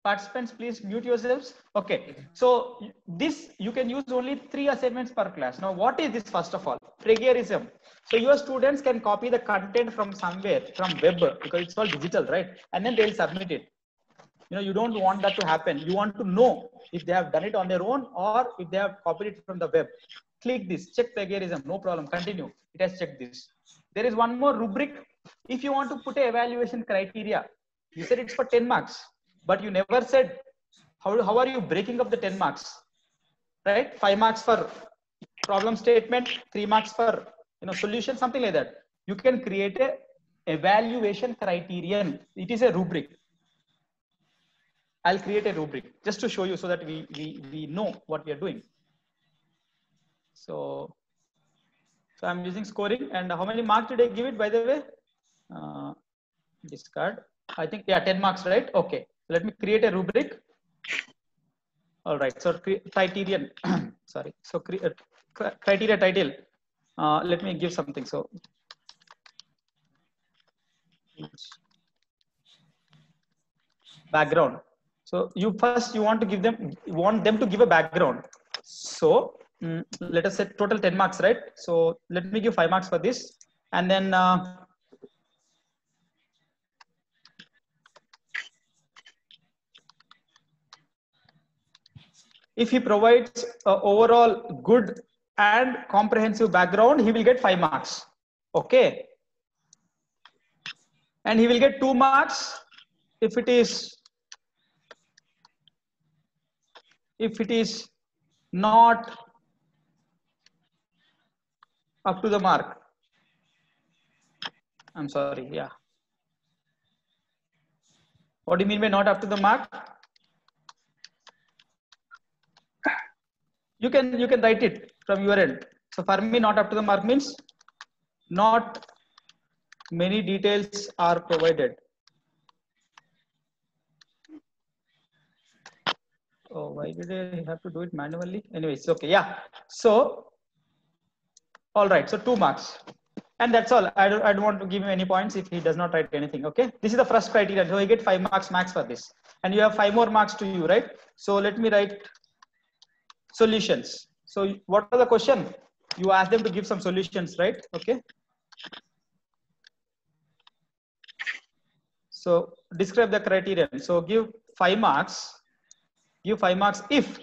Participants, please mute yourselves. Okay. So this, you can use only 3 assignments per class. Now, what is this first of all? Plagiarism. So your students can copy the content from somewhere, from web, because it's all digital, right? And then they'll submit it. You don't want that to happen. You want to know if they have done it on their own or if they have copied it from the web. Click this, check plagiarism, no problem, continue. It has checked this. There is one more rubric. If you want to put an evaluation criteria, you said it's for 10 marks, but you never said how are you breaking up the 10 marks, right? 5 marks for problem statement, 3 marks for solution, something like that. You can create a evaluation criterion. It is a rubric. I'll create a rubric just to show you so that we know what we are doing. So I'm using scoring, and how many marks did I give it, by the way? Discard. I think, yeah, 10 marks, right? Okay. Let me create a rubric. All right. So criterion, sorry. So criteria title. Let me give something. So background. So you want them to give a background. So let us say total 10 marks, right? So let me give 5 marks for this, and then if he provides overall good and comprehensive background, he will get 5 marks. Okay. And he will get 2 marks if it is not up to the mark. I'm sorry. Yeah. What do you mean by not up to the mark? You can write it from your end. So for me, not up to the mark means not many details are provided. Oh, why did I have to do it manually? Anyways, okay, yeah. So, all right. So 2 marks, and that's all. I don't want to give him any points if he does not write anything. Okay. This is the first criteria. So you get 5 marks max for this, and you have 5 more marks to you, right? So let me write solutions. So what are the question? You ask them to give some solutions, right? Okay. So describe the criterion. So give 5 marks. Give 5 marks if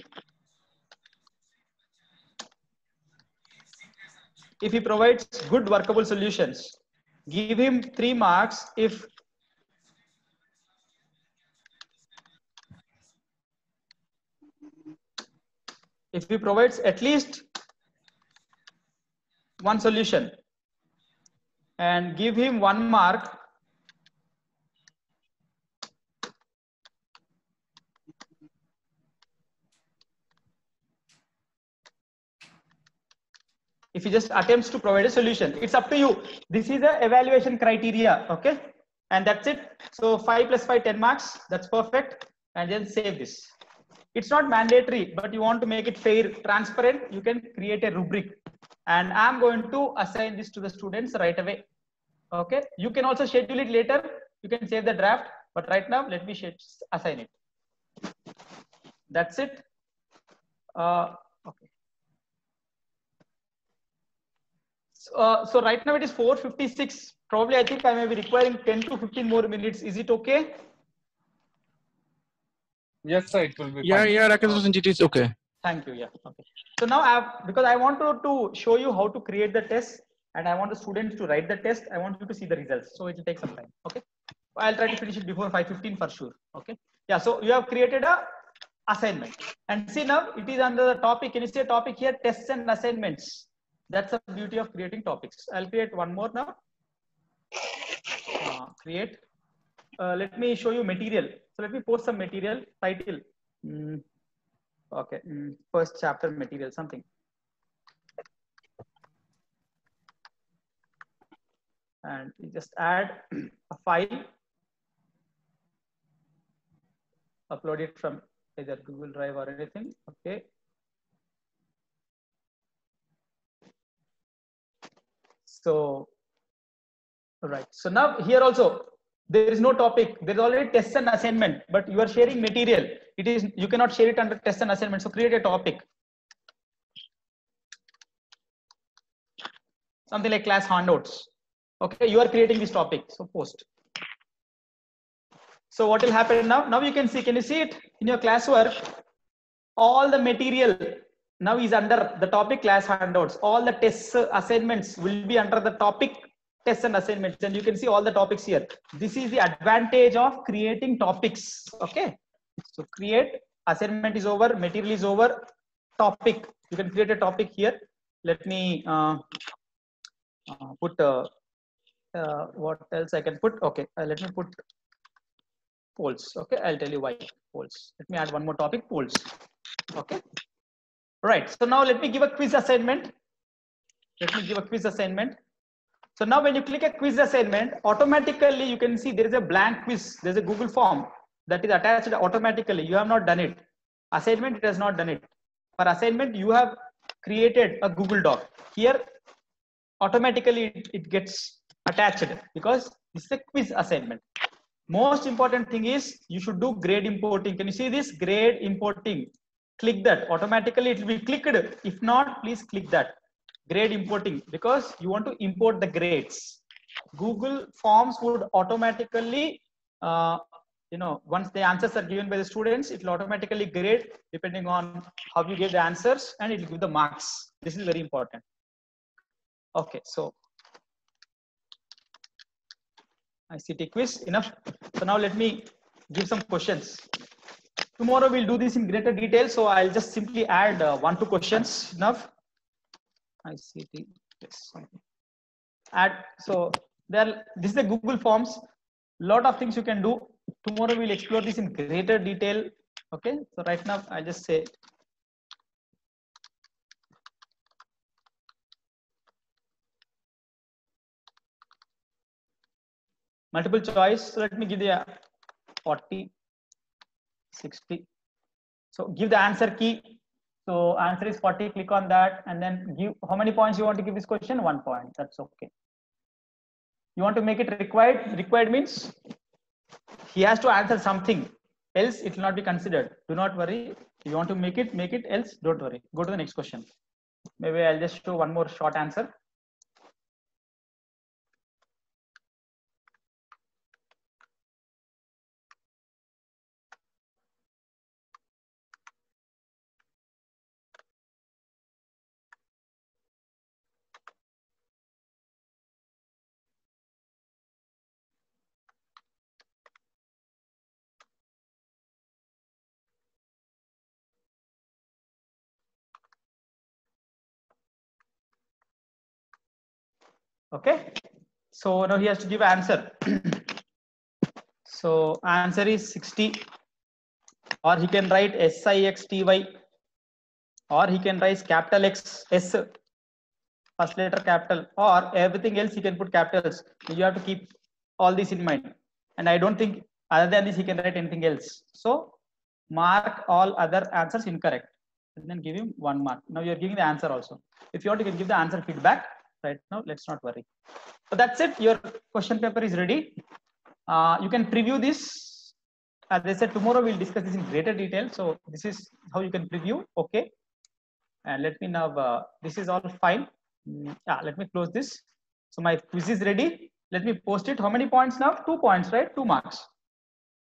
he provides good workable solutions. Give him 3 marks if he provides at least 1 solution, and give him 1 mark if he just attempts to provide a solution. It's up to you. This is the evaluation criteria, okay? And that's it. So 5 plus 5, 10 marks. That's perfect. And then save this. It's not mandatory, but you want to make it fair, transparent. You can create a rubric. And I'm going to assign this to the students right away. Okay. You can also schedule it later. You can save the draft. But right now, let me assign it. That's it. Okay. So right now it is 4:56. Probably I think I may be requiring 10 to 15 more minutes. Is it okay? Yes, sir. It will be Yeah, fine. yeah, Rakesh, it is okay. Thank you. Yeah. Okay. So now because I want to show you how to create the test, and I want the students to write the test. I want you to see the results. So it will take some time. Okay. I'll try to finish it before 5:15 for sure. Okay. Yeah. So you have created a assignment, and see now it is under the topic. Can you see a topic here? Tests and assignments. That's the beauty of creating topics. I'll create one more now. Create. Let me show you material. So let me post some material. Title. Okay. First chapter material, something. And you just add a file. Upload it from either Google Drive or anything. Okay. So, right. So now here also, there is no topic. There is already test and assignment, but you are sharing material. It is, you cannot share it under test and assignment. So create a topic. Something like class handouts. Okay, you are creating this topic. So post. So what will happen now? Now you can see, can you see it in your classwork? All the material now is under the topic class handouts. All the tests, assignments will be under the topic tests and assignments. And you can see all the topics here. This is the advantage of creating topics. Okay. So create, assignment is over, material is over, topic. You can create a topic here. Let me put what else I can put. Okay. Let me put polls. Okay. I'll tell you why polls. Let me add one more topic, polls. Okay. Right. So now let me give a quiz assignment. Let me give a quiz assignment. So now when you click a quiz assignment, automatically you can see there is a blank quiz. There's a Google form that is attached automatically. You have not done it. Assignment, it has not done it. For assignment, you have created a Google Doc. Here, automatically it gets attached because this is a quiz assignment. Most important thing is you should do grade importing. Can you see this? Grade importing. Click that. Automatically it will be clicked. If not, please click that. Grade importing, because you want to import the grades. Google Forms would automatically, once the answers are given by the students, it will automatically grade depending on how you give the answers, and it will give the marks. This is very important. Okay, so ICT quiz, enough. So now let me give some questions. Tomorrow we'll do this in greater detail, so I'll just simply add 1-2 questions. Enough. ICT, yes. Add. So there. This is the Google Forms. Lot of things you can do. Tomorrow we'll explore this in greater detail. Okay. So right now I just say multiple choice. So let me give you 40, 60. So give the answer key. So answer is 40, click on that, and then give how many points you want to give this question? 1 point. That's okay. You want to make it required? Required means he has to answer something, else it will not be considered. Do not worry. You want to make it, else don't worry. Go to the next question. Maybe I'll just show one more short answer. Okay, so now he has to give answer. So answer is 60, or he can write SIXTY, or he can write capital X S, first letter capital, or everything else he can put capitals. You have to keep all this in mind. And I don't think other than this he can write anything else. So mark all other answers incorrect and then give him 1 mark. Now you're giving the answer also. If you want, you can give the answer feedback. Right now, let's not worry. So that's it. Your question paper is ready. You can preview this. As I said, tomorrow we'll discuss this in greater detail. So this is how you can preview. Okay. And let me now, this is all fine. Let me close this. So my quiz is ready. Let me post it. How many points now? 2 points, right? 2 marks.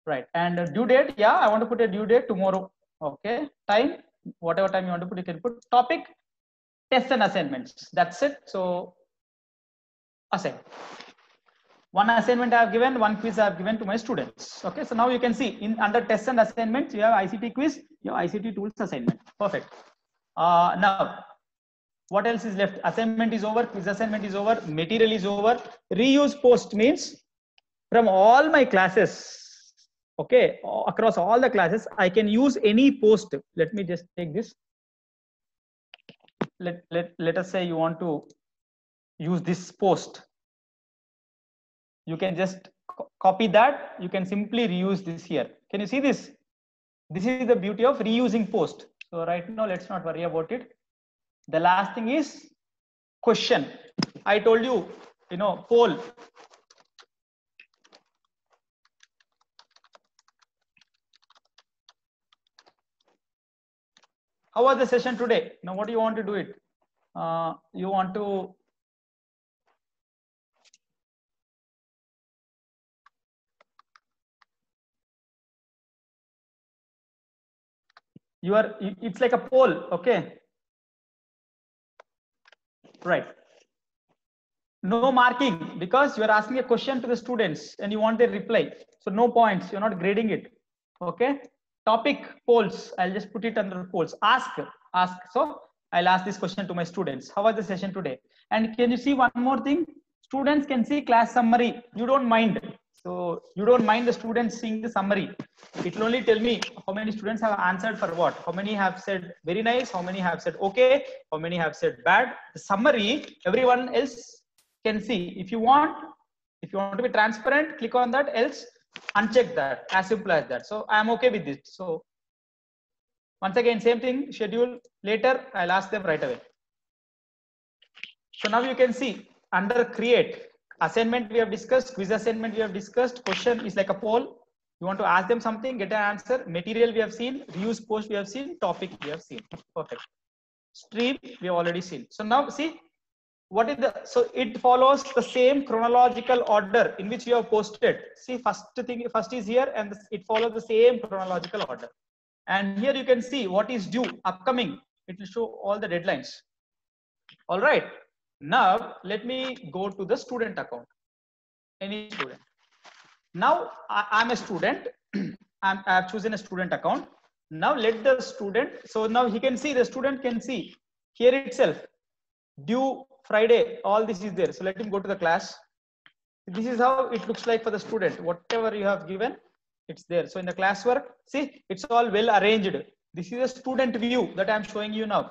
Right. And due date, yeah, I want to put a due date tomorrow. Okay. Time, whatever time you want to put, you can put. Topic, tests and assignments. That's it. So assign. 1 assignment I have given, 1 quiz I have given to my students. Okay. So now you can see in under tests and assignments, you have ICT quiz, you have ICT tools assignment. Perfect. Now, what else is left? Assignment is over, quiz assignment is over, material is over. Reuse post means from all my classes, okay, across all the classes, I can use any post. Let me just take this. Let us say you want to use this post. You can just copy that. You can simply reuse this here. Can you see this? This is the beauty of reusing post. So right now, let's not worry about it. The last thing is question. I told you, poll. How was the session today? Now, what do you want to do it? You want to it's like a poll, okay? Right. No marking because you are asking a question to the students and you want their reply. So no points, you're not grading it. Okay. Topic polls. I'll just put it under polls. Ask. So I'll ask this question to my students. How was the session today? And can you see one more thing? Students can see class summary. You don't mind. So you don't mind the students seeing the summary. It will only tell me how many students have answered for what. How many have said very nice. How many have said okay. How many have said bad. The summary, everyone else can see. If you want to be transparent, click on that. Else, uncheck that. As simple as that. So I am okay with this. So once again, same thing. Schedule later. I'll ask them right away. So now you can see under create. Assignment we have discussed, quiz assignment we have discussed, question is like a poll. You want to ask them something, get an answer. Material we have seen, reuse post we have seen, topic we have seen. Perfect. Stream we have already seen. So now see what is so it follows the same chronological order in which you have posted. See first is here and it follows the same chronological order. And here you can see what is due upcoming. It will show all the deadlines. All right. Now, let me go to the student account. Any student. Now, I'm a student. I have chosen a student account. Now, let the student. So now he can see, the student can see here itself. Due Friday, all this is there. So let him go to the class. This is how it looks like for the student. Whatever you have given, it's there. So in the classwork, see, it's all well arranged. This is a student view that I'm showing you now.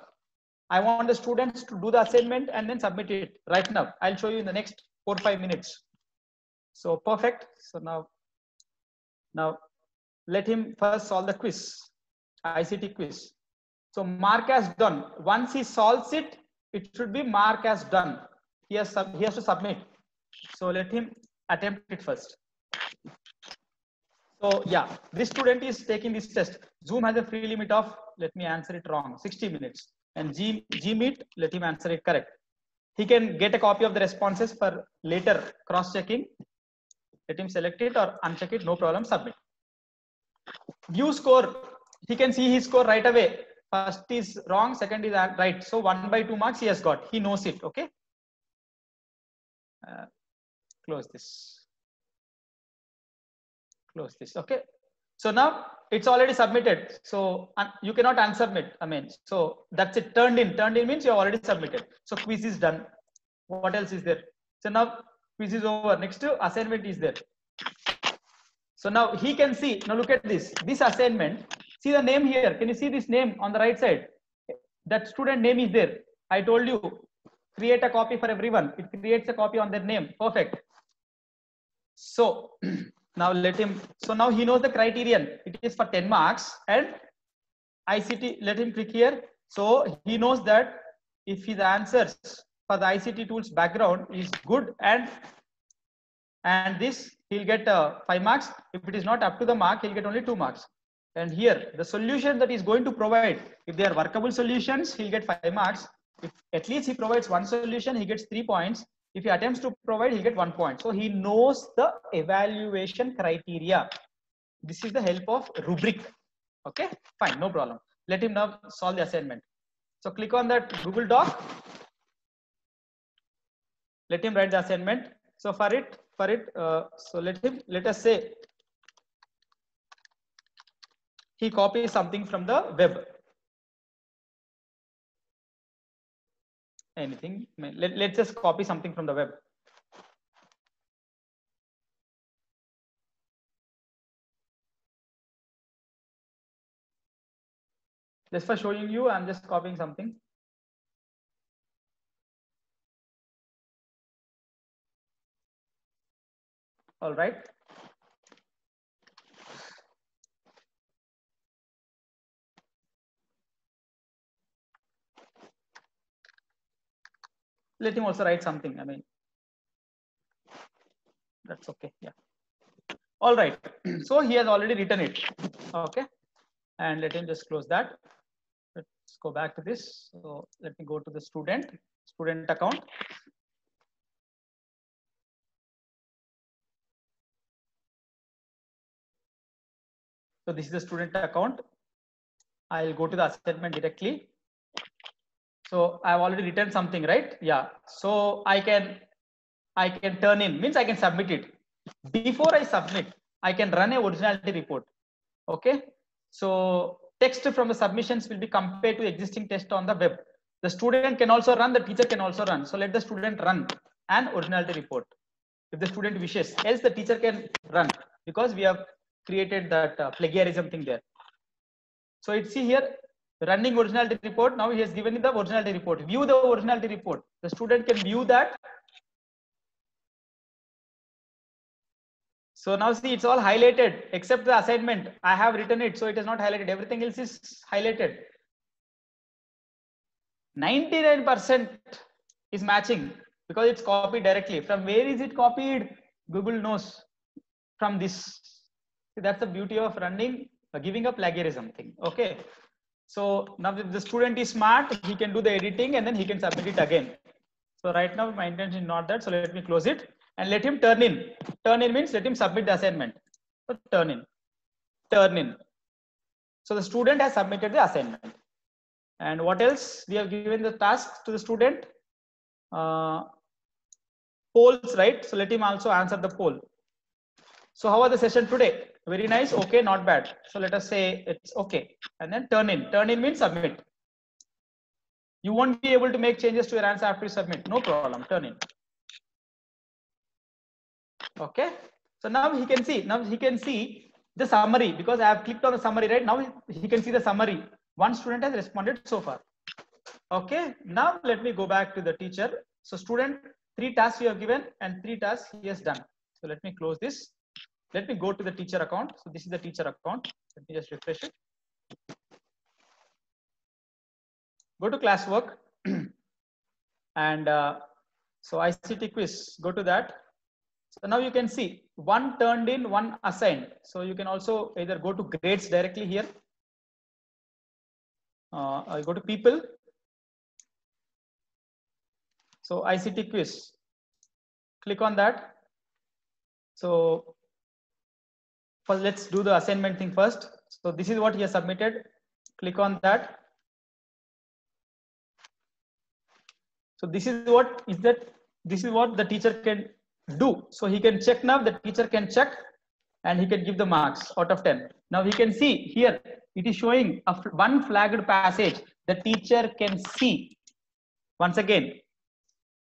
I want the students to do the assignment and then submit it right now. I'll show you in the next 4 or 5 minutes. So perfect. So now let him first solve the quiz, ICT quiz. So mark as done. Once he solves it, it should be mark as done. He has to submit. So let him attempt it first. So yeah, this student is taking this test. Zoom has a free limit of, let me answer it wrong, 60 minutes. And Gmeet, let him answer it correct. He can get a copy of the responses for later cross-checking. Let him select it or uncheck it, no problem, submit. View score, he can see his score right away. First is wrong, second is right. So 1 by 2 marks he has got. He knows it, okay? Close this. Close this, okay? So now it's already submitted. So you cannot unsubmit. So that's it. Turned in. Turned in means you have already submitted. So quiz is done. What else is there? So now quiz is over. Next to assignment is there. So now he can see. Now look at this. This assignment. See the name here. Can you see this name on the right side? That student name is there. I told you create a copy for everyone. It creates a copy on their name. Perfect. So now let him, so now he knows the criterion. It is for 10 marks and ICT, let him click here. So he knows that if his answers for the ICT tools background is good and this, he'll get 5 marks. If it is not up to the mark, he'll get only 2 marks. And here the solution that he's going to provide, if they are workable solutions, he'll get 5 marks. If at least he provides one solution, he gets 3 points. If he attempts to provide, he'll get 1 point. So he knows the evaluation criteria. This is the help of rubric. Okay, fine, no problem. Let him now solve the assignment. So click on that Google Doc. Let him write the assignment. So so let us say he copies something from the web. Anything. Let's just copy something from the web. Just for showing you, I'm just copying something. All right. Let him also write something. I mean, that's okay. Yeah. All right. So he has already written it. Okay. And let him just close that. Let's go back to this. So let me go to the student account. So this is the student account. I'll go to the assignment directly. So I've already written something, right? Yeah. So I can turn in, means I can submit it. Before I submit, I can run a originality report. Okay. So text from the submissions will be compared to existing test on the web. The student can also run, the teacher can also run. So let the student run an originality report if the student wishes. Else the teacher can run because we have created that plagiarism thing there. So it's see here running originality report. Now he has given me the originality report. View the originality report. The student can view that. So now see, it's all highlighted except the assignment. I have written it, so it is not highlighted. Everything else is highlighted. 99% is matching because it's copied directly. From where is it copied? Google knows from this. See, that's the beauty of running, giving a plagiarism thing. Okay. So now if the student is smart, he can do the editing and then he can submit it again. So right now my intention is not that. So let me close it and let him turn in. Turn in means let him submit the assignment. So turn in. So the student has submitted the assignment. And what else? We have given the task to the student. Polls, right? So let him also answer the poll. So how was the session today? Very nice. Okay, not bad. So let us say it's okay. And then turn in. Turn in means submit. You won't be able to make changes to your answer after you submit. No problem. Turn in. Okay. So now he can see. Now he can see the summary because I have clicked on the summary, right? Now he can see the summary. One student has responded so far. Okay. Now let me go back to the teacher. So student, 3 tasks you have given and 3 tasks he has done. So let me close this. Let me go to the teacher account. So this is the teacher account. Let me just refresh it. Go to classwork and so ICT quiz. Go to that. So now you can see 1 turned in, 1 assigned. So you can also either go to grades directly here. I'll go to people. So ICT quiz. Click on that. So first, let's do the assignment thing first. So this is what he has submitted. Click on that. So this is what the teacher can do. So he can check now. The teacher can check, and he can give the marks out of 10. Now he can see here. It is showing one flagged passage. The teacher can see. Once again,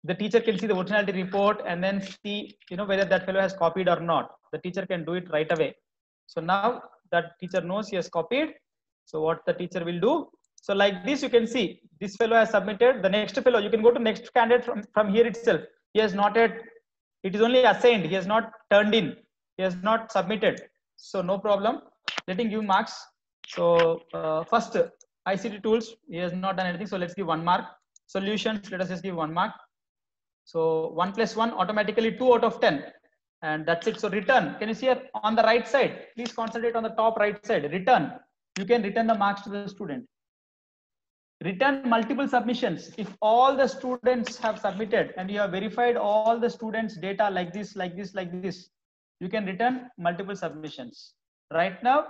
the teacher can see the originality report and then see, whether that fellow has copied or not. The teacher can do it right away. So now that teacher knows he has copied. So what the teacher will do? So like this, you can see this fellow has submitted. The next fellow, you can go to next candidate from here itself. He has not yet, it is only assigned. He has not turned in. He has not submitted. So no problem. Let him give marks. So first ICT tools, he has not done anything. So let's give 1 mark. Solutions, let us just give 1 mark. So 1 plus 1, automatically 2 out of 10. And that's it. So return, can you see here on the right side? Please concentrate on the top right side. Return, you can return the marks to the student. Return multiple submissions. If all the students have submitted and you have verified all the students' data like this, like this, like this, you can return multiple submissions. Right now,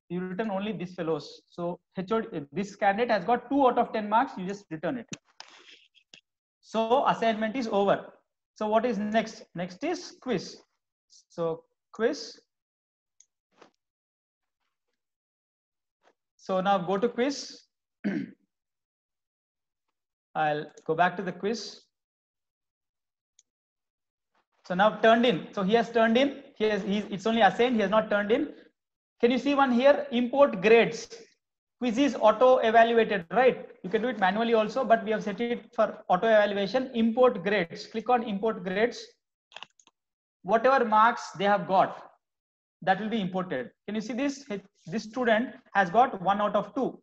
you return only these fellows. So HOD, this candidate has got 2 out of 10 marks. You just return it. So assignment is over. So what is next? Next is quiz. So quiz. So now go to quiz. I'll go back to the quiz. So now turned in. So he has turned in. It's only assigned. He has not turned in. Can you see one here? Import grades. Quiz is auto evaluated, right? You can do it manually also, but we have set it for auto evaluation. Import grades. Click on import grades. Whatever marks they have got, that will be imported. Can you see this? This student has got 1 out of 2.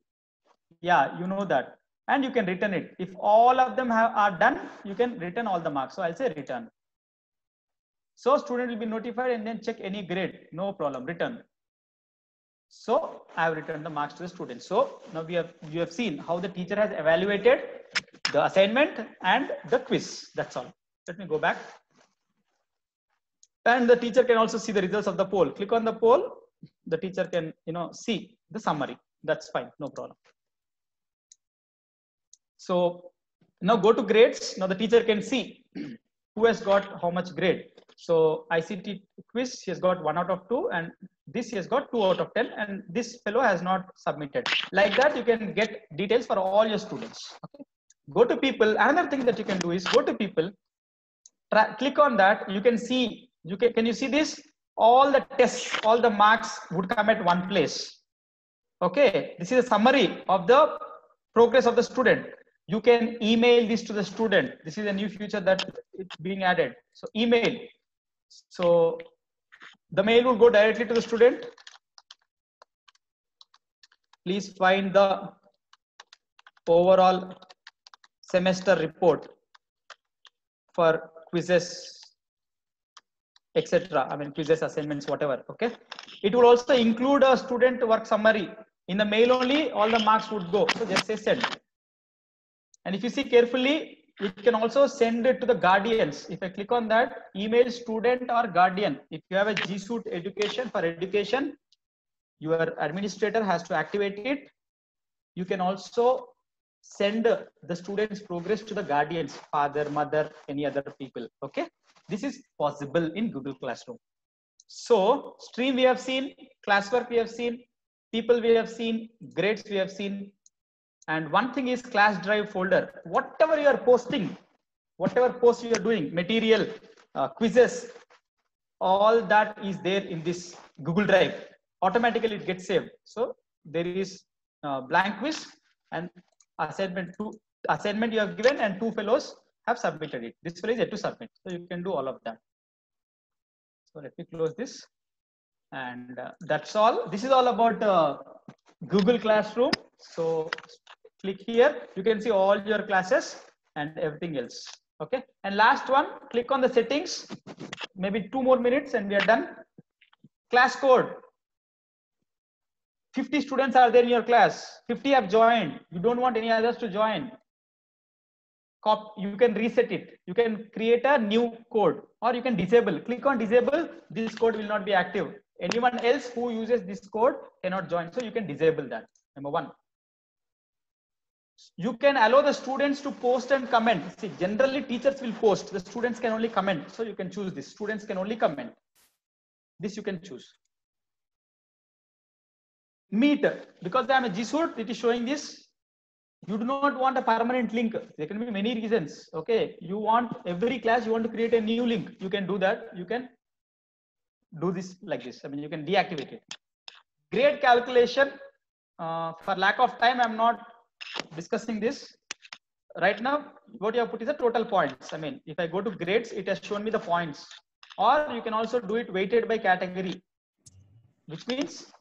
Yeah, you know that. And you can return it. If all of them are done, you can return all the marks. So I'll say return. So student will be notified and then check any grade. No problem, return. So I have returned the marks to the student. So now you have seen how the teacher has evaluated the assignment and the quiz. That's all. Let me go back. And the teacher can also see the results of the poll. Click on the poll. The teacher can see the summary. That's fine, no problem. So now go to grades. Now the teacher can see who has got how much grade. So ICT quiz, he has got 1 out of 2, and this he has got 2 out of 10, and this fellow has not submitted. Like that, you can get details for all your students. Okay. Go to people. Another thing that you can do is go to people. Click on that. You can see. Can you see this? All the tests, all the marks would come at one place. Okay. This is a summary of the progress of the student. You can email this to the student. This is a new feature that it's being added. So email. So the mail will go directly to the student. Please find the overall semester report for quizzes, etc. I mean quizzes, assignments, whatever. Okay. It will also include a student work summary. In the mail only, all the marks would go. So just say send. And if you see carefully, you can also send it to the guardians. If I click on that, email student or guardian. If you have a G Suite education for education, your administrator has to activate it. You can also send the student's progress to the guardians, father, mother, any other people. Okay. This is possible in Google Classroom. So stream we have seen, classwork we have seen, people we have seen, grades we have seen. And one thing is class drive folder. Whatever you are posting, whatever post you are doing, material, quizzes, all that is there in this Google Drive. Automatically it gets saved. So there is blank quiz and assignment you have given, and 2 fellows have submitted it. This fellow is yet to submit. So you can do all of that. So let me close this. And that's all. This is all about Google Classroom. So click here. You can see all your classes and everything else. Okay. And last one, click on the settings. Maybe 2 more minutes and we are done. Class code. 50 students are there in your class. 50 have joined. You don't want any others to join. You can reset it. You can create a new code, or you can disable. Click on disable. This code will not be active. Anyone else who uses this code cannot join. So you can disable that. Number 1. You can allow the students to post and comment. See, generally teachers will post. The students can only comment. So you can choose this. Students can only comment. This you can choose. Meet. Because I am a G Suite, it is showing this. You do not want a permanent link. There can be many reasons. Okay. You want every class, you want to create a new link. You can do that. You can do this like this. I mean, you can deactivate it. Grade calculation. For lack of time, I'm not discussing this. Right now, what you have put is the total points. I mean, if I go to grades, it has shown me the points. Or you can also do it weighted by category, which means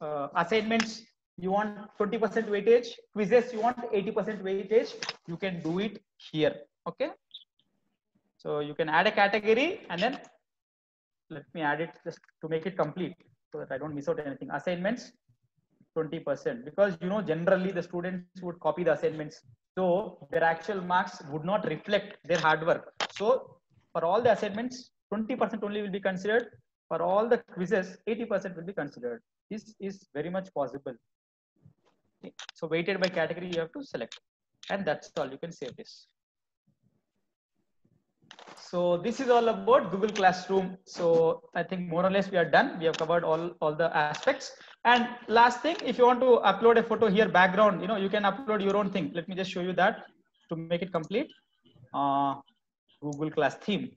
assignments, you want 20% weightage, quizzes, you want 80% weightage, you can do it here. Okay. So you can add a category and then let me add it just to make it complete so that I don't miss out anything. Assignments, 20%, because you know, generally the students would copy the assignments, so their actual marks would not reflect their hard work. So for all the assignments, 20% only will be considered. For all the quizzes, 80% will be considered. This is very much possible. Okay. So weighted by category, you have to select, and that's all. You can save this. So this is all about Google Classroom. So I think more or less we are done. We have covered all the aspects. And last thing, if you want to upload a photo here, background, you know, you can upload your own thing. Let me just show you that to make it complete. Google Class theme.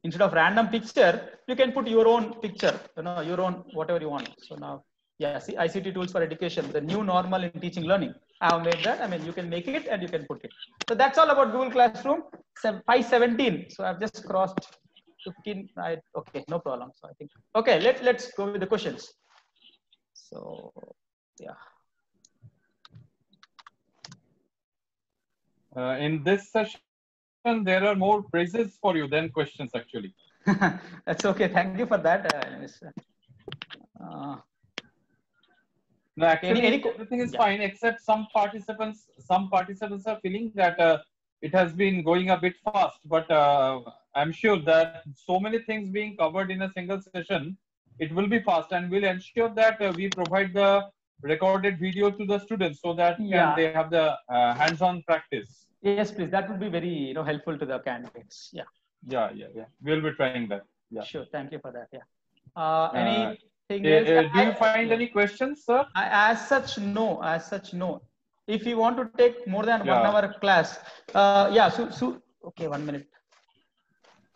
Instead of random picture, you can put your own picture, you know, your own whatever you want. So now, yeah, see, ICT tools for education, the new normal in teaching learning. I have made that. I mean, you can make it and you can put it. So that's all about Google Classroom. 5:17. So I've just crossed 15. Okay, no problem. So I think okay. Let's go with the questions. So yeah. In this session, there are more praises for you than questions, actually. That's okay. Thank you for that. No, actually, everything is fine except some participants. Some participants are feeling that it has been going a bit fast, but I'm sure that so many things being covered in a single session, it will be fast, and we'll ensure that we provide the recorded video to the students so that they have the hands-on practice. Yes, please. That would be very helpful to the candidates. Yeah. Yeah. We'll be trying that. Yeah. Sure. Thank you for that. Yeah. Anything else? Do you find any questions, sir? As such, no. If you want to take more than 1 hour class, okay, 1 minute.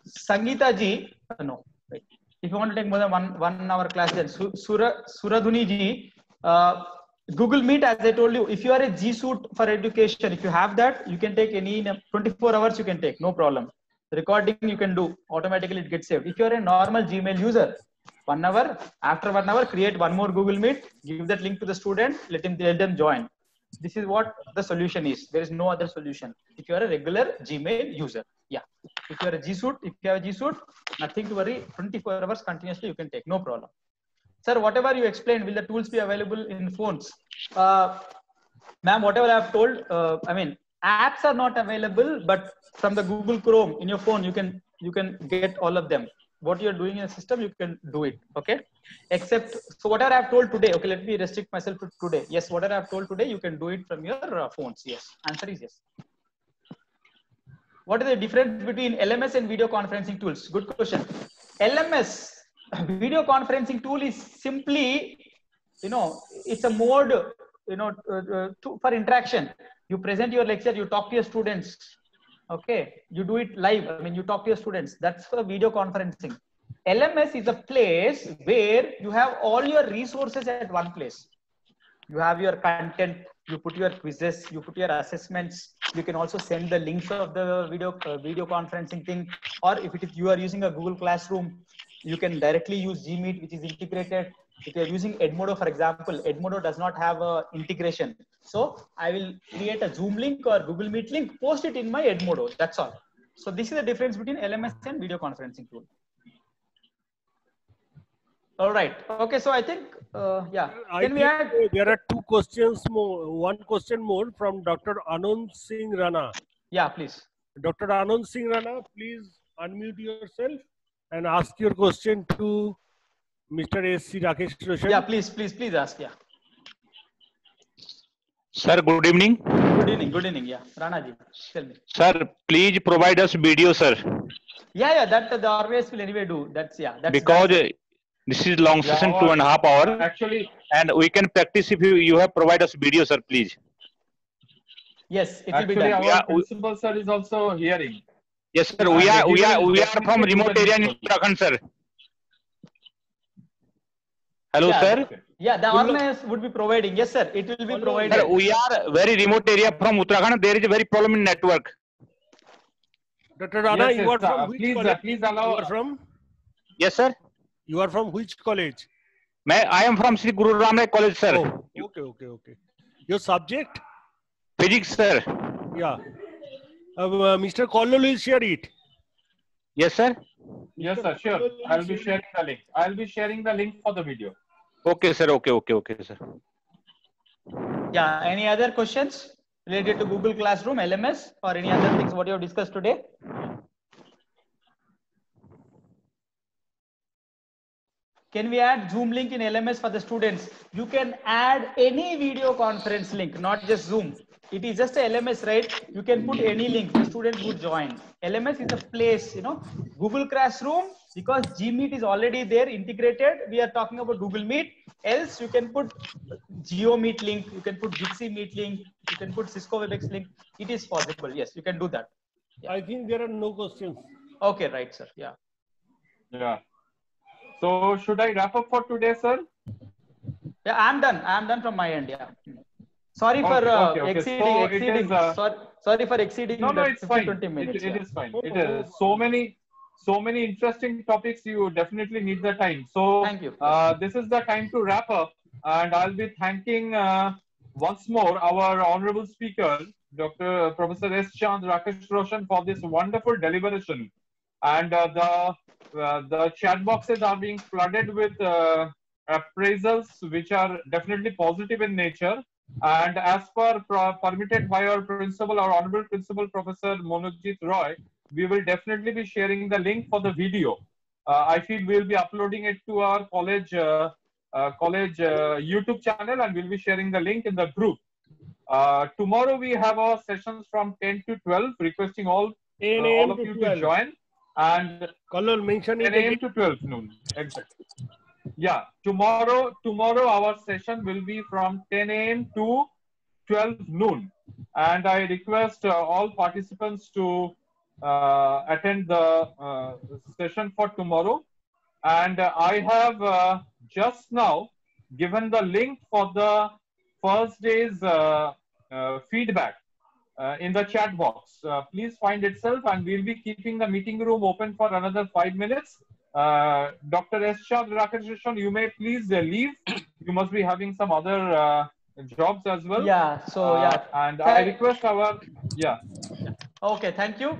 Sangeeta ji, no. Wait. If you want to take more than one hour class, then Suradhuni ji, Google Meet, as I told you, if you are a G Suite for education, if you have that, you can take any 24 hours, you can take, no problem. The recording you can do, automatically it gets saved. If you are a normal Gmail user, 1 hour, after 1 hour, create one more Google Meet, give that link to the student, let them join. This is what the solution is. There is no other solution. If you are a regular Gmail user, yeah. If you are a G Suite, if you have a G Suite, nothing to worry, 24 hours continuously you can take, no problem. Sir, whatever you explained, will the tools be available in phones? Ma'am, whatever I have told, I mean, apps are not available, but from the Google Chrome in your phone, you can get all of them. What you're doing in a system, you can do it. Okay. Except, so whatever I have told today, okay, let me restrict myself to today. Yes, whatever I have told today, you can do it from your phones. Yes. Answer is yes. What is the difference between LMS and video conferencing tools? Good question. LMS, video conferencing tool, is simply, it's a mode, for interaction. You present your lecture, you talk to your students. Okay, you do it live. I mean, you talk to your students. That's for video conferencing. LMS is a place where you have all your resources at one place. You have your content, you put your quizzes, you put your assessments. You can also send the links of the video conferencing thing. Or if it is you are using a Google Classroom, you can directly use Gmeet, which is integrated. If you are using Edmodo, for example, Edmodo does not have a integration. So I will create a Zoom link or Google Meet link, post it in my Edmodo. That's all. So this is the difference between LMS and video conferencing tool. All right. Okay. So I think, Can we add? There are two questions more. One question more from Dr. Anand Singh Rana. Yeah, please. Dr. Anand Singh Rana, please unmute yourself and ask your question to Mr. S.C. Rakesh Roshan. Yeah, please ask. Yeah. Sir, good evening. Good evening. Yeah, Rana ji, tell me. Sir, please provide us video, sir. Yeah, that the RVS will anyway do. That's because this is long session, 2.5 hours. Actually, and we can practice if you have provide us video, sir, please. Yes, it will be done. Our principal sir is also hearing. Yes, sir. We are from remote area in Uttarakhand, sir. Hello, sir. Yeah, the RMS would be providing. Yes, sir. It will be provided. Sir, we are very remote area from Uttarakhand. There is a very problem in network. Dr. Rana, Yes, you are yes, from which college? please allow. You are from? Yes, sir. You are from which college? I am from Sri Guru Ram Rai College, sir. Oh, okay. Your subject? Physics, sir. Yeah. Mr. Kollol will share it. Yes, sir. Yes, sir. Sure. I'll be sharing the link. I'll be sharing the link for the video. Okay, sir. Okay, sir. Yeah. Any other questions related to Google Classroom, LMS, or any other things what you have discussed today? Can we add Zoom link in LMS for the students? You can add any video conference link, not just Zoom. It is just a LMS, right? You can put any link, the students would join. LMS is a place, Google Classroom, because Gmeet is already there integrated. We are talking about Google Meet. Else you can put GeoMeet link, you can put Jitsi Meet link, you can put Cisco WebEx link. It is possible. Yes, you can do that. Yeah. I think there are no questions. Okay, right, sir. Yeah. Yeah. So should I wrap up for today, sir? Yeah, I'm done from my end. Yeah. Sorry for exceeding. Sorry for exceeding. No, it's 15, fine. 20 minutes. It is fine. It is so many interesting topics. You definitely need the time. So thank you. This is the time to wrap up, and I'll be thanking once more our honorable speaker, Dr. Professor S. Chand Rakesh Roshan, for this wonderful deliberation. And the chat boxes are being flooded with appraisals, which are definitely positive in nature. And as per permitted by our principal, our honorable principal, Professor Monojit Roy, we will definitely be sharing the link for the video. I feel we'll be uploading it to our college YouTube channel, and we'll be sharing the link in the group. Tomorrow we have our sessions from 10 to 12, requesting all of you to join. And Kollol, mention 10 a.m. to 12 noon. Exactly. Yeah, tomorrow our session will be from 10 a.m. to 12 noon, and I request all participants to attend the session for tomorrow. And I have just now given the link for the first day's feedback in the chat box. Please find itself, and we'll be keeping the meeting room open for another 5 minutes. Dr. S. Chand Rakesh Roshan, you may please leave. You must be having some other jobs as well. Yeah. So yeah. And I request our Okay. Thank you.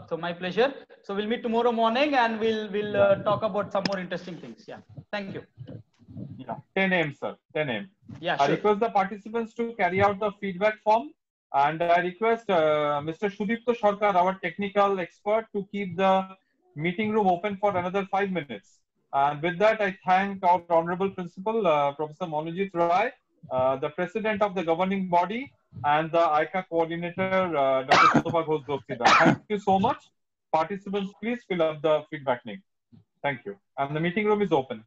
So my pleasure. So we'll meet tomorrow morning, and we'll talk about some more interesting things. Yeah. Thank you. Yeah. 10 a.m. sir. 10 a.m. Yeah. I Sure. request the participants to carry out the feedback form, and I request Mr. Sudipto Sarkar, our technical expert, to keep the meeting room open for another 5 minutes. And with that, I thank our honorable principal, Professor Monojit Roy, the president of the governing body, and the ICA coordinator, Dr. Sotobha Ghosh Doksida. Thank you so much. Participants, please fill up the feedback link. Thank you. And the meeting room is open.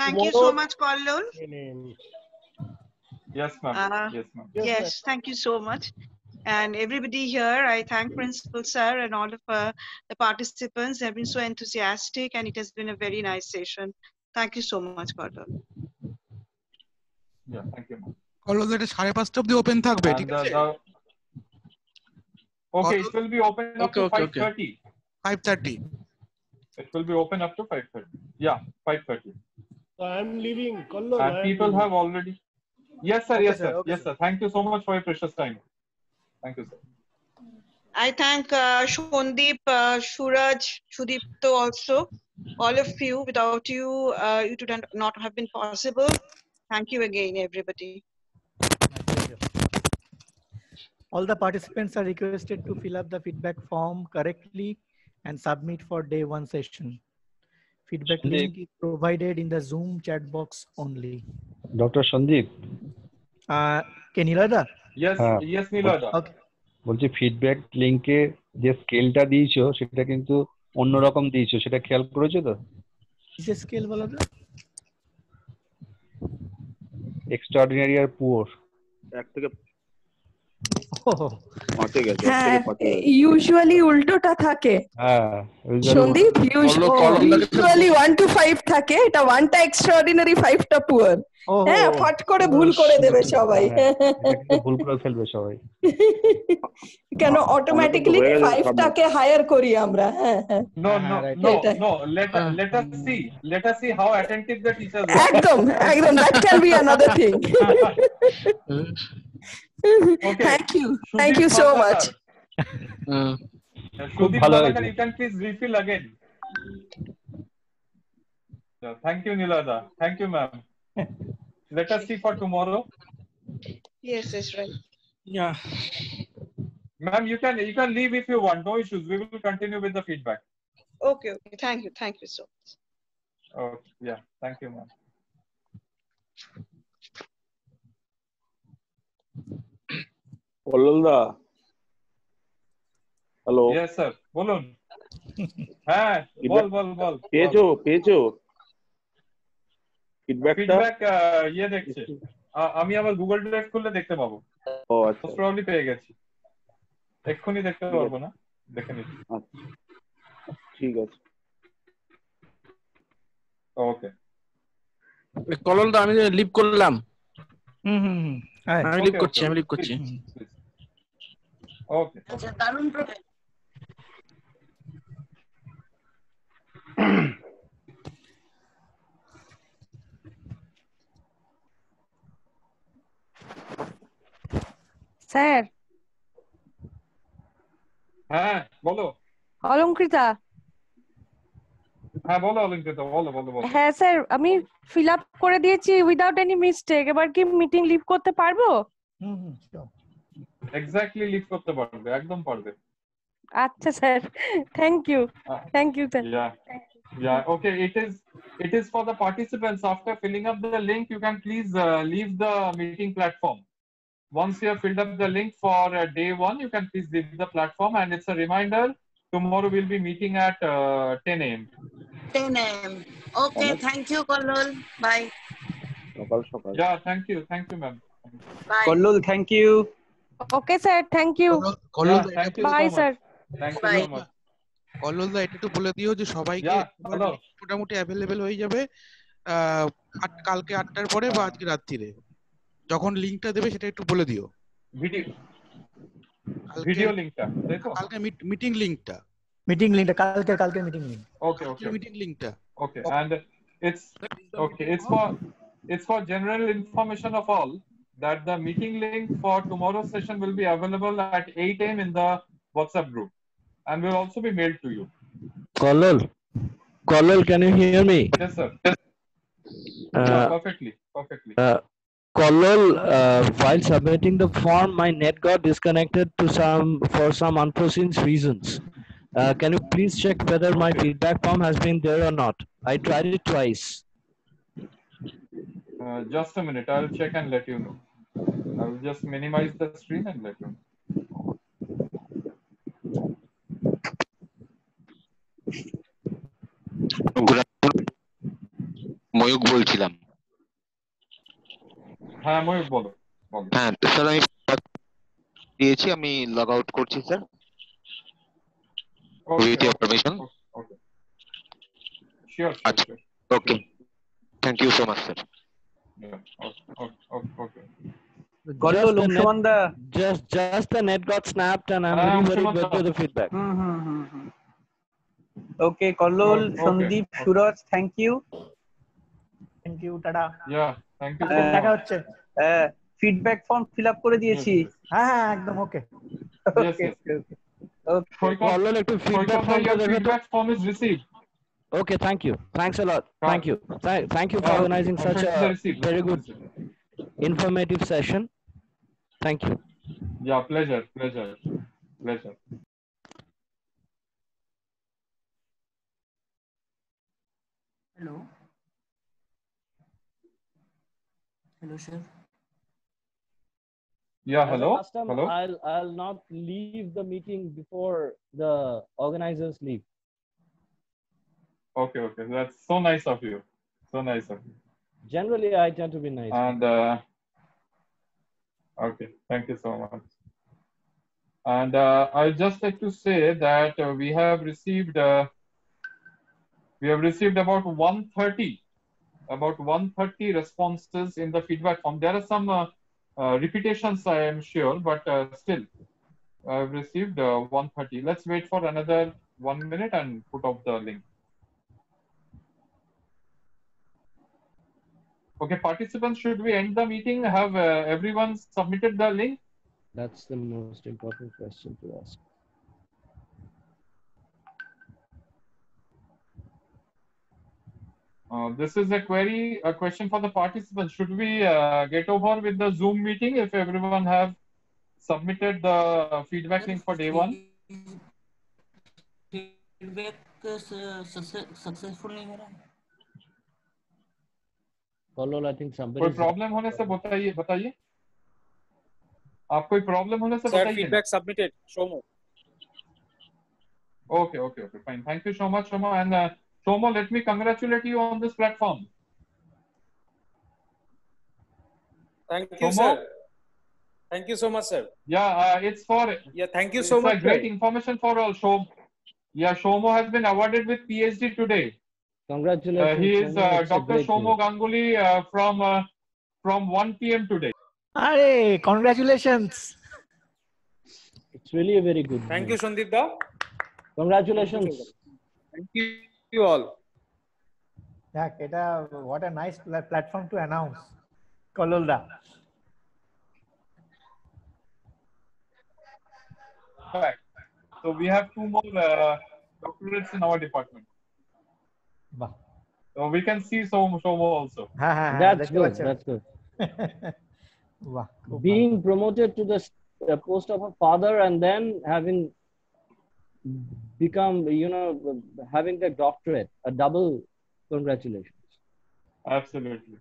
Thank you so much, Kollol. Yes, ma'am. Yes, ma'am. Yes, thank you so much. And everybody here, I thank Principal Sir and all of the participants. They've been so enthusiastic, and it has been a very nice session. Thank you so much, Kollol. Yeah, thank you, ma'am. Kollol, এটা 5:30 অবধি open থাকবে, ঠিক আছে? Okay, it will be open up to 5:30. 5:30. It will be open up to 5:30. Yeah, 5:30. So I'm leaving. Kollol, and people have already. Yes, sir. Okay, yes, sir. okay, yes, sir. Thank you so much for your precious time. Thank you, sir. I thank Shondeep, Suraj, Sudipto also, all of you. Without you, it would not have been possible. Thank you again, everybody. All the participants are requested to fill up the feedback form correctly and submit for day 1 session. Feedback link is provided in the Zoom chat box only. Dr. Sandeep. Nilada? Yes, yes, Nilada. Okay. বলছি feedback লিংকে যে স্কেলটা দিয়েছো সেটা কিন্তু অন্যরকম দিয়েছো, সেটা খেয়াল করেছো তো? কিসে স্কেল বলো তো? এক্সট্রাঅর্ডিনারি আর পুয়ার। 1 থেকে পচে গেছে ওর হ্যাঁ থেকে পচে গেছে ইউজুয়ালি উল্টোটা থাকে হ্যাঁ সন্দীপ কলম ইউজুয়ালি 1 to 5 থাকে এটা 1টা এক্সট্রাঅর্ডিনারি 5টা পুয়ার হ্যাঁ ফট করে ভুল করে দেবে সবাই এটা কিন্তু ভুল করে ফেলবে সবাই কেন আমাদের তো অটোমেটিক্যালি হয়ে গেছে 5টাকে হায়ার করি আমরা হ্যাঁ হ্যাঁ No, no, right. no, এটাই। no. Let us see how attentive the teachers are. একদম একদম that can be another thing Okay. thank you so much Shudip ভালো Balakar, হয়েছে। you can please refill again. Thank you, Nilada. Thank you, ma'am. Let us see for tomorrow. Yes, that's right. Yeah. Ma'am, you can leave if you want. No issues. We will continue with the feedback. Okay, okay. Thank you so much. Okay. Yeah. Thank you, ma'am. কল্লোলদা hello Yes, sir. বলুন। হ্যাঁ, বল। পেয়েছো ফিডব্যাকটা feedback দেখছে। আমি আমার Google drive খুললে দেখতে পাবো। ও আচ্ছা প্রবলি পেয়ে গেছি। এক্ষুনি দেখতে পারবো না। দেখে নিচ্ছি। ঠিক আছে ওকে। কলমটা আমি লিভ করলাম। আমি লিভ Okay, করছি okay. আমি লিভ করছি। Please. Okay. আচ্ছা দারুণ স্যার হ্যাঁ বলো। অলঙ্কৃতা হ্যাঁ বলো অলঙ্কৃতা বলো। হ্যাঁ স্যার আমি ফিল আপ করে দিয়েছি উইদাউট এনি মিস্টেক এবার কি মিটিং লিভ করতে পারবো? এক্স্যাক্টলি লিভ করতে পারবে একদম পারবে। আচ্ছা sir thank you sir. Yeah. Okay. It is for the participants. After filling up the link, you can please leave the meeting platform. Once you have filled up the link for day 1, you can please leave the platform. And it's a reminder. Tomorrow we'll be meeting at 10 a.m. 10 a.m. Okay, thank you, Kolol. Bye. সকাল Yeah, thank you, ma'am. Bye. Kallol thank you okay sir thank you Kallol Thank you bye so sir much. Thank you Bye. so much. কল্লোলদা এটা একটু বলে দিও যে সবাইকে Yeah, hello. মোটামুটি available হয়ে যাবে কালকে 8টার পরে বা আজকে রাত্রিরে যখন লিংকটা দেবে সেটা একটু বলে দিও। ভিডিও লিংকটা দেখো কালকে মিটিং লিংকটা কালকে মিটিং লিংক Okay. মিটিং লিংকটা Okay, and it's for general information of all that the meeting link for tomorrow's session will be available at 8 a.m. in the WhatsApp group and will also be mailed to you. Kolol, can you hear me? Yes, sir. Yeah, perfectly. Kolol, while submitting the form, my net got disconnected for some unforeseen reasons. Can you please check whether my feedback form has been there or not? I tried it twice. Just a minute. I'll check and let you know. I'll just minimize the screen and let you know. Mayuk বলছিলাম। হ্যাঁ ময়ূক বলো। হ্যাঁ sir আমি দিয়েছি, আমি log out করছি sir with your permission. Sure. Okay, thank you so much sir. Okay. Just the net got snapped and I'm very worried with the feedback. Okay Kallol Sandip Suraj thank you tata. Thank you দেখা হচ্ছে। Feedback form fill up করে দিয়েছি। হ্যাঁ একদম ওকে Kolol, একটু feedback form is received. Okay, thank you. Thanks a lot. Thank you. Thank you for organizing such a very good informative session. Thank you. Yeah, pleasure. Hello sir. Yeah, As hello. a custom, I'll not leave the meeting before the organizers leave. Okay. That's so nice of you. Generally, I tend to be nice. And okay, thank you so much. And I'd just like to say that we have received about 130 responses in the feedback form. There are some repetitions, I am sure, but still, I've received 130. Let's wait for another 1 minute and put up the link. Okay, participants, should we end the meeting? Have everyone submitted the link? That's the most important question to ask. This is a question for the participants. Should we get over with the Zoom meeting if everyone have submitted the feedback link for day 1? Feedback successful नहीं हो रहा है। Kolol, I think somebody. कोई problem होने से बताइए। आप कोई प्रॉब्लम होने से Sir, बताइए। feedback submitted. Shomo. Okay, fine. Thank you so much, Shomo. And Shomo, let me congratulate you on this platform. Thank you, Shomo? sir. Thank you so much, sir. Yeah, it's for. Yeah, thank you so much. It's a great information for all. Shomo has been awarded with PhD today. Congratulations. He is Dr. Shomo Ganguly from 1 p.m. today. Hey, congratulations. It's really a very good. Thank you, Sandeep Da. Congratulations. Thank you all. Yeah, Keta, what a nice platform to announce. Kololda. Correct. So we have 2 more doctorates in our department. Bah. So we can see Shomo also. That's good. That's good. Wow. Being promoted to the post of a father and then having become, having the doctorate, a double congratulations. Absolutely.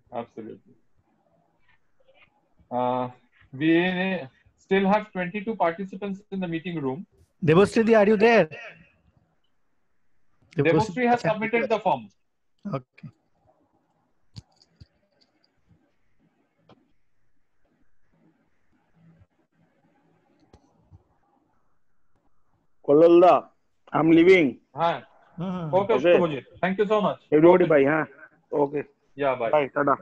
We still have 22 participants in the meeting room. Devashree, are you there? Devashree has submitted the form. Okay. Kololda, I'm leaving. Hi. Okay, Shubhajit. Thank you so much. Everybody, bye. Huh? Okay. Yeah, bye. Bye. Tada.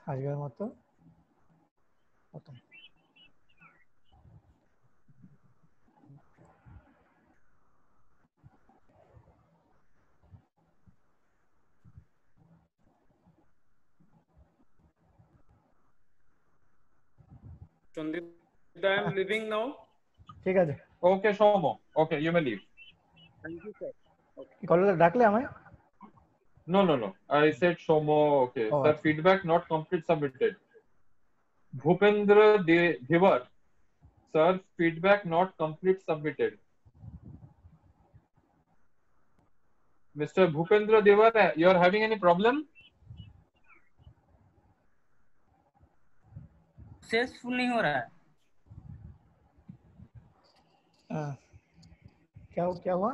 আজকের মতো Sandeep Da, I am leaving now. ঠিক আছে। Okay, Shomo. Okay, you may leave. Thank you, sir. কলটা ডাকলে আমায়? No. I said Shomo. Okay. Oh, Sir, feedback not complete submitted. Bhupendra Devar. Sir, feedback not complete submitted. Mr. Bhupendra Devar, you are having any problem? Successful नहीं हो रहा है। क्या हुआ?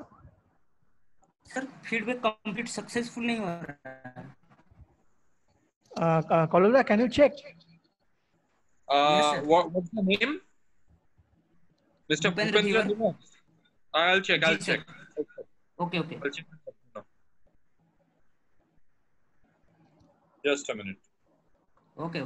Sir feedback complete successful नहीं हो रहा है। Kololda, can you check? Yes, sir. What's the name? Mr. Bhupendra Devar. I'll check. Okay. I'll check. Just a minute. Okay.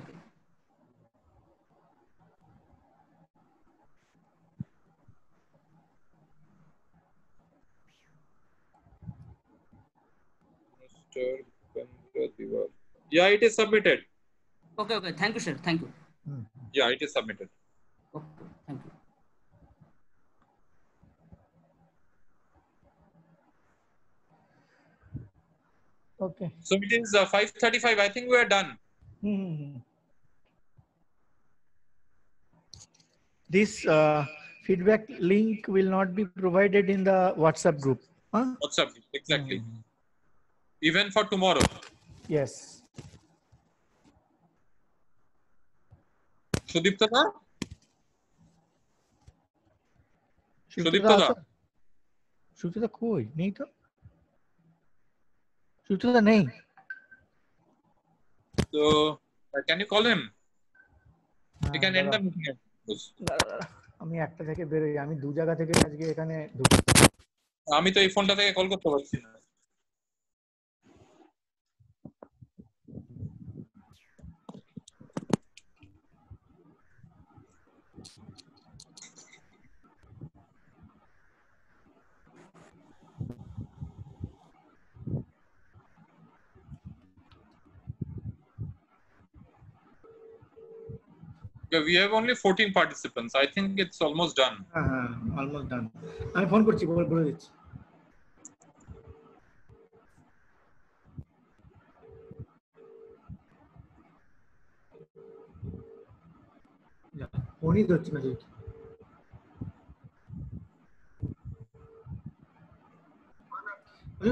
Mr. Bhupendra Devar. Yeah, it is submitted. Okay. Thank you, sir. Thank you. Yeah, it is submitted. Okay. Thank you. Okay. So it is 5:35. I think we are done. This feedback link will not be provided in the WhatsApp group. Huh? WhatsApp, exactly. Even for tomorrow. Yes. Sudipta da? Sudipta koi nahi to. Sudipta nahi. So can you call him? We can end the meeting. আমি একটা থেকে বেরোই, আমি দু জায়গা থেকে আজকে এখানে আমি তো এই ফোনটা থেকে কল করতে পারছি না। We have only 14 participants. I think it's almost done. Almost done. আমি ফোন করছি, বলে দিচ্ছি। ফোনই ধরছি না যেহেতু।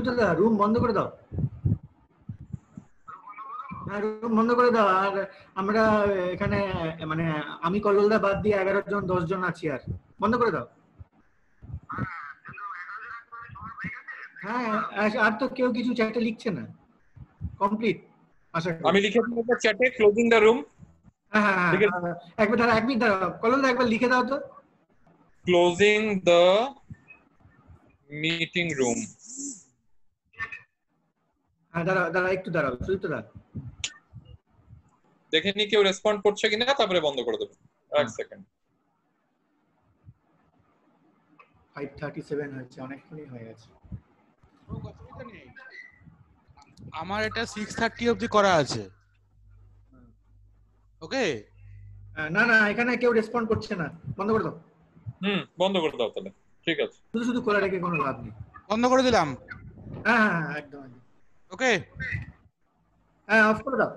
দাদা রুম বন্ধ করে দাও, রুম বন্ধ করে দাও। আর আমরা এখানে মানে আমি কল্লোলদা বাদ দিয়ে 11 জন 10 জন আছি, আর বন্ধ করে দাও। হ্যাঁ, আর তো কেউ কিছু চ্যাটে লিখছে না, কমপ্লিট আশা করি। আমি লিখে দিলাম চ্যাটে ক্লোজিং দ্য রুম। হ্যাঁ, একবার দাঁড়া, এক মিনিট দাঁড়াও কল্লোলদা, একবার লিখে দাও তো, ক্লোজিং দ্য মিটিং রুম। হ্যাঁ দাঁড়াও একটু দাঁড়াও, শুধু তো দাঁড়াও, দেখে নি কেউ রেসপন্ড করছে কিনা, তারপরে বন্ধ করে দেব। এক সেকেন্ড। 5:37 হচ্ছে, অনেকক্ষণই হয়ে গেছে। আমার এটা 6:30 অবধি করা আছে। ওকে, না এখানে কেউ রেসপন্ড করছে না, বন্ধ করে দাও। বন্ধ করে দাও তাহলে, ঠিক আছে। শুধু খোলা রেখে কোনো লাভ নেই। বন্ধ করে দিলাম। হ্যাঁ একদম। ওকে, হ্যাঁ অফ করে দাও।